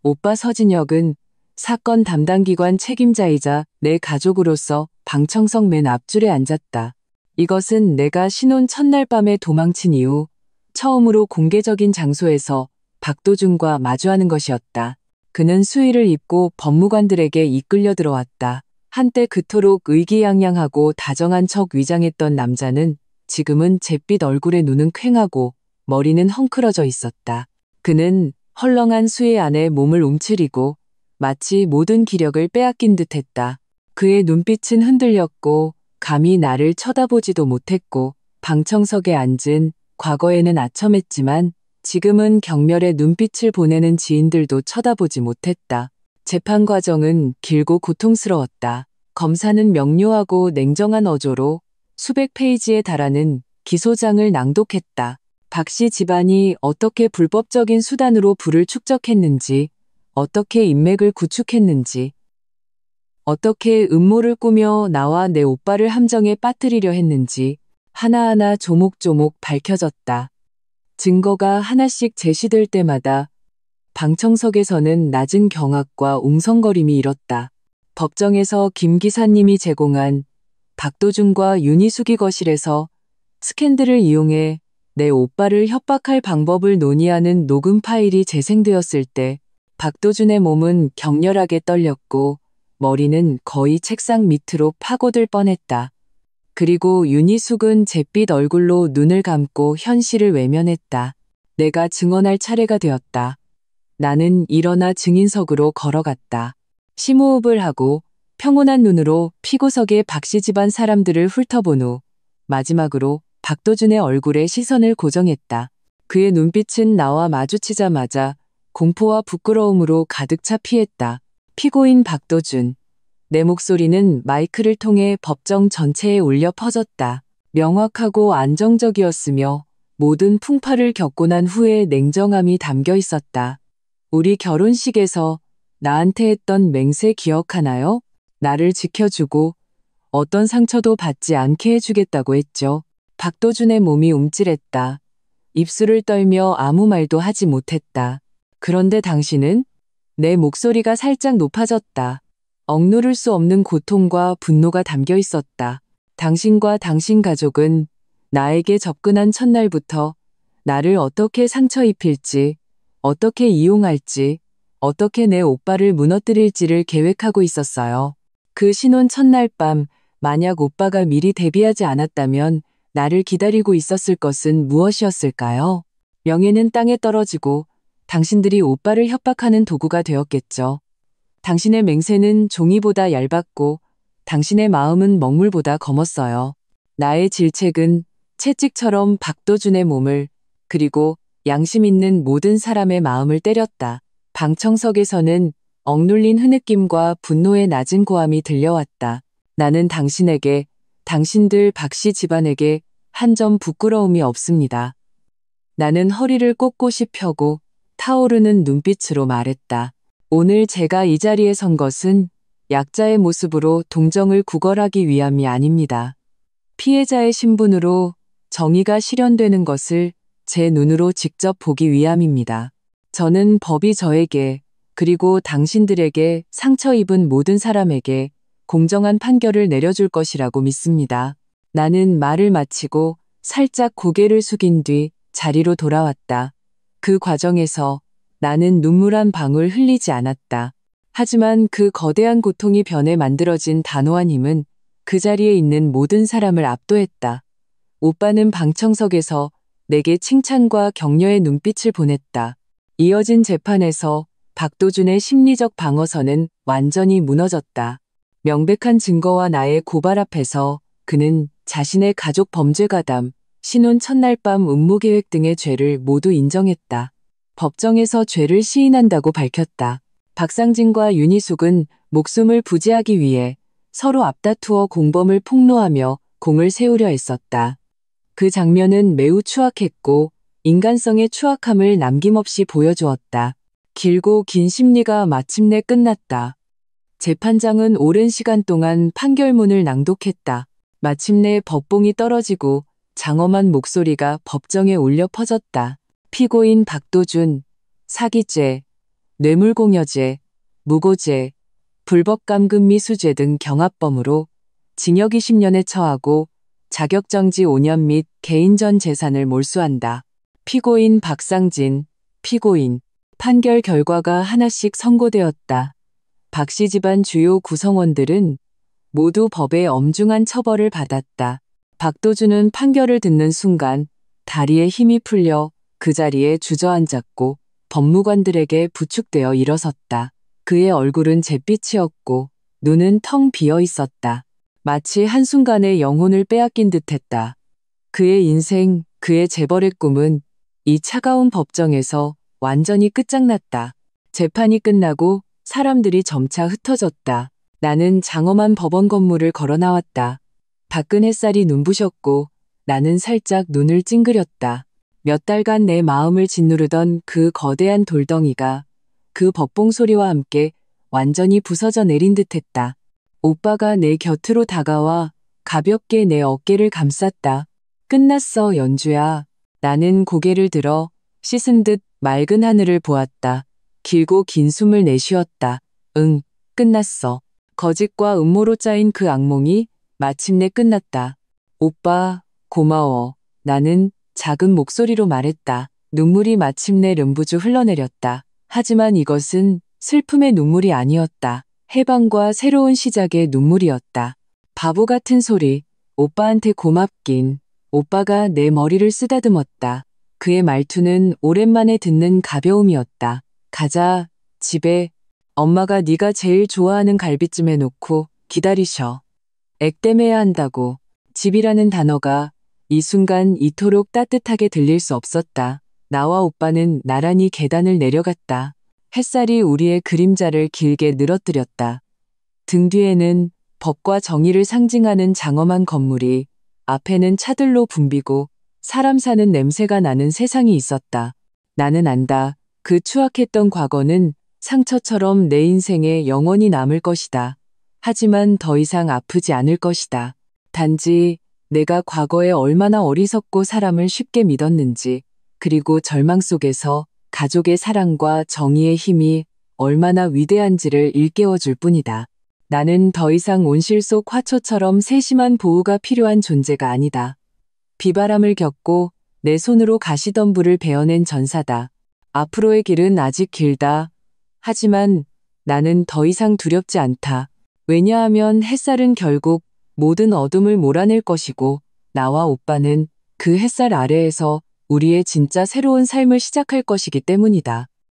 오빠 서진혁은 사건 담당 기관 책임자이자 내 가족으로서 방청석 맨 앞줄에 앉았다. 이것은 내가 신혼 첫날 밤에 도망친 이후 처음으로 공개적인 장소에서 박도준과 마주하는 것이었다. 그는 수의를 입고 법무관들에게 이끌려 들어왔다. 한때 그토록 의기양양하고 다정한 척 위장했던 남자는 지금은 잿빛 얼굴에 눈은 퀭하고 머리는 헝클어져 있었다. 그는 헐렁한 수의 안에 몸을 움츠리고 마치 모든 기력을 빼앗긴 듯했다. 그의 눈빛은 흔들렸고 감히 나를 쳐다보지도 못했고 방청석에 앉은 과거에는 아첨했지만 지금은 경멸의 눈빛을 보내는 지인들도 쳐다보지 못했다. 재판 과정은 길고 고통스러웠다. 검사는 명료하고 냉정한 어조로 수백 페이지에 달하는 기소장을 낭독했다. 박씨 집안이 어떻게 불법적인 수단으로 부를 축적했는지, 어떻게 인맥을 구축했는지, 어떻게 음모를 꾸며 나와 내 오빠를 함정에 빠뜨리려 했는지 하나하나 조목조목 밝혀졌다. 증거가 하나씩 제시될 때마다 방청석에서는 낮은 경악과 웅성거림이 일었다. 법정에서 김 기사님이 제공한 박도준과 윤희숙이 거실에서 스캔들을 이용해 내 오빠를 협박할 방법을 논의하는 녹음 파일이 재생되었을 때 박도준의 몸은 격렬하게 떨렸고 머리는 거의 책상 밑으로 파고들 뻔했다. 그리고 윤희숙은 잿빛 얼굴로 눈을 감고 현실을 외면했다. 내가 증언할 차례가 되었다. 나는 일어나 증인석으로 걸어갔다. 심호흡을 하고 평온한 눈으로 피고석의 박씨 집안 사람들을 훑어본 후 마지막으로 박도준의 얼굴에 시선을 고정했다. 그의 눈빛은 나와 마주치자마자 공포와 부끄러움으로 가득 차 피했다. 피고인 박도준. 내 목소리는 마이크를 통해 법정 전체에 울려 퍼졌다. 명확하고 안정적이었으며 모든 풍파를 겪고 난 후의 냉정함이 담겨 있었다. 우리 결혼식에서 나한테 했던 맹세 기억하나요? 나를 지켜주고 어떤 상처도 받지 않게 해주겠다고 했죠. 박도준의 몸이 움찔했다. 입술을 떨며 아무 말도 하지 못했다. 그런데 당신은? 내 목소리가 살짝 높아졌다. 억누를 수 없는 고통과 분노가 담겨 있었다. 당신과 당신 가족은 나에게 접근한 첫날부터 나를 어떻게 상처 입힐지, 어떻게 이용할지, 어떻게 내 오빠를 무너뜨릴지를 계획하고 있었어요. 그 신혼 첫날 밤, 만약 오빠가 미리 데뷔하지 않았다면 나를 기다리고 있었을 것은 무엇이었을까요? 명예는 땅에 떨어지고 당신들이 오빠를 협박하는 도구가 되었겠죠. 당신의 맹세는 종이보다 얇았고 당신의 마음은 먹물보다 검었어요. 나의 질책은 채찍처럼 박도준의 몸을 그리고 양심 있는 모든 사람의 마음을 때렸다. 방청석에서는 억눌린 흐느낌과 분노의 낮은 고함이 들려왔다. 나는 당신에게, 당신들 박씨 집안에게 한 점 부끄러움이 없습니다. 나는 허리를 꼿꼿이 펴고 타오르는 눈빛으로 말했다. 오늘 제가 이 자리에 선 것은 약자의 모습으로 동정을 구걸하기 위함이 아닙니다. 피해자의 신분으로 정의가 실현되는 것을 제 눈으로 직접 보기 위함입니다. 저는 법이 저에게 그리고 당신들에게 상처 입은 모든 사람에게 공정한 판결을 내려줄 것이라고 믿습니다. 나는 말을 마치고 살짝 고개를 숙인 뒤 자리로 돌아왔다. 그 과정에서 나는 눈물 한 방울 흘리지 않았다. 하지만 그 거대한 고통이 변해 만들어진 단호한 힘은 그 자리에 있는 모든 사람을 압도했다. 오빠는 방청석에서 내게 칭찬과 격려의 눈빛을 보냈다. 이어진 재판에서 박도준의 심리적 방어선은 완전히 무너졌다. 명백한 증거와 나의 고발 앞에서 그는 자신의 가족 범죄 가담, 신혼 첫날 밤 음모 계획 등의 죄를 모두 인정했다. 법정에서 죄를 시인한다고 밝혔다. 박상진과 윤희숙은 목숨을 부지하기 위해 서로 앞다투어 공범을 폭로하며 공을 세우려 했었다. 그 장면은 매우 추악했고 인간성의 추악함을 남김없이 보여주었다. 길고 긴 심리가 마침내 끝났다. 재판장은 오랜 시간 동안 판결문을 낭독했다. 마침내 법봉이 떨어지고 장엄한 목소리가 법정에 울려 퍼졌다. 피고인 박도준, 사기죄, 뇌물공여죄, 무고죄, 불법감금 미수죄 등 경합범으로 징역 20년에 처하고 자격정지 5년 및 개인 전 재산을 몰수한다. 피고인 박상진, 피고인. 판결 결과가 하나씩 선고되었다. 박씨 집안 주요 구성원들은 모두 법의 엄중한 처벌을 받았다. 박도준은 판결을 듣는 순간 다리에 힘이 풀려 그 자리에 주저앉았고 법무관들에게 부축되어 일어섰다. 그의 얼굴은 잿빛이었고 눈은 텅 비어 있었다. 마치 한순간에 영혼을 빼앗긴 듯했다. 그의 인생, 그의 재벌의 꿈은 이 차가운 법정에서 완전히 끝장났다. 재판이 끝나고 사람들이 점차 흩어졌다. 나는 장엄한 법원 건물을 걸어 나왔다. 밝은 햇살이 눈부셨고 나는 살짝 눈을 찡그렸다. 몇 달간 내 마음을 짓누르던 그 거대한 돌덩이가 그 법봉 소리와 함께 완전히 부서져 내린 듯했다. 오빠가 내 곁으로 다가와 가볍게 내 어깨를 감쌌다. 끝났어, 연주야. 나는 고개를 들어 씻은 듯 맑은 하늘을 보았다. 길고 긴 숨을 내쉬었다. 응, 끝났어. 거짓과 음모로 짜인 그 악몽이 마침내 끝났다. 오빠, 고마워. 나는 작은 목소리로 말했다. 눈물이 마침내 름부주 흘러내렸다. 하지만 이것은 슬픔의 눈물이 아니었다. 해방과 새로운 시작의 눈물이었다. 바보 같은 소리. 오빠한테 고맙긴. 오빠가 내 머리를 쓰다듬었다. 그의 말투는 오랜만에 듣는 가벼움이었다. 가자, 집에. 엄마가 네가 제일 좋아하는 갈비찜 해놓고 기다리셔. 액땜해야 한다고. 집이라는 단어가 이 순간 이토록 따뜻하게 들릴 수 없었다. 나와 오빠는 나란히 계단을 내려갔다. 햇살이 우리의 그림자를 길게 늘어뜨렸다. 등 뒤에는 법과 정의를 상징하는 장엄한 건물이, 앞에는 차들로 붐비고 사람 사는 냄새가 나는 세상이 있었다. 나는 안다. 그 추악했던 과거는 상처처럼 내 인생에 영원히 남을 것이다. 하지만 더 이상 아프지 않을 것이다. 단지 내가 과거에 얼마나 어리석고 사람을 쉽게 믿었는지, 그리고 절망 속에서 가족의 사랑과 정의의 힘이 얼마나 위대한지를 일깨워 줄 뿐이다. 나는 더 이상 온실 속 화초처럼 세심한 보호가 필요한 존재가 아니다. 비바람을 겪고 내 손으로 가시덤불을 베어낸 전사다. 앞으로의 길은 아직 길다. 하지만 나는 더 이상 두렵지 않다. 왜냐하면 햇살은 결국 모든 어둠을 몰아낼 것이고, 나와 오빠는 그 햇살 아래에서 우리의 진짜 새로운 삶을 시작할 것이기 때문이다.